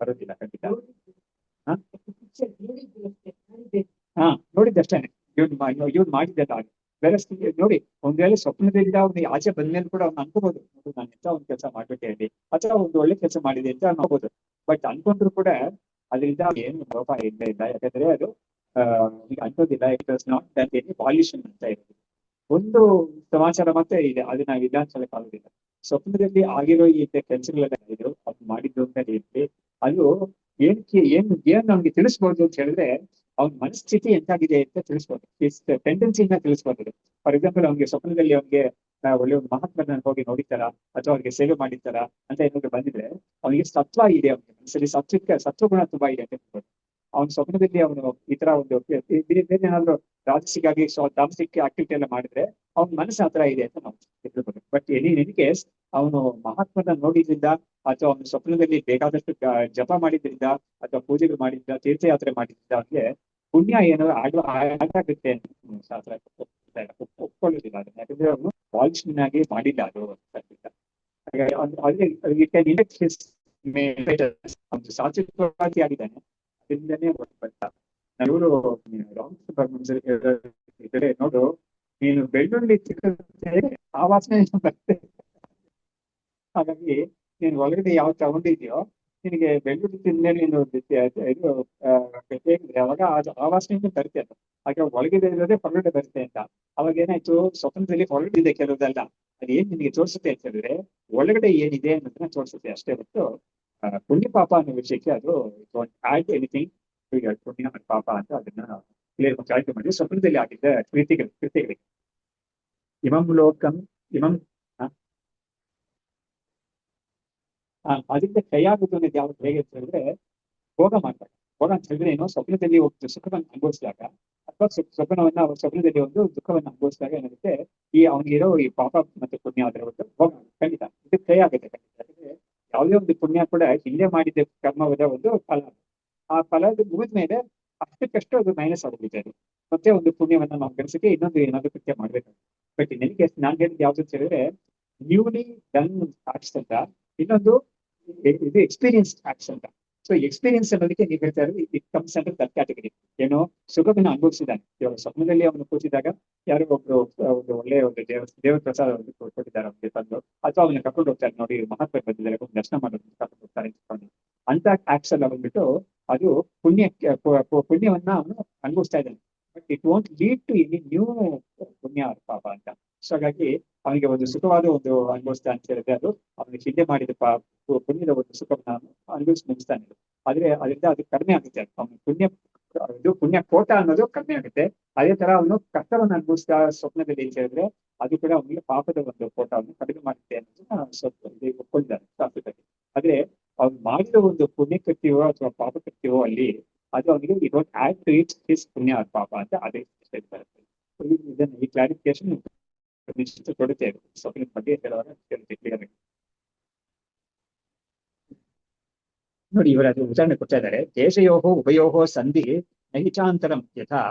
ಬರೋದಿಲ್ಲ ಖಂಡಿತ. ನೋಡಿದ್ದಷ್ಟೇನೆ ಇವನ್ ಮಾಡಿದ್ದಲ್ಲ. ಬೇರೆ ನೋಡಿ, ಒಂದ್ ವೇಳೆ ಸ್ವಪ್ನದಿಂದ ಅವ್ನಿಗೆ ಆಚೆ ಬಂದ್ಮೇಲೆ ಕೂಡ ಅವ್ನು ಅನ್ಕೋಬಹುದು, ನಾನು ಎಂತ ಒಂದು ಕೆಲಸ ಮಾಡ್ಬಿಟ್ಟೆ ಅಲ್ಲಿ, ಅಥವಾ ಒಂದು ಒಳ್ಳೆ ಕೆಲಸ ಮಾಡಿದೆ ಅಂತ ಅನ್ಕೋಬಹುದು. ಬಟ್ ಅನ್ಕೊಂಡ್ರು ಕೂಡ ಅದರಿಂದ ಏನು ಲೋಪ ಇಲ್ಲ. ಯಾಕಂದ್ರೆ ಅದು ಈಗ ಅನ್ಕೋದಿಲ್ಲ. It was not that any volition ಅಂತ ಇರೋದು ಒಂದು ಸಮಾಚಾರ ಮತ್ತೆ ಇದೆ. ಅದನ್ನ ಇಲ್ಲ ಅನ್ಸಲಕ್ಕೆ ಆಗೋದಿಲ್ಲ. ಸ್ವಪ್ನದಲ್ಲಿ ಆಗಿರೋ ಈ ಕೆಲಸಗಳೆಲ್ಲ ಇದ್ರು ಅದು ಮಾಡಿದ್ದು ಅಂತ ಹೇಳಿ ಅದು ಏನ್ ನಮ್ಗೆ ತಿಳಿಸ್ಬೋದು ಅಂತ ಹೇಳಿದ್ರೆ, ಅವ್ನ ಮನಸ್ಥಿತಿ ಎಂತಾಗಿದೆ ಅಂತ ತಿಳಿಸ್ಬೋದು. ಟೆಂಡೆನ್ಸಿನ ತಿಳಿಸ್ಬೋದು. ಫಾರ್ ಎಕ್ಸಾಂಪಲ್, ಅವ್ನಿಗೆ ಸ್ವಪ್ನದಲ್ಲಿ ಅವ್ನಿಗೆ ಒಳ್ಳೆ ಒಂದು ಮಹಾತ್ಮನ ಹೋಗಿ ನೋಡಿತಾರ ಅಥವಾ ಅವ್ರಿಗೆ ಸೇವೆ ಮಾಡಿತಾರ ಅಂತ ಏನಾದ್ರು ಬಂದಿದ್ರೆ ಅವನಿಗೆ ಸತ್ವ ಇದೆ, ಅವ್ನಿಗೆ ಮನಸ್ಸಲ್ಲಿ ಸತ್ವಗುಣ ತುಂಬಾ ಇದೆ ಅಂತ ಹೇಳ್ಬೋದು. ಅವ್ನ ಸ್ವಪ್ನದಲ್ಲಿ ಅವನು ಈ ತರ ಒಂದು ಏನಾದ್ರು ರಾಜಸಿಗಾಗಿ ತಾಮಸಿಕ ಆಕ್ಟಿವಿಟಿ ಎಲ್ಲ ಮಾಡಿದ್ರೆ ಅವ್ನ ಮನಸ್ಸು ಆತರ ಇದೆ ಅಂತ ನಾವು ತಿಳ್ಕೊಬೇಕು. ಬಟ್ ಎನಿ ಕೇಸ್ ಅವನು ಮಹಾತ್ಮನ ನೋಡಿದ್ರಿಂದ ಅಥವಾ ಅವನ ಸ್ವಪ್ನದಲ್ಲಿ ಬೇಕಾದಷ್ಟು ಜಪ ಮಾಡಿದ್ರಿಂದ ಅಥವಾ ಪೂಜೆಗಳು ಮಾಡಿದ್ದ ತೀರ್ಥಯಾತ್ರೆ ಮಾಡಿದ್ರಿಂದ ಅವ್ನಿಗೆ ಪುಣ್ಯ ಏನು ಆಗುತ್ತೆ ಅಂತ ಶಾಸ್ತ್ರ ಒಪ್ಕೊಳ್ಳೋದಿಲ್ಲ ಅದನ್ನ. ಯಾಕಂದ್ರೆ ಅವನು ವಾಲ್ಯೂಷನ್ ಆಗಿ ಮಾಡಿಲ್ಲ ಅದು ಒಂದು ಶಾಶ್ವತವಾಗಿ ಆಗಿದ್ದಾನೆ. ಅದರಿಂದನೇ ಇವರು ಇದ್ರೆ ನೋಡು, ನೀನು ಬೆಳ್ಳುಳ್ಳಿ ತಿಕ್ಕುತ್ತೆ ಆ ವಾಸನೆ ಬರ್ತದೆ. ಹಾಗಾಗಿ ನೀನು ಒಳಗಡೆ ಯಾವ್ದು ತಗೊಂಡಿದ್ಯೋ ನಿನಗೆ ಬೆಳ್ಳುಳ್ಳಿ ತಿಂದ್ಮೇಲೆ ನೀನು ಇದು ಹೇಗಿದ್ರೆ ಅವಾಗ ಅದು ಆ ವಾಸನೆಯಿಂದ ಬರುತ್ತೆ ಅದು. ಹಾಗೆ ಒಳಗಿದೆ ಇರೋದೇ ಹೊರಗಡೆ ಬರುತ್ತೆ ಅಂತ. ಅವಾಗ ಏನಾಯ್ತು, ಸ್ವಪ್ನದಲ್ಲಿ ಹೊರಗಡೆ ಕೆಲವುದಲ್ಲ, ಅದೇನ್ ನಿನಗೆ ತೋರಿಸುತ್ತೆ ಅಂತ ಹೇಳಿದ್ರೆ ಒಳಗಡೆ ಏನಿದೆ ಅನ್ನೋದನ್ನ ತೋರಿಸುತ್ತೆ ಅಷ್ಟೇ ಹೊರತು ಪುಣ್ಯ ಪಾಪ ಅನ್ನೋ ವಿಷಯಕ್ಕೆ ಅದು ಆಡ್ ಎನಿಥಿಂಗ್ ಪುಣ್ಯ ಪಾಪ ಅಂತ ಅದನ್ನ ಕ್ಲಿಯರ್ ಆಯ್ಕೆ ಮಾಡಿ ಸ್ವಪ್ನದಲ್ಲಿ ಆಗಿದ್ದ ಕೃತಿಗಳಿಗೆ ಇಮಂ ಲೋಕಂ ಇಮಂ ಅದರಿಂದ ಕೈ ಆಗುದು ಅನ್ನೋದು ಯಾವ್ದು ಹೇಗೆ ಅಂತ ಹೇಳಿದ್ರೆ ಭೋಗ ಮಾಡ್ತಾರೆ. ಭೋಗ ಅಂತ ಹೇಳಿದ್ರೆ ಏನು, ಸ್ವಪ್ನದಲ್ಲಿ ಒಂದು ಸುಖವನ್ನು ಅನುಭವಿಸಿದಾಗ ಅಥವಾ ಸ್ವಪ್ನದಲ್ಲಿ ಒಂದು ದುಃಖವನ್ನು ಅನುಭವಿಸಿದಾಗ ಏನಾಗುತ್ತೆ, ಈ ಅವನಿಗಿರೋ ಈ ಪಾಪ ಮತ್ತು ಪುಣ್ಯ ಅದರ ಒಂದು ಭೋಗ ಖಂಡಿತ ಇದು ಕೈ ಆಗುತ್ತೆ ಖಂಡಿತ. ಯಾಕಂದ್ರೆ ಯಾವುದೇ ಒಂದು ಪುಣ್ಯ ಕೂಡ ಹಿಂದೆ ಮಾಡಿದ ಕರ್ಮದ ಒಂದು ಫಲ. ಆ ಫಲದ ಮುಗಿದ ಮೇಲೆ ಅಷ್ಟಕ್ಕಷ್ಟು ಅದು ಮೈನಸ್ ಆಗೋಗಿದೆ. ಅದು ಮತ್ತೆ ಒಂದು ಪುಣ್ಯವನ್ನ ನಾವು ಗಳಿಸಕ್ಕೆ ಇನ್ನೊಂದು ಏನಾದ್ರು ಕೃತ್ಯ ಮಾಡ್ಬೇಕು. ಬಟ್ ನನಗೆ ನಾನು ಹೇಳಿದ್ ಯಾವ್ದು ಅಂತ ಹೇಳಿದ್ರೆ ನ್ಯೂಲಿ ಡನ್ ಆಕ್ಟ್ಸ್ ಅಂತ, ಇನ್ನೊಂದು ಇದು ಎಕ್ಸ್ಪೀರಿಯನ್ಸ್ ಆಕ್ಟ್ಸ್ ಅಂತ. ಸೊ ಎಕ್ಸ್ಪೀರಿಯನ್ಸ್ ಅನ್ನೋದಕ್ಕೆ ನೀವು ಹೇಳ್ತಾ ಇರೋದು it comes under that category. ಏನೋ ಸುಖವನ್ನು ಅನುಭವಿಸಿದ್ದಾನೆ, ಇವಾಗ ಸ್ವಪ್ನದಲ್ಲಿ ಅವನು ಕೂತಿದಾಗ ಯಾರೋ ಒಬ್ರು ಒಂದು ಒಳ್ಳೆಯ ಒಂದು ದೇವರ ಪ್ರಸಾದ ಕೊಟ್ಟಿದ್ದಾರೆ ಅವನಿಗೆ ತಂದು, ಅಥವಾ ಅವನ್ನ ಕರ್ಕೊಂಡು ಹೋಗ್ತಾರೆ, ನೋಡಿ ಮಹಾತ್ಮ ಬಂದಿದ್ದಾರೆ ದರ್ಶನ ಮಾಡೋದು ಕರ್ಕೊಂಡು ಹೋಗ್ತಾರೆ ಅಂತ ಆಕ್ಟ್ಸ್ ಎಲ್ಲ ಬಂದ್ಬಿಟ್ಟು ಅದು ಪುಣ್ಯವನ್ನ ಅವನು ಅನುಭವಿಸ್ತಾ ಇದ್ದಾನೆ. But it won't lead to any new ಪುಣ್ಯ ಪಾಪ ಅಂತ. ಸೊ ಹಾಗಾಗಿ ಅವನಿಗೆ ಒಂದು ಸುಖವಾದ ಒಂದು ಅನುಭವಿಸ್ತಾ ಅಂತ ಹೇಳಿದ್ರೆ ಅದು ಅವನಿಗೆ ಹಿಂದೆ ಮಾಡಿದ ಪುಣ್ಯದ ಒಂದು ಸುಖವನ್ನ ಅನುಭವಿಸಿ ಮುಗಿಸ್ತಾನೆ. ಆದ್ರೆ ಅದರಿಂದ ಅದು ಕಡಿಮೆ ಆಗುತ್ತೆ. ಅವನ ಪುಣ್ಯ ಕೋಟ ಅನ್ನೋದು ಕಡಿಮೆ ಆಗುತ್ತೆ. ಅದೇ ತರ ಅವನು ಕಷ್ಟವನ್ನು ಅನುಭವಿಸ್ತಾ ಸ್ವಪ್ನದಲ್ಲಿ ಅಂತ ಹೇಳಿದ್ರೆ ಅದು ಕೂಡ ಅವನಿಗೆ ಪಾಪದ ಒಂದು ಕೋಟವನ್ನು ಕಡಿಮೆ ಮಾಡುತ್ತೆ ಅನ್ನೋದನ್ನ ಒಪ್ಕೊಂಡಿದ್ದಾರೆ ಶಾಸ್ತ್ರದಲ್ಲಿ. ಆದ್ರೆ ಅವ್ನು ಮಾಡಿದ ಒಂದು ಪುಣ್ಯ ಕೃತ್ಯವೋ ಅಥವಾ ಪಾಪ ಕೃತ್ಯವೋ ಅಲ್ಲಿ ಅದು ಅವನಿಗೆ it won't add to it his ಪುಣ್ಯ ಪಾಪ ಅಂತ ಅದೇ ಬರುತ್ತೆ. ಇದನ್ನ ಈ ಕ್ಲಾರಿಫಿಕೇಶನ್ ನಿಶ್ಚಿತ ಕೊಡುತ್ತೆ ಸ್ವಪ್ನ ಬಗ್ಗೆ ಹೇಳುವಾಗ ನೋಡಿ. ಇವರ ಉದಾಹರಣೆ ಕೊಡ್ತಾ ಇದ್ದಾರೆ. ದೇಶಯೋಹೋ ಉಭಯೋಹೋ ಸಂಧಿ ನಹಿಚಾಂತರಂ ಯಥಾ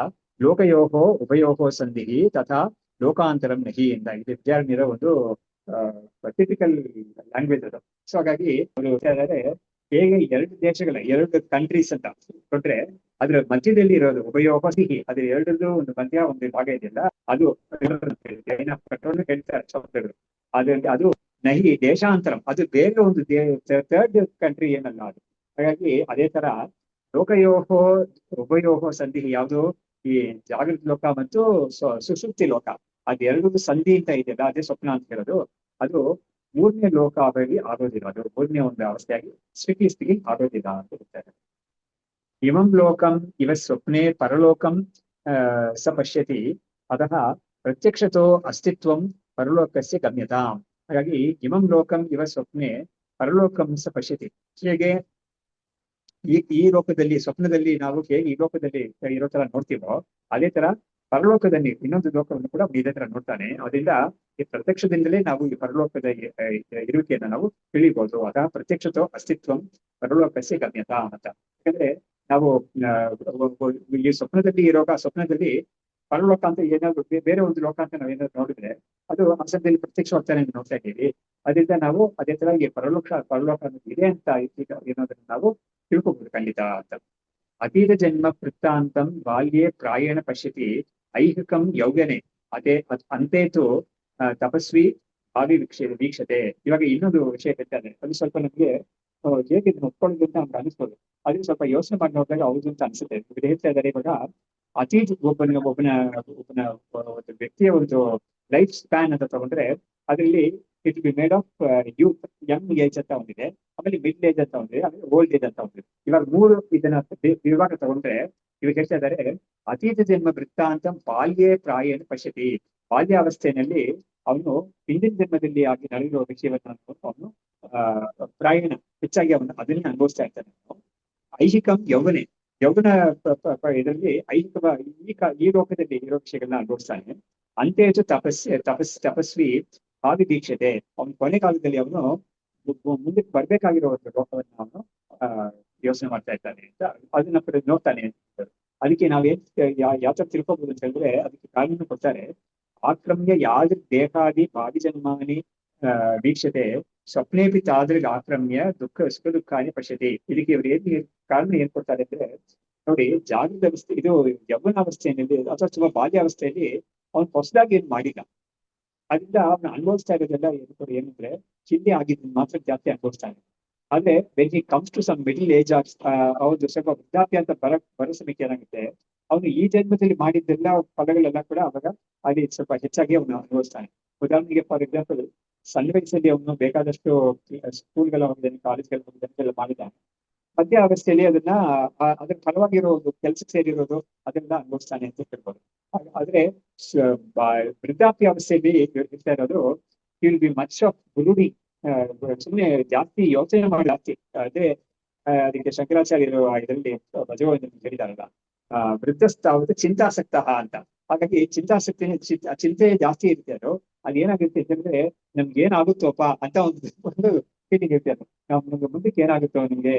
ಲೋಕಯೋಹೋ ಉಭಯೋಹೋ ಸಂಧಿ ತಥಾ ಲೋಕಾಂತರಂ ನಹಿ ಅಂತ. ಇದು ವಿದ್ಯಾರ್ಥಿಯರ ಒಂದು ಟಿಪಿಕಲ್ ಲ್ಯಾಂಗ್ವೇಜ್ ಅದು. ಸೊ ಹಾಗಾಗಿ ಅವರು ಹೇಳ್ತಾ ಇದ್ದಾರೆ, ಹೇಗೆ ಎರಡು ಕಂಟ್ರೀಸ್ ಅಂತ ಕೊಟ್ರೆ ಅದ್ರ ಮಧ್ಯದಲ್ಲಿ ಇರೋದು ಉಭಯೋಹ ಸಿಹಿ, ಅದ್ರ ಎರಡರದ್ದು ಒಂದು ಮಧ್ಯ ಒಂದು ಭಾಗ ಇದೆಯಲ್ಲ ಅದು ಹೇಳ್ತಾರೆ ಶಬ್ದಗಳು. ಅದು ನಹಿ ದೇಶಾಂತರಂ, ಅದು ಬೇರೆ ಒಂದು ಥರ್ಡ್ ಕಂಟ್ರಿ ಏನಲ್ಲ ಅದು. ಹಾಗಾಗಿ ಅದೇ ತರ ಲೋಕಯೋಹೋ ಉಭಯೋಹೋ ಸಂಧಿ ಯಾವುದು, ಈ ಜಾಗೃತ ಲೋಕ ಮತ್ತು ಸುಷುಪ್ತಿ ಲೋಕ, ಅದೆರಡು ಸಂಧಿ ಅಂತ ಇದೆಯಲ್ಲ ಅದೇ ಸ್ವಪ್ನ ಅಂತ ಹೇಳೋದು. ಅದು ಮೂರನೇ ಲೋಕ ಆಗೋದಿಲ್ಲ, ಅದು ಮೂರನೇ ಒಂದು ಅವಸ್ಥೆಯಾಗಿ ಸ್ಥಿತಿ ಆಗೋದಿಲ್ಲ ಅಂತ ಹೇಳ್ತಾರೆ. ಇಮಂ ಲೋಕಂ ಇವ ಸ್ವಪ್ನೆ ಪರಲೋಕಂ ಸ ಪಶ್ಯತಿ ಅತಃ ಪ್ರತ್ಯಕ್ಷತೋ ಅಸ್ತಿತ್ವಂ ಪರಲೋಕಸ್ಯ ಗಮ್ಯತಾಂ. ಹಾಗಾಗಿ ಇಮಂ ಲೋಕಂ ಇವ ಸ್ವಪ್ನೆ ಪರಲೋಕಂ ಸ ಪಶ್ಯತಿ. ಹೇಗೆ ಈ ಲೋಕದಲ್ಲಿ ಸ್ವಪ್ನದಲ್ಲಿ ನಾವು ಹೇಗೆ ಈ ಲೋಕದಲ್ಲಿ ಇರೋ ತರ ನೋಡ್ತೀವೋ ಅದೇ ತರ ಪರಲೋಕದಲ್ಲಿ ಇನ್ನೊಂದು ಲೋಕವನ್ನು ಕೂಡ ಇದೇ ತರ ನೋಡ್ತಾನೆ. ಅದರಿಂದ ಈ ಪ್ರತ್ಯಕ್ಷದಿಂದಲೇ ನಾವು ಈ ಪರಲೋಕದ ಇರುವಿಕೆಯನ್ನು ನಾವು ತಿಳಿಬಹುದು. ಅದ ಪ್ರತ್ಯಕ್ಷತೋ ಅಸ್ತಿತ್ವಂ ಪರಲೋಕಸ್ಯ ಗಮ್ಯತಾ ಅಂತ. ಯಾಕಂದ್ರೆ ನಾವು ಈ ಸ್ವಪ್ನದಲ್ಲಿ ಪರಲೋಕ ಅಂತ ಏನಾದ್ರು ಬೇರೆ ಒಂದು ಲೋಕ ಅಂತ ನಾವೇನಾದ್ರು ನೋಡಿದ್ರೆ ಅದು ಅಸಂದಲ್ಲಿ ಪ್ರತ್ಯಕ್ಷವಾಗ್ತಾನೆ ನೋಡ್ತಾ ಇದ್ದೀವಿ. ಅದರಿಂದ ನಾವು ಅದೇ ತರ ಈ ಪರಲೋಕ ಅನ್ನೋದು ಇದೆ ಅಂತ ಏನೋದನ್ನ ನಾವು ತಿಳ್ಕೊಬಹುದು ಖಂಡಿತ ಅಂತ. ಅತೀತ ಜನ್ಮ ವೃತ್ತಾಂತಂ ಬಾಲ್ಯೇ ಪ್ರಾಯೇಣ ಪಶ್ಯತಿ ಐಹಿಕಂ ಯೌವನೆ ಅಂತೇತು ತಪಸ್ವಿ ಭಾವಿ ವೀಕ್ಷತೆ. ಇವಾಗ ಇನ್ನೊಂದು ವಿಷಯ ಹೇಳ್ತಾರೆ, ಅದು ಸ್ವಲ್ಪ ನಮ್ಗೆ ಹೇಗೆ ಇದನ್ನ ಒಪ್ಕೊಳ್ಳೋದು ಅಂತ ನಮ್ಗೆ ಅನಿಸ್ಬೋದು. ಅದನ್ನ ಸ್ವಲ್ಪ ಯೋಚನೆ ಮಾಡಿ ನೋಡಿದಾಗ ಹೌದು ಅಂತ ಅನ್ಸುತ್ತೆ. ಇವ್ರು ಹೇಳ್ತಾ ಇದ್ದಾರೆ, ಇವಾಗ ಒಬ್ಬನ ಒಂದು ವ್ಯಕ್ತಿಯ ಒಂದು ಲೈಫ್ ಸ್ಪ್ಯಾನ್ ಅಂತ ತಗೊಂಡ್ರೆ ಅದರಲ್ಲಿ it be made of youth, Young age ಅಂತ ಒಂದಿದೆ, ಆಮೇಲೆ ಮಿಡ್ ಏಜ್ ಅಂತ ಒಂದಿದೆ, ಆಮೇಲೆ ಓಲ್ಡ್ ಏಜ್ ಅಂತ ಒಂದಿದೆ. ಇವಾಗ ಮೂರು ಇದನ್ನ ವಿಭಾಗ ತಗೊಂಡ್ರೆ ಇವಾಗ ಹೇಳ್ತಾ ಇದ್ದಾರೆ ಅತೀತ ಜನ್ಮ ವೃತ್ತಾಂತ ಬಾಲ್ಯೇ ಪ್ರಾಯೇಣ ಪಶ್ಯತಿ. ಬಾಲ್ಯಾವಸ್ಥೆಯಲ್ಲಿ ಅವನು ಹಿಂದಿನ ಜನ್ಮದಲ್ಲಿ ಆಗಿ ನಡೆದಿರುವ ವಿಷಯವನ್ನ ಅವನು ಪ್ರಾಯಣ ಹೆಚ್ಚಾಗಿ ಅದನ್ನ ಅನುಭವಿಸ್ತಾ ಇರ್ತಾನೆ. ಐಹಿಕಂ ಯೌವನೆ, ಯೌವನ ಇದರಲ್ಲಿ ಈ ಲೋಕದಲ್ಲಿ ಇರೋ ವಿಷಯಗಳನ್ನ ಅನುಭವಿಸ್ತಾನೆ. ಅಂತೇಜು ತಪಸ್ವಿ ಭಾವಿ ದೀಕ್ಷತೆ, ಅವನ ಕೊನೆ ಕಾಲದಲ್ಲಿ ಅವನು ಮುಂದಕ್ಕೆ ಬರ್ಬೇಕಾಗಿರೋ ಒಂದು ಲೋಕವನ್ನು ಅವನು ಯೋಚನೆ ಮಾಡ್ತಾ ಇದ್ದಾನೆ ಅಂತ ಅದನ್ನ ನೋಡ್ತಾನೆ. ಅದಕ್ಕೆ ನಾವೇನ್ ಯಾವ ತರ ತಿಳ್ಕೊಬಹುದು ಅಂತ ಹೇಳಿದ್ರೆ ಅದಕ್ಕೆ ಕಾರಣ ಕೊಡ್ತಾರೆ. ಆಕ್ರಮ್ಯ ಯಾವ್ದು ದೇಹಾದಿ ಭಾವಿ ಜನ್ಮಾನಿ ವೀಕ್ಷತೆ ಸ್ವಪ್ನೇಪಿ ತಾದ್ರಿಗೆ ಆಕ್ರಮ್ಯ ಸುಖ ದುಃಖಾನಿ ಪಶ್ಯತಿ. ಇದಕ್ಕೆ ಇವ್ರು ಕಾರಣ ಏನ್ ಕೊಡ್ತಾರೆ ಅಂದ್ರೆ ನೋಡಿ, ಜಾಗೃತ ಅವಸ್ಥೆ ಇದು ಯೌವನಾವಸ್ಥೆಯಲ್ಲಿ ಅಥವಾ ಬಾಲ್ಯಾವಸ್ಥೆಯಲ್ಲಿ ಅವನು ಹೊಸದಾಗಿ ಏನ್ ಮಾಡಿಲ್ಲ. ಅದರಿಂದ ಅವನು ಅನುಭವಿಸ್ತಾ ಇರೋದೆಲ್ಲ ಏನಂದ್ರೆ ಹಿಂದೆ ಆಗಿದ್ದು ಮಾತ್ರ ಜಾಸ್ತಿ ಅನುಭವಿಸ್ತಾನೆ. ಆದ್ರೆ when he comes to some middle age of ಅವ್ರದ್ದು ಸ್ವಲ್ಪ ವೃದ್ಧಾಪ್ಯ ಅಂತ ಬರೋ ಸಮಯಕ್ಕೆ ಏನಾಗುತ್ತೆ, ಅವನು ಈ ಜನ್ಮದಲ್ಲಿ ಮಾಡಿದ್ದೆಲ್ಲ ಫಲಗಳೆಲ್ಲ ಕೂಡ ಅವಾಗ ಅಲ್ಲಿ ಸ್ವಲ್ಪ ಹೆಚ್ಚಾಗಿ ಅವನು ಅನುಭವಿಸ್ತಾನೆ. ಉದಾಹರಣೆಗೆ ಫಾರ್ ಎಕ್ಸಾಂಪಲ್, ಸಣ್ಣ ವಯಸ್ಸಲ್ಲಿ ಅವನು ಬೇಕಾದಷ್ಟು ಸ್ಕೂಲ್ಗಳ ಹೋಗಿದ್ದಾನೆ, ಕಾಲೇಜ್ಗಳ ಹೋಗಿದ್ದಾನೆ, ಎಲ್ಲ ಮಾಡಿದ್ದಾನೆ. ಮಧ್ಯ ಅವಸ್ಥೆಯಲ್ಲಿ ಅದನ್ನ ಅದ್ರ ಫಲವಾಗಿರೋ ಒಂದು ಕೆಲ್ಸಕ್ಕೆ ಸೇರಿರೋದು ಅದನ್ನ ಅನುಭವಿಸ್ತಾನೆ ಅಂತ ಹೇಳ್ಬೋದು. ಆದ್ರೆ ವೃದ್ಧಾಪ್ಯ ಅವಸ್ಥೆಯಲ್ಲಿ ಇರ್ತಾ ಇರೋದು ವಿಲ್ ಬಿ ಮಚ್ ಆಫ್ ಗುರುಡಿ, ಸುಮ್ಮನೆ ಜಾಸ್ತಿ ಯೋಚನೆ ಮಾಡಿ ಜಾಸ್ತಿ. ಅದೇ ಅದಕ್ಕೆ ಶಂಕರಾಚಾರ್ಯರು ಇದರಲ್ಲಿ ಭಜಗೋವಿಂದ ಹೇಳಿದಾರಲ್ಲ, ವೃದ್ಧಸ್ತಾವತ್ತು ಚಿಂತಾಸಕ್ತ ಅಂತ. ಹಾಗಾಗಿ ಚಿಂತೆ ಜಾಸ್ತಿ ಇರುತ್ತೆ. ಅದು ಏನಾಗುತ್ತೆ ಅಂತಂದ್ರೆ ನಮ್ಗೆ ಏನಾಗುತ್ತೋಪ್ಪ ಅಂತ ಒಂದು ಫೀಲಿಂಗ್ ಇರುತ್ತೆ. ಅದು ನಮ್ಗೆ ಮುಂದಕ್ಕೆ ಏನಾಗುತ್ತೋ ನಿಮ್ಗೆ,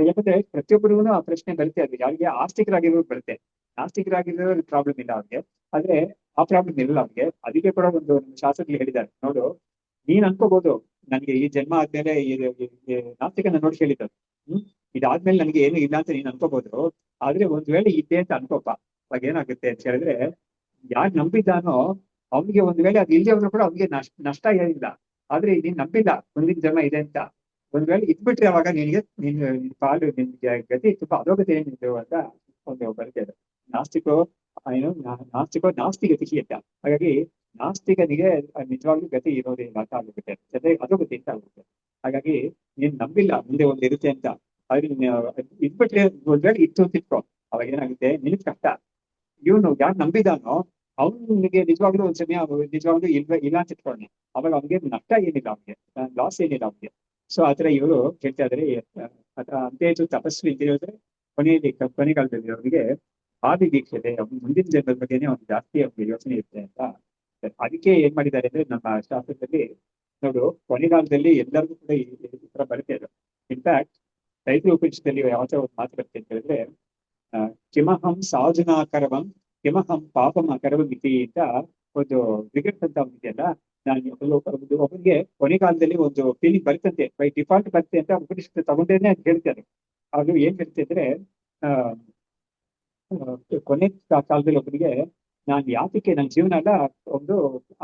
ಯಾಕಂದ್ರೆ ಪ್ರತಿಯೊಬ್ಬರಿಗೂ ಆ ಪ್ರಶ್ನೆ ಬರುತ್ತೆ. ಅದು ಯಾರಿಗೆ ಆಸ್ತಿಕರಾಗಿರೋರು ಬರುತ್ತೆ, ನಾಸ್ತಿಕರಾಗಿರೋರು ಪ್ರಾಬ್ಲಮ್ ಇಲ್ಲ ಅವ್ರಿಗೆ, ಆದ್ರೆ ಆ ಪ್ರಾಬ್ಲಮ್ ಇರಲ್ಲ ಅವ್ರಿಗೆ. ಅದಕ್ಕೆ ಕೂಡ ಒಂದು ಶಾಸ್ತ್ರದಲ್ಲಿ ಹೇಳಿದ್ದಾರೆ ನೋಡು, ನೀನ್ ಅನ್ಕೋಬಹುದು ನನ್ಗೆ ಈ ಜನ್ಮ ಆದ್ಮೇಲೆ ನಾಸ್ತಿಕನ ನೋಡಿ ಹೇಳಿದ್ದು, ಇದಾದ್ಮೇಲೆ ನನಗೆ ಏನು ಇಲ್ಲ ಅಂತ ನೀನ್ ಅನ್ಕೋಬಹುದು. ಆದ್ರೆ ಒಂದ್ ವೇಳೆ ಇದ್ದೆ ಅಂತ ಅನ್ಕೋಪ, ಅವಾಗ ಏನಾಗುತ್ತೆ ಅಂತ ಹೇಳಿದ್ರೆ, ಯಾರು ನಂಬಿದ್ದಾನೋ ಅವ್ನಿಗೆ ಒಂದ್ ವೇಳೆ ಅದು ಇಲ್ಲದೆ ಹೋದ್ರು ಕೂಡ ಅವ್ನಿಗೆ ನಷ್ಟ ಏನಿಲ್ಲ. ಆದ್ರೆ ನೀನ್ ನಂಬಿಲ್ಲ ಮುಂದಿನ ಜನ್ಮ ಇದೆ ಅಂತ, ಒಂದ್ ವೇಳೆ ಇದ್ಬಿಟ್ರೆ ಅವಾಗ ನಿನ್ ಪಾಲು ನಿನ್ಗೆ ಗತಿ ತುಂಬಾ ಅಧೋಗತಿ ಏನಿದ್ದು ಅಂತ ಒಂದು ಬರುತ್ತೆ. ನಾಸ್ತಿಕೋ ನಾಸ್ತಿ ಗತಿ ಅಂತ. ಹಾಗಾಗಿ ನಾಸ್ತಿಕನಿಗೆ ನಿಜವಾಗ್ಲೂ ಗತಿ ಇರೋದೇ ಇಲ್ಲ ಅಂತ ಆಗುತ್ತೆ, ಜೊತೆಗೆ ಅಧೋಗತಿ ಅಂತ ಆಗುತ್ತೆ. ಹಾಗಾಗಿ ನೀನ್ ನಂಬಿಲ್ಲ ಮುಂದೆ ಒಂದ್ ಇರುತ್ತೆ ಅಂತ, ಆದ್ರೆ ಇದ್ಬಿಟ್ರೆ ಒಂದ್ ವೇಳೆ ಇತ್ತು ತಿಳ್ಕೊ, ಅವಾಗ ಏನಾಗುತ್ತೆ ನಿನಗ್ ಕಷ್ಟ. ಇವನು ಯಾರು ನಂಬಿದಾನೋ ಅವ್ನಿಗೆ ನಿಜವಾಗ್ಲೂ ಒಂದ್ ಸಮಯ ನಿಜವಾಗ್ಲೂ ಇಲ್ಲ ಅಂತ ಇಟ್ಕೊಂಡೆ, ಅವಾಗ ಅವ್ನಿಗೆ ನಷ್ಟ ಏನಿಲ್ಲ, ಅವ್ನಿಗೆ ಲಾಸ್ ಏನಿಲ್ಲ ಅವ್ನಿಗೆ. ಸೊ ಆತರ ಇವರು ಹೇಳ್ತಾ ಇದ್ರೆ ಅಂತೇಜು ತಪಸ್ವಿ ಅಂತ ಹೇಳಿದ್ರೆ ಕೊನೆಗಾಲದಲ್ಲಿ ಅವರಿಗೆ ಆದಿ ದೀಕ್ಷತೆ, ಮುಂದಿನ ಜನ್ಮದ ಬಗ್ಗೆನೇ ಒಂದು ಜಾಸ್ತಿ ಅವ್ರಿಗೆ ಯೋಚನೆ ಇರುತ್ತೆ ಅಂತ. ಅದಕ್ಕೆ ಏನ್ ಮಾಡಿದ್ದಾರೆ ಅಂದ್ರೆ ನಮ್ಮ ಶಾಸ್ತ್ರದಲ್ಲಿ ನೋಡು, ಕೊನೆಗಾಲದಲ್ಲಿ ಎಲ್ಲರಿಗೂ ಕೂಡ ಈ ತರ ಬರುತ್ತೆ. ಅದು ಇನ್ಫ್ಯಾಕ್ಟ್ ತೈತ್ರಿಯ ಉಪನಿಷತ್ತಲ್ಲಿ ಯಾವತ್ತೋ ಒಂದು ಮಾತು ಬರುತ್ತೆ ಅಂತ ಹೇಳಿದ್ರೆ, ಕಿಮಹಂ ಸಾಧುನಾಕರವಂ ಕಿಮಹಂ ಪಾಪಂ ಅಕರವಂ ಇತಿ ಅಂತ ಒಂದು ವಿಗಟ್ ಅಂತ ಇದೆಯಲ್ಲ. ನಾನು ಒಬ್ಬರಿಗೆ ಕೊನೆಗಾಲದಲ್ಲಿ ಒಂದು ಫೀಲಿಂಗ್ ಬರುತ್ತಂತೆ, ಬೈ ಡಿಫಾಲ್ಟ್ ಬರುತ್ತೆ ಅಂತ ಉಪನಿಷತ್ತು ತಗೊಂಡೇನೆ ಅಂತ ಹೇಳ್ತಾರೆ. ಅದು ಏನ್ ಹೇಳ್ತೆ ಅಂದ್ರೆ, ಕೊನೆ ಕಾಲದಲ್ಲಿ ಒಬ್ಬರಿಗೆ ನಾನು ಯಾತಕ್ಕೆ ನನ್ನ ಜೀವನ ಎಲ್ಲ ಒಂದು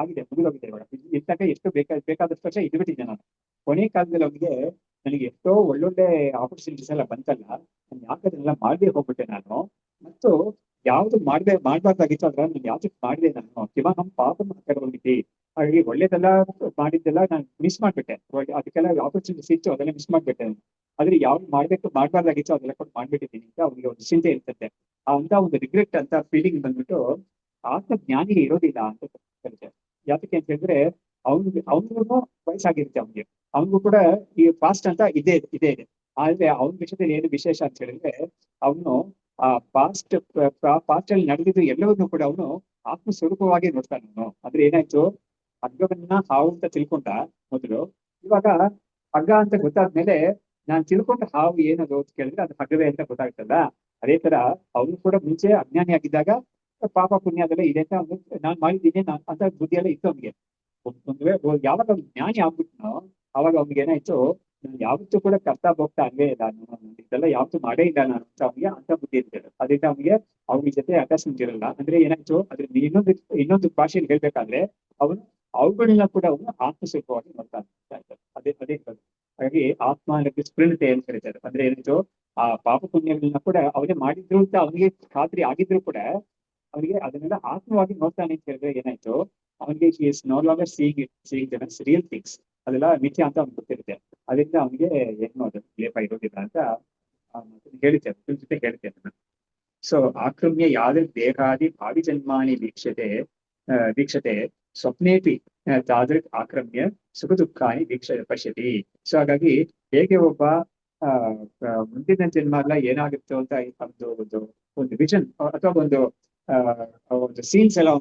ಆಗಿದೆ, ಮುಗಿದೋಗಿದೆ, ಇವಾಗ ಇದ್ದಾಗ ಎಷ್ಟು ಬೇಕಾದಷ್ಟು ವರ್ಷ ಇದ್ಬಿಟ್ಟಿದ್ದೆ ನಾನು. ಕೊನೆ ಕಾಲದಲ್ಲಿ ಅವ್ನಿಗೆ ನನಗೆ ಎಷ್ಟೋ ಒಳ್ಳೊಳ್ಳೆ ಆಪರ್ಚುನಿಟೀಸ್ ಎಲ್ಲ ಬಂತಲ್ಲ, ನಾನು ಯಾಕೆ ಅದನ್ನೆಲ್ಲ ಮಾಡದೆ ಹೋಗ್ಬಿಟ್ಟೆ ನಾನು, ಮತ್ತು ಯಾವ್ದು ಮಾಡ್ಬಾರ್ದಾಗಿತ್ತು ಅದ್ರ ನಾನು ಯಾವ್ದಕ್ಕೆ ಮಾಡಿದೆ ನಾನು, ಕಿಮಹಂ ಪಾಪಂ ಅಕರವಂ. ಹಾಗಾಗಿ ಒಳ್ಳೇದೆಲ್ಲ ಮಾಡಿದ್ದೆಲ್ಲ ನಾನು ಮಿಸ್ ಮಾಡ್ಬಿಟ್ಟೆ, ಅದಕ್ಕೆಲ್ಲ ಆಪರ್ಚುನಿಟೀಸ್ ಇತ್ತು ಅದೆಲ್ಲ ಮಿಸ್ ಮಾಡ್ಬಿಟ್ಟೆ ನಾನು. ಆದ್ರೆ ಯಾವ್ದು ಮಾಡ್ಬಾರ್ದಾಗಿತ್ತು ಅದೆಲ್ಲ ಕೊಟ್ಟು ಮಾಡ್ಬಿಟ್ಟಿದ್ದೀನಿ ಅಂತ ಅವ್ನಿಗೆ ಒಂದು ಚಿಂತೆ ಇರ್ತದೆ. ಅಂತ ಒಂದು ರಿಗ್ರೆಟ್ ಅಂತ ಫೀಲಿಂಗ್ ಬಂದ್ಬಿಟ್ಟು ಆತ್ಮಜ್ಞಾನಿಗೆ ಇರೋದಿಲ್ಲ ಅಂತ ಕರೀತಾರೆ. ಯಾತಕ್ಕೆ ಅಂತ ಹೇಳಿದ್ರೆ ಅವ್ನಿಗೂ ವಯಸ್ಸಾಗಿರುತ್ತೆ, ಅವ್ನಿಗೂ ಕೂಡ ಈ ಪಾಸ್ಟ್ ಅಂತ ಇದೇ ಇದೆ. ಆದ್ರೆ ಅವನ ವಿಷಯದಲ್ಲಿ ಏನು ವಿಶೇಷ ಅಂತ ಹೇಳಿದ್ರೆ, ಅವನು ಆ ಪಾಸ್ಟ್ ಅಲ್ಲಿ ನಡೆದಿದ್ದು ಎಲ್ಲವನ್ನೂ ಕೂಡ ಅವನು ಆತ್ಮ ಸ್ವರೂಪವಾಗಿ ನೋಡ್ತಾನೆ. ಅವನು ಅಂದ್ರೆ ಏನಾಯ್ತು, ಹಗ್ಗವನ್ನ ಹಾವು ಅಂತ ತಿಳ್ಕೊಂಡ ಮೊದಲು, ಇವಾಗ ಹಗ್ಗ ಅಂತ ಗೊತ್ತಾದ್ಮೇಲೆ ನಾನ್ ತಿಳ್ಕೊಂಡ ಹಾವು ಏನದು ಅಂತ ಕೇಳಿದ್ರೆ ಅದು ಹಗ್ಗವೇ ಅಂತ ಗೊತ್ತಾಗ್ತಲ್ಲ. ಅದೇ ತರ ಅವನು ಕೂಡ ಮುಂಚೆ ಅಜ್ಞಾನಿ ಆಗಿದ್ದಾಗ ಪಾಪ ಪುಣ್ಯ ಅದೆಲ್ಲ ಇದೆ ಅಂತ ನಾನ್ ಮಾಡಿದ್ದೀನಿ ಅಂತ ಬುದ್ಧಿ ಎಲ್ಲ ಇತ್ತು ಅವ್ನಿಗೆ. ಯಾವಾಗ ಅವ್ನು ಜ್ಞಾನಿ ಆಗ್ಬಿಟ್ನೋ ಅವಾಗ ಅವ್ನಿಗೆ ಏನಾಯ್ತು, ನಾನು ಯಾವತ್ತೂ ಕೂಡ ಕರ್ತಾ ಹೋಗ್ತಾ ಅಲ್ಲೇ ಇಲ್ಲ, ನಾನು ಇದೆಲ್ಲ ಯಾವತ್ತೂ ಮಾಡೇ ಇಲ್ಲ ನಾನು ಅಂತ ಅವ್ನಿಗೆ ಅಂತ ಬುದ್ಧಿ ಇರ್ತದೆ. ಅದರಿಂದ ಅವ್ನಿಗೆ ಜೊತೆ ಅಟ್ಯಾಚ್ಮೆಂಟ್ ಇರಲ್ಲ. ಅಂದ್ರೆ ಏನಾಯ್ತು, ಅದ್ರ ಇನ್ನೊಂದು ಭಾಷೆಯಲ್ಲಿ ಹೇಳ್ಬೇಕಾದ್ರೆ ಅವನು ಅವುಗಳನ್ನ ಕೂಡ ಅವನು ಆತ್ಮಸ್ವರೂಪವಾಗಿ ನೋಡ್ತಾ ಇರ್ತಾರೆ. ಅದೇ ಹಾಗಾಗಿ ಆತ್ಮ ಅನ್ನೋದು ಸ್ಫುರಣತೆ ಅಂತ ಕರೀತಾರೆ. ಅಂದ್ರೆ ಏನಾಯ್ತು, ಆ ಪಾಪ ಪುಣ್ಯಗಳನ್ನ ಕೂಡ ಅವನೇ ಮಾಡಿದ್ರು ಅಂತ ಅವನಿಗೆ ಖಾತ್ರಿ ಆಗಿದ್ರು ಕೂಡ ಅವನಿಗೆ ಅದನ್ನೆಲ್ಲ ಆತ್ಮವಾಗಿ ನೋಡ್ತಾನೆ ಅಂತ ಹೇಳಿದ್ರೆ ಏನಾಯ್ತು, ಅವನಿಗೆ is no longer seeing real things, ಅದೆಲ್ಲ ಮಿಥ್ಯ ಅಂತ ಅವ್ನಿಗೆ ಗೊತ್ತಿರುತ್ತೆ. ಅದರಿಂದ ಅವನಿಗೆ ಏನು ಅದು ಲೇಪ ಇರೋದಿಲ್ಲ ಅಂತ ಹೇಳ್ತೇನೆ. ಸೊ ಆಕ್ರಮ್ಯ ಯಾದೃಕ್ ದೇಹಾದಿ ಭಾವಿ ಜನ್ಮಾನಿ ವೀಕ್ಷತೆ ಸ್ವಪ್ನೇಪಿ ತಾದೃಕ್ ಆಕ್ರಮ್ಯ ಸುಖ ದುಃಖಾನಿ ಪಶ್ಯತಿ. ಸೊ ಹಾಗಾಗಿ ಹೇಗೆ ಒಬ್ಬ ಮುಂದಿನ ಜನ್ಮ ಎಲ್ಲ ಏನಾಗುತ್ತೋ ಅಂತ ಒಂದು ವಿಷನ್ ಅಥವಾ ಒಂದು ಸೀನ್ಸ್ ಎಲ್ಲ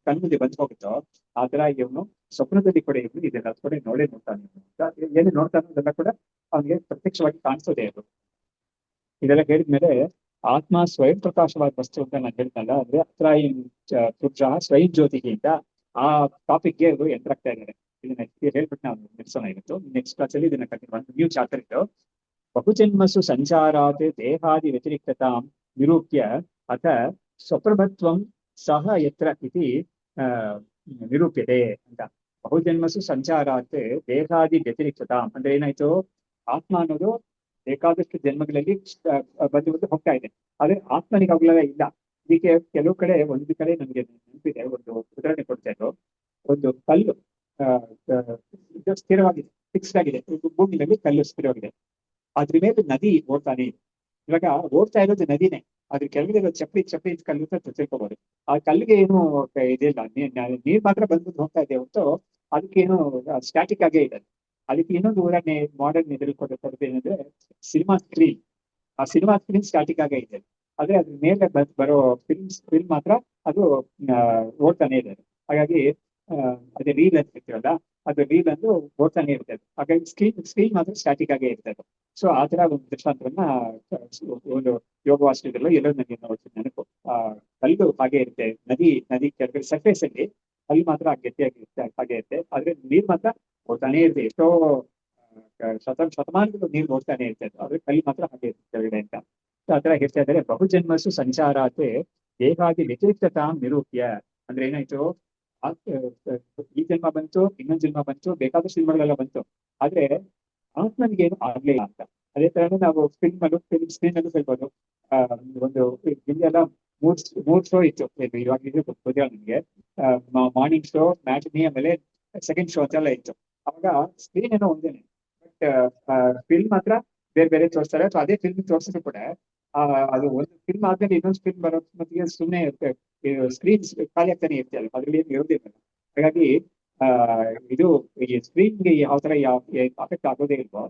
ಕಣ್ಮುಂದೆ ಬಂದು ಹೋಗುತ್ತೋ, ಆ ತರ ಇವನು ಸ್ವಪ್ನದಲ್ಲಿ ಕೂಡ ಇವನು ಇದೆಲ್ಲ ಕೂಡ ನೋಡ್ತಾನೆ. ಏನು ನೋಡ್ತಾನೋ ಅದೆಲ್ಲ ಕೂಡ ಅವನಿಗೆ ಪ್ರತ್ಯಕ್ಷವಾಗಿ ಕಾಣಿಸೋದೇ ಅದು. ಇದೆಲ್ಲ ಹೇಳಿದ್ಮೇಲೆ ಆತ್ಮ ಸ್ವಯಂ ಪ್ರಕಾಶವಾದ ವಸ್ತು ಅಂತ ನಾನು ಹೇಳ್ತಲ್ಲ, ಅಂದ್ರೆ ಅತ್ರಾಯಂ ಪುರುಷ ಸ್ವಯಂ ಜ್ಯೋತಿಗೆ ಅಂತ ಆ ಟಾಪಿಕ್ಗೆ ಅವರು ಎಂಟ್ರಾಗ್ತಾ ಇದ್ದಾರೆ. ಇದನ್ನ ಹೇಳ್ಬಿಟ್ಟು ನಾವು ನಿಲ್ಸೋಣ ಇವತ್ತು. ನೆಕ್ಸ್ಟ್ ಕ್ಲಾಸ್ ಅಲ್ಲಿ ಇದನ್ನ ಕಂಟಿನ್ಯೂ ಒಂದು ನ್ಯೂ ಚಾಪ್ಟರ್ ಇತ್ತು. ಬಹುಜನ್ಮಸು ಸಂಚಾರಾತ್ ದೇಹಾದಿ ವ್ಯತಿರಿಕ್ತತಾಂ ನಿರೂಪ್ಯ ಅಥ ಸ್ವಪ್ರಭತ್ವಂ ಸಹ ಯತ್ರ ಇತಿ ನಿರೂಪ್ಯತೆ ಅಂತ. ಬಹುಜನ್ಮಸು ಸಂಚಾರಾತ್ ದೇಹಾದಿ ವ್ಯತಿರಿಕ್ತತ ಅಂದ್ರೆ ಏನಾಯ್ತು, ಆತ್ಮ ಅನ್ನೋದು ಬೇಕಾದಷ್ಟು ಜನ್ಮಗಳಲ್ಲಿ ಬಂದು ಬಂದು ಹೋಗ್ತಾ ಇದೆ. ಆದ್ರೆ ಆತ್ಮನಿಗೆ ಅವುಗಳೆಲ್ಲ ಇಲ್ಲ. ಇದಕ್ಕೆ ಕೆಲವು ಕಡೆ ಒಂದು ಕಡೆ ನಮ್ಗೆ ನೆನಪಿದೆ, ಒಂದು ಉದಾಹರಣೆ ಕೊಡ್ತಾ ಇದ್ರು. ಒಂದು ಕಲ್ಲು ಇದು ಸ್ಥಿರವಾಗಿದೆ, ಫಿಕ್ಸ್ಡ್ ಆಗಿದೆ. ಭೂಮಿಯಲ್ಲಿ ಕಲ್ಲು ಸ್ಥಿರವಾಗಿದೆ, ಅದ್ರ ಮೇಲೆ ನದಿ ಓಡ್ತಾನೆ ಇದೆ. ಇವಾಗ ಓಡ್ತಾ ಇರೋದು ನದಿನೇ, ಅದ್ರ ಕೆಳಗಡೆ ಇರೋ ಚಪ್ಪಡಿ ಚಪ್ಪಡಿ ಕಲ್ಲು ಅಂತ ತಿಳ್ಕೊಬಹುದು. ಆ ಕಲ್ಲಿಗೆ ಏನು ಇದಿಲ್ಲ, ನೀರ್ ಮಾತ್ರ ಬಂದ್ಬಿಟ್ಟು ಹೋಗ್ತಾ ಇದೆ ಹೊರತು ಅದಕ್ಕೇನು ಸ್ಟ್ಯಾಟಿಕ್ ಆಗೇ ಇದೆ. ಅದಕ್ಕೆ ಇನ್ನೊಂದು ಉದಾಹರಣೆ ಮಾಡರ್ನ್ ಇದ್ರಲ್ಲಿ ಕೊಡೋದು ಏನಂದ್ರೆ ಸಿನಿಮಾ ಸ್ಕ್ರೀನ್. ಆ ಸಿನಿಮಾ ಸ್ಕ್ರೀನ್ ಸ್ಟ್ಯಾಟಿಕ್ ಆಗೇ ಇದೆ, ಆದ್ರೆ ಅದ್ರ ಮೇಲೆ ಬರೋ ಫಿಲ್ಮ್ ಮಾತ್ರ ಅದು ಓಡ್ತಾನೆ ಇದೆ. ಹಾಗಾಗಿ ಅದೇ ರೀಲ್ ಅಂತ ಇರ್ತೀವಲ್ಲ, ಅದು ರೀಲ್ ಅಂದು ಓಡ್ತಾನೆ ಇರ್ತದೆ. ಹಾಗಾಗಿ ಸ್ಕ್ರೀನ್ ಮಾತ್ರ ಸ್ಟ್ಯಾಟಿಕ್ ಆಗೇ ಇರ್ತದೆ. ಸೊ ಆ ತರ ಒಂದು ದೃಷ್ಟಾಂತವನ್ನ ಒಂದು ಯೋಗ ವಾಸ್ತುದಲ್ಲೋ ಎಲ್ಲೋ ನನಗೆ ನೋಡ್ತೀನಿ ನೆನಪು. ಕಲ್ಲು ಹಾಗೆ ಇರುತ್ತೆ, ನದಿ ಕೆಳಗಡೆ ಸರ್ಫೇಸ್ ಅಲ್ಲಿ ಕಲ್ಲು ಮಾತ್ರ ಗಟ್ಟಿಯಾಗಿ ಹಾಗೆ ಇರುತ್ತೆ, ಆದ್ರೆ ನೀರ್ ಮಾತ್ರ ಓಡ್ತಾನೆ ಇರುತ್ತೆ. ಎಷ್ಟೋ ಶತಮಾನಗಳು ನೀರು ಓಡ್ತಾನೆ ಇರ್ತದೆ, ಆದ್ರೆ ಕಲ್ಲು ಮಾತ್ರ ಹಾಗೆ ಇರುತ್ತೆ ಕೆಳಗಡೆ ಅಂತ. ಆತರ ಹೇಳ್ತಾ ಇದ್ದಾರೆ. ಬಹುಜನ್ಮಸು ಸಂಚಾರಾತೆ ದೇಹಾದಿ ವ್ಯತಿರಿಕ್ತತಾಂ ನಿರೂಪ್ಯ ಅಂದ್ರೆ ಏನಾಯ್ತು, ಈ ಜನ್ಮ ಬಂತು, ಇನ್ನೊಂದು ಜನ್ಮ ಬಂತು, ಬೇಕಾದಷ್ಟು ಜನ್ಮಗಳೆಲ್ಲ ಬಂತು, ಆದ್ರೆ ಆತ್ಮನಿಗೆ ಏನು ಆಗ್ಲಿಲ್ಲ ಅಂತ. ಅದೇ ತರನೇ ನಾವು ಫಿಲ್ಮ್ ಸ್ಕ್ರೀನ್ ಅಲ್ಲೂ ಹೇಳ್ಬೋದು. ಒಂದು ಇಲ್ಲೆಲ್ಲ ಮೂರ್ ಶೋ ಇತ್ತು, ಇವಾಗ ಇದು ಗೊತ್ತಿಲ್ಲ ನಿಮ್ಗೆ. ಮಾರ್ನಿಂಗ್ ಶೋ, ಮ್ಯಾಟಿನಿ, ಆಮೇಲೆ ಸೆಕೆಂಡ್ ಶೋ ಅಂತೆಲ್ಲ ಇತ್ತು. ಅವಾಗ ಸ್ಕ್ರೀನ್ ಏನೋ ಒಂದೇನೆ, ಬಟ್ ಫಿಲ್ಮ್ ಮಾತ್ರ ಬೇರೆ ಬೇರೆ ತೋರಿಸ್ತಾರೆ. ಅಥವಾ ಅದೇ ಫಿಲ್ಮ್ ತೋರಿಸಿದ್ರು ಕೂಡ ಅದು ಒಂದು ಫಿಲ್ಮ್ ಆದ್ಮೇಲೆ ಇನ್ನೊಂದು ಫಿಲ್ಮ್ ಬರೋ ಮತ್ತಿಗೆ ಸುಮ್ಮನೆ ಸ್ಕ್ರೀನ್ ಖಾಲಿ ಆಗ್ತಾನೆ ಇರ್ತೀಯಲ್ಲ, ಅದ್ರಲ್ಲಿ ಏನು ಇರೋದಿಲ್ಲ. ಹಾಗಾಗಿ ಇದು ಈ ಸ್ಕ್ರೀನ್ಗೆ ಯಾವ ತರ ಅಫೆಕ್ಟ್ ಆಗೋದೇ ಇಲ್ವೋ,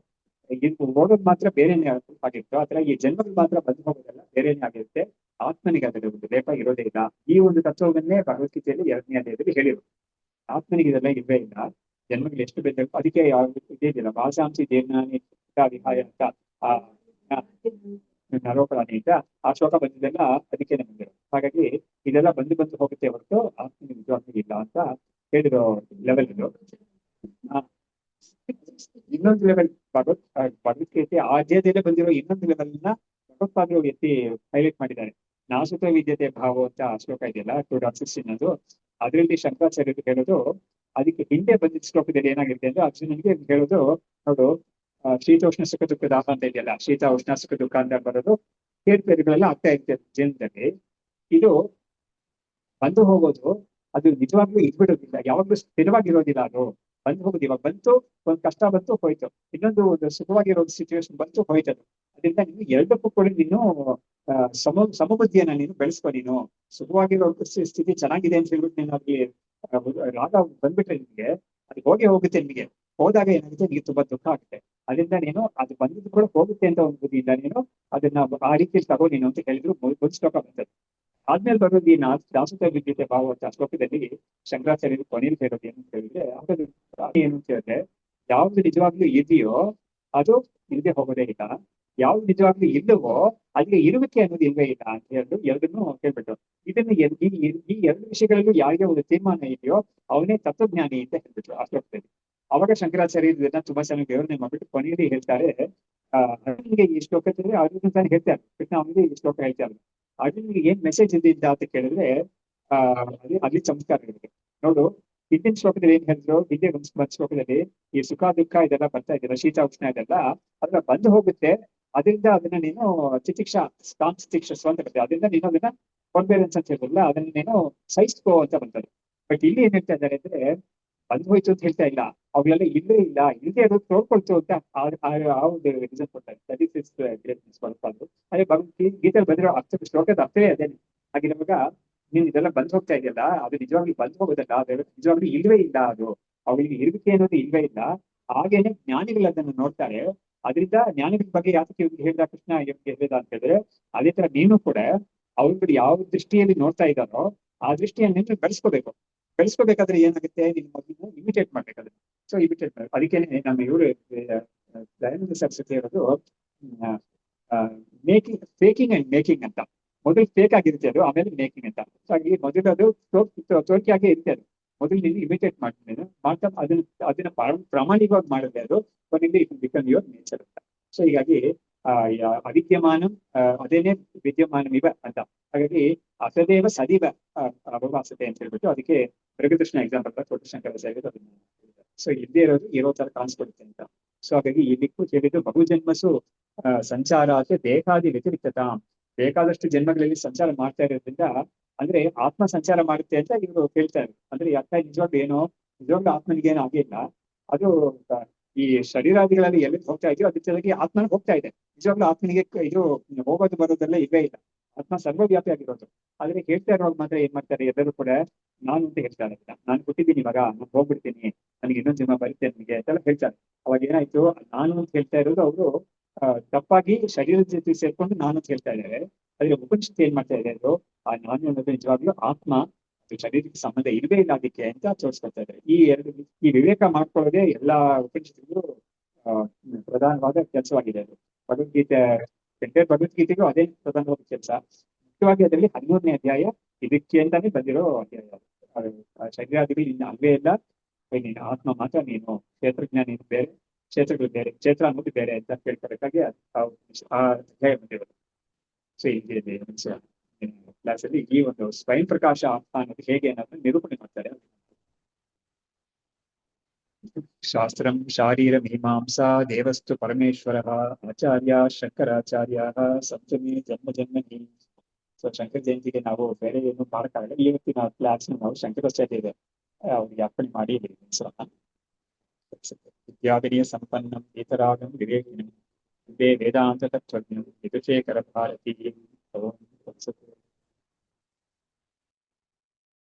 ಇದು ನೋಡೋದು ಮಾತ್ರ ಬೇರೆನೇ ಆಗಿತ್ತು. ಆತರ ಈ ಜನ್ಮಗಳು ಮಾತ್ರ ಬಂದು ಹೋಗೋದಲ್ಲ, ಬೇರೆನೇ ಆಗಿರುತ್ತೆ. ಆತ್ಮನಿಗೆ ಅದರ ಒಂದು ಲೇಪ ಇರೋದೇ ಇಲ್ಲ. ಈ ಒಂದು ತತ್ವವನ್ನೇ ಭಗವದ್ಗೀತೆಯಲ್ಲಿ 2ನೇ ಅಧ್ಯಾಯದಲ್ಲಿ ಹೇಳಿರು. ಆತ್ಮನಿಗೆ ಇದೆಲ್ಲ ಇರ್ವೇ ಇಲ್ಲ, ಜನ್ಮಗಳು ಎಷ್ಟು ಬೇಕು ಅದಕ್ಕೆ ಇದೇನಿಲ್ಲ. ಭಾಷಾಂಶಿ ದೇವ್ನಾನಿ ವಿಹಾಯ ಅಂತ ನರೋಪರಾಣಿ ಅಂತ ಆ ಶ್ಲೋಕ ಬಂದಿದ್ದೆಲ್ಲ ಅದಕ್ಕೆ ಬಂದಿರೋ. ಹಾಗಾಗಿ ಇದೆಲ್ಲ ಬಂದು ಹೋಗುತ್ತೆ ಹೊರತು ಆತ್ಮನಿಗೆ ನಿಜವಾಗ್ಲೂ ಇಲ್ಲ ಅಂತ ಹೇಳಿರೋ ಲೆವೆಲ್ ಇದು. ಇನ್ನೊಂದು ಲೆವೆಲ್ ಭಗವದ್ಗೀತೆ ಆ ಅಧ್ಯಾಯದಲ್ಲೇ ಬಂದಿರೋ ಇನ್ನೊಂದು ಲೆವೆಲ್ ನ ಭಗವತ್ಪಾದರು ಎತ್ತಿ ಹೈಲೈಟ್ ಮಾಡಿದ್ದಾರೆ. ನಾಸುತ ವಿದ್ಯತೆ ಭಾವ ಅಂತ ಶ್ಲೋಕ ಇದೆಯಲ್ಲ, 2.16 ಅದು. ಅದರಲ್ಲಿ ಶಂಕರಾಚಾರ್ಯರು ಹೇಳೋದು, ಅದಕ್ಕೆ ಹಿಂದೆ ಬಂದಿದ್ದ ಶ್ಲೋಕದಲ್ಲಿ ಏನಾಗಿರುತ್ತೆ ಅಂದ್ರೆ ಅರ್ಜುನನಿಗೆ ಹೇಳೋದು, ನೋಡು ಶೀತೋಷ್ಣ ಸುಖ ದುಃಖ ದಾಹ ಅಂತ ಇದೆಯಲ್ಲ, ಶೀತ ಉಷ್ಣ ಸುಖ ದುಃಖ ಅಂತ ಬರೋದು ಕೇರ್ಪೇರುಗಳೆಲ್ಲ ಆಗ್ತಾ ಇರ್ತದೆ ಜೀವನದಲ್ಲಿ. ಇದು ಬಂದು ಹೋಗೋದು, ಅದು ನಿಜವಾಗ್ಲೂ ಇದ್ಬಿಡೋದಿಲ್ಲ, ಯಾವಾಗ್ಲೂ ಸ್ಥಿರವಾಗಿರೋದಿಲ್ಲ. ಅದು ಬಂದು ಹೋಗುದು. ಇವಾಗ ಬಂತು, ಒಂದು ಕಷ್ಟ ಬಂತು, ಹೋಯ್ತು. ಇನ್ನೊಂದು ಸುಖವಾಗಿರೋ ಸಿಚುವೇಶನ್ ಬಂತು, ಹೋಯ್ತದು. ಅದರಿಂದ ನೀನು ಎರಡಕ್ಕೂ ಕೂಡ ನೀನು ಸಮಬುದ್ಧಿಯನ್ನ ನೀನು ಬೆಳೆಸ್ಕೊ. ನೀನು ಸುಖವಾಗಿರೋ ಸ್ಥಿತಿ ಚೆನ್ನಾಗಿದೆ ಅಂತ ಹೇಳ್ಬಿಟ್ಟು ನೀನು ಅಲ್ಲಿ ರಾಗ ಬಂದ್ಬಿಟ್ರೆ ನಿಮ್ಗೆ ಅದು ಹೋಗುತ್ತೆ. ನಿಮಗೆ ಹೋದಾಗ ಏನಾಗುತ್ತೆ, ನಿಮಗೆ ತುಂಬಾ ದುಃಖ ಆಗುತ್ತೆ. ಅದರಿಂದ ನೀನು ಅದು ಬಂದಿದ್ದು ಕೂಡ ಹೋಗುತ್ತೆ ಅಂತ ಒಂದು ಬುದ್ಧಿಯಿಂದ ನೀನು ಅದನ್ನ ಆ ರೀತಿಯಲ್ಲಿ ತಗೋ ನೀನು ಅಂತ ಹೇಳಿದ್ರು. ಒಂದು ಶ್ಲೋಕ ಬರ್ತದೆ. ಆದ್ಮೇಲೆ ಬರೋದು ಈ ದಾಸುತ ವಿದ್ಯತೆ ಭಾವ ಅಂತ ಶ್ಲೋಕದಲ್ಲಿ ಶಂಕರಾಚಾರ್ಯರು ಕೊನೆಯಲ್ಲಿ ಹೇಳೋದು ಏನು ಅಂತ ಹೇಳಿದ್ರೆ, ಏನು ಅಂತ ಹೇಳಿದ್ರೆ, ಯಾವ್ದು ನಿಜವಾಗ್ಲೂ ಇದೆಯೋ ಅದು ಇಲ್ಲದೆ ಹೋಗೋದೇ ಇಲ್ಲ, ಯಾವ್ದು ನಿಜವಾಗ್ಲೂ ಇಲ್ಲವೋ ಅದಕ್ಕೆ ಇರುವಿಕೆ ಅನ್ನೋದು ಇಲ್ವೇ ಇಲ್ಲ ಅಂತ ಹೇಳಿದ್ರು. ಎರಡನ್ನೂ ಹೇಳ್ಬಿಟ್ಟು ಇದನ್ನು ಈ ಎರಡು ವಿಷಯಗಳಲ್ಲೂ ಯಾರಿಗೆ ಒಂದು ತೀರ್ಮಾನ ಇದೆಯೋ ಅವನೇ ತತ್ವಜ್ಞಾನಿ ಅಂತ ಹೇಳ್ಬಿಟ್ರು ಆ ಶ್ಲೋಕದಲ್ಲಿ. ಅವಾಗ ಶಂಕರಾಚಾರ್ಯ ಇದನ್ನ ತುಂಬಾ ಚೆನ್ನಾಗಿ ವಿವರಣೆ ಮಾಡ್ಬಿಟ್ಟು ಕೊನೆಯಲ್ಲಿ ಹೇಳ್ತಾರೆ, ಅರ್ಜುನಿಗೆ ಈ ಶ್ಲೋಕದಲ್ಲಿ ಅರ್ಜುನ ತಾನು ಹೇಳ್ತಾರೆ, ಕೃಷ್ಣ ಅವನಿಗೆ ಈ ಶ್ಲೋಕ ಹೇಳ್ತಾರೆ. ಅರ್ಜುನಿಗೆ ಏನ್ ಮೆಸೇಜ್ ಇದ್ದಿದ್ದ ಅಂತ ಕೇಳಿದ್ರೆ ಅಲ್ಲಿ ಚಮತ್ಕಾರ ಇರುತ್ತೆ. ನೋಡು, ಹಿಂದಿನ ಶ್ಲೋಕದಲ್ಲಿ ಏನ್ ಹೇಳಿದ್ರು, ಹಿಂದೆ ಒಂದು ಶ್ಲೋಕದಲ್ಲಿ ಈ ಸುಖ ದುಃಖ ಇದೆಲ್ಲ ಬರ್ತಾ ಇದೆಯಲ್ಲ, ಶೀತ ಉಷ್ಣ ಇದೆಲ್ಲ ಅದನ್ನ ಬಂದು ಹೋಗುತ್ತೆ. ಅದರಿಂದ ಅದನ್ನ ನೀನು ತಿತಿಕ್ಷಾ ತಿತಿಕ್ಷಸ್ವ ಅಂತ ಬರ್ತದೆ. ಅದರಿಂದ ನೀನು ಅದನ್ನ ಫಾರ್ಬೇರೆನ್ಸ್ ಅಂತ ಹೇಳಿದ್ರಲ್ಲ, ಅದನ್ನ ನೀನು ಸಹಿಸ್ಕೋ ಅಂತ ಬರ್ತದೆ. ಬಟ್ ಇಲ್ಲಿ ಏನ್ ಹೇಳ್ತಾ ಇದ್ದಾರೆ ಅಂದ್ರೆ, ಬಂದು ಹೋಯ್ತು ಅಂತ ಹೇಳ್ತಾ ಇಲ್ಲ, ಅವುಗಳೆಲ್ಲ ಇಲ್ಲೇ ಇಲ್ಲ, ಇಲ್ಲದೆ ಅದು ತೋರ್ಕೊಳ್ತು ಅಂತ ಆ ಒಂದು ರೀಸನ್ ಕೊಡ್ತಾರೆ. ದಟ್ ಇಸ್ ಇಸ್ ಗ್ರೇಟ್ನೆಸ್ ಬರುತ್ತಾದ್ರು. ಅದೇ ಗೀತೆಯಲ್ಲಿ ಬಂದಿರೋ ಶ್ಲೋಕದ ಅರ್ಥವೇ ಅದೇನೆ. ಹಾಗಿರುವಾಗ ನೀನ್ ಇದೆಲ್ಲ ಬಂದು ಹೋಗ್ತಾ ಇದೆಯಲ್ಲ, ಅದು ನಿಜವಾಗ್ಲೂ ಬಂದು ಹೋಗೋದಲ್ಲ, ಅದು ನಿಜವಾಗ್ಲೂ ಇಲ್ವೇ ಇಲ್ಲ. ಅದು ಅವುಗಳಿಗೆ ಇರುವಿಕೆ ಅನ್ನೋದು ಇಲ್ವೇ ಇಲ್ಲ. ಹಾಗೇನೆ ಜ್ಞಾನಿಗಳು ಅದನ್ನು ನೋಡ್ತಾರೆ. ಅದರಿಂದ ಜ್ಞಾನಿಗಳ ಬಗ್ಗೆ ಯಾತಕ್ಕೆ ಹೇಳಿದ ಕೃಷ್ಣ ಹೇಳಿದ ಅಂತ ಹೇಳಿದ್ರೆ, ಅದೇ ತರ ನೀನು ಕೂಡ ಅವ್ರು ಯಾವ ದೃಷ್ಟಿಯಲ್ಲಿ ನೋಡ್ತಾ ಇದ್ದಾರೋ ಆ ದೃಷ್ಟಿಯನ್ನು ನೀನು ಬೆಳೆಸ್ಕೋಬೇಕಾದ್ರೆ ಏನಾಗುತ್ತೆ, ನಿನ್ನ ಮೊದಲು ಇಮಿಟೇಟ್ ಮಾಡ್ಬೇಕಾದ್ರೆ. ಸೊ ಇಮಿಟೇಟ್ ಮಾಡಿ, ಅದಕ್ಕೇನೆ ನಮ್ಮ ಇವರು ದಯಾನಂದ ಸರಸ್ವತಿ ಇರೋದು ಫೇಕಿಂಗ್ ಅಂಡ್ ಮೇಕಿಂಗ್ ಅಂತ. ಮೊದಲು ಫೇಕ್ ಆಗಿರುತ್ತೆ ಅದು, ಆಮೇಲೆ ಮೇಕಿಂಗ್ ಅಂತ. ಸೊ ಹಾಗೆ ಮೊದಲು ಅದು ತೋರಿಕೆಯಾಗೆ ಇರುತ್ತೆ. ಅದು ಮೊದಲು ನೀನು ಇಮಿಟೇಟ್ ಮಾಡ್ತಾ ಅದನ್ನ ಪ್ರಾಮಾಣಿಕವಾಗಿ ಮಾಡಿದ್ರೆ ಅದು ಕೊನೆಯಲ್ಲಿ ಇಟ್ ಬಿಕಮ್ ಯುವರ್ ನೇಚರ್ ಅಂತ. ಸೊ ಹೀಗಾಗಿ ಅವಿದ್ಯಮಾನಂ ಅದೇನೇ ವಿದ್ಯಮಾನಂ ಇವ ಅಂತ. ಹಾಗಾಗಿ ಅಸದೇವ ಸದಿವ ಅವಭಾಸತೆ ಅಂತ ಹೇಳ್ಬಿಟ್ಟು ಅದಕ್ಕೆ ಮೃಗತೃಷ್ಣ ಎಕ್ಸಾಂಪಲ್ ಕೊಟ್ಟು ಶಂಕರಾಚಾರ್ಯರು ಅದನ್ನ ಸೊ ಇದ್ದೇ ಇರೋ ತರ ಕಾಣಿಸ್ಕೊಡುತ್ತೆ ಅಂತ. ಸೊ ಹಾಗಾಗಿ ಈ ದಿಕ್ಕು ಹೇಳಿದ್ದು ಬಹುಜನ್ಮಸು ಸಂಚಾರಾತ್ ದೇಹಾದಿ ವ್ಯತಿರಿಕ್ತತ, ಬೇಕಾದಷ್ಟು ಜನ್ಮಗಳಲ್ಲಿ ಸಂಚಾರ ಮಾಡ್ತಾ ಇರೋದ್ರಿಂದ ಅಂದ್ರೆ ಆತ್ಮ ಸಂಚಾರ ಮಾಡುತ್ತೆ ಅಂತ ಇವರು ಹೇಳ್ತಾರೆ. ಅಂದ್ರೆ ಅರ್ಥ ನಿಜವಾಗ್ಲೂ ಏನೋ ನಿಜವಾಗ್ಲೂ ಆತ್ಮನಿಗೆ ಏನೂ ಆಗಿಲ್ಲ, ಅದು ಈ ಶರೀರಾದಿಗಳಲ್ಲಿ ಎಲ್ಲಿ ಹೋಗ್ತಾ ಇದೆಯೋ ಅದ್ರ ಜೊತೆಗೆ ಆತ್ಮನ ಹೋಗ್ತಾ ಇದೆ. ನಿಜವಾಗ್ಲೂ ಆತ್ಮನಿಗೆ ಇದು ಹೋಗೋದು ಬರೋದೆಲ್ಲ ಇವೇ ಇಲ್ಲ, ಆತ್ಮ ಸರ್ವವ್ಯಾಪಿ ಆಗಿರೋದು. ಆದ್ರೆ ಹೇಳ್ತಾ ಇರೋವಾಗ ಮಾತ್ರ ಏನ್ ಮಾಡ್ತಾರೆ ಎಲ್ಲರೂ ಕೂಡ ನಾನು ಅಂತ ಹೇಳ್ತಾರೆ, ನಾನು ಕೊಟ್ಟಿದ್ದೀನಿ ಇವಾಗ ನಾನು ಹೋಗ್ಬಿಡ್ತೀನಿ, ನನಗೆ ಇನ್ನೊಂದು ಜನ್ಮ ಬರುತ್ತೆ ನನಗೆ ಅಂತೆಲ್ಲ ಹೇಳ್ತಾರೆ. ಅವಾಗ ಏನಾಯ್ತು, ನಾನು ಅಂತ ಹೇಳ್ತಾ ಇರೋದು ಅವರು ತಪ್ಪಾಗಿ ಶರೀರದ ಜೊತೆ ಸೇರ್ಕೊಂಡು ನಾನು ಅಂತ ಹೇಳ್ತಾ ಇದ್ದಾರೆ. ಆದ್ರೆ ಉಪನಿಷತ್ತು ಏನ್ ಮಾಡ್ತಾ ಇದೆ ಅದು ಆ ನಾನು ಅನ್ನೋದು ನಿಜವಾಗ್ಲೂ ಆತ್ಮ, ಶರೀರಕ್ಕೆ ಸಂಬಂಧ ಇಲ್ಲವೇ ಇಲ್ಲ ಅದಕ್ಕೆ ಅಂತ ತೋರಿಸ್ಕೊಳ್ತಾ ಇದ್ದಾರೆ. ಈ ವಿವೇಕ ಮಾಡ್ಕೊಳ್ಳೋದೇ ಎಲ್ಲಾ ಉಪನಿಷತ್ತುಗಳು ಪ್ರಧಾನವಾದ ಕೆಲಸವಾಗಿದೆ. ಅದು ಭಗವದ್ಗೀತೆ ಭಗವದ್ಗೀತೆಗೂ ಅದೇ ಪ್ರಧಾನವಾದ ಕೆಲಸ. ಮುಖ್ಯವಾಗಿ ಅದರಲ್ಲಿ 13ನೇ ಅಧ್ಯಾಯ ಇದಕ್ಕೆ ಅಂತಾನೆ ಬಂದಿರೋ ಅಧ್ಯಾಯ. ಶರೀರಾದಿಗಳು ಇನ್ನು ಅಲ್ವೇ ಇಲ್ಲ, ನೀನು ಆತ್ಮ ಮಾತ್ರ, ನೀನು ಕ್ಷೇತ್ರಜ್ಞ, ನೀನು ಬೇರೆ, ಕ್ಷೇತ್ರಗಳು ಬೇರೆ, ಕ್ಷೇತ್ರ ಅನ್ನೋದು ಬೇರೆ ಅಂತ ಕೇಳ್ಕೊಬೇಕಾಗಿ ಆ ಅಧ್ಯಾಯ ಬಂದಿರೋದು. ಸೊ ಇಲ್ಲಿ ಕ್ಲಾಸ್ ಅಲ್ಲಿ ಈ ಒಂದು ಸ್ವಯಂ ಪ್ರಕಾಶ ಆತ್ಮ ಅನ್ನೋದು ಹೇಗೆ ಅನ್ನೋದನ್ನ ನಿರೂಪಣೆ ಮಾಡ್ತಾರೆ. ಶಾಸ್ತ್ರಂ ಶಾರೀರ ಮೀಮಾಂಸಾ ದೇವಸ್ತು ಪರಮೇಶ್ವರ ಆಚಾರ್ಯ ಶಂಕರಾಚಾರ್ಯ ಸಪ್ತಮಿ ಜನ್ಮ ಜನ್ಮನಿ. ಸೊ ಶಂಕರ ಜಯಂತಿಗೆ ನಾವು ಬೇರೆ ಏನು ಮಾಡಕ್ಕಾಗಲ್ಲ. ಇವತ್ತಿನ ಕ್ಲಾಸ್ ನಾವು ಶಂಕರಾಚಾರ್ಯ ಇದೆ ಅವ್ರಿಗೆ ಅರ್ಪಣೆ ಮಾಡಿ ವಿದ್ಯಾವಿನಯ ಸಂಪನ್ನಂ ಏತರಾಗಂ ವಿವೇಕಿನಂ ವೇದಾಂತ ತತ್ವಜ್ಞಂ ಯದುಶೇಖರ ಭಾರತೀ.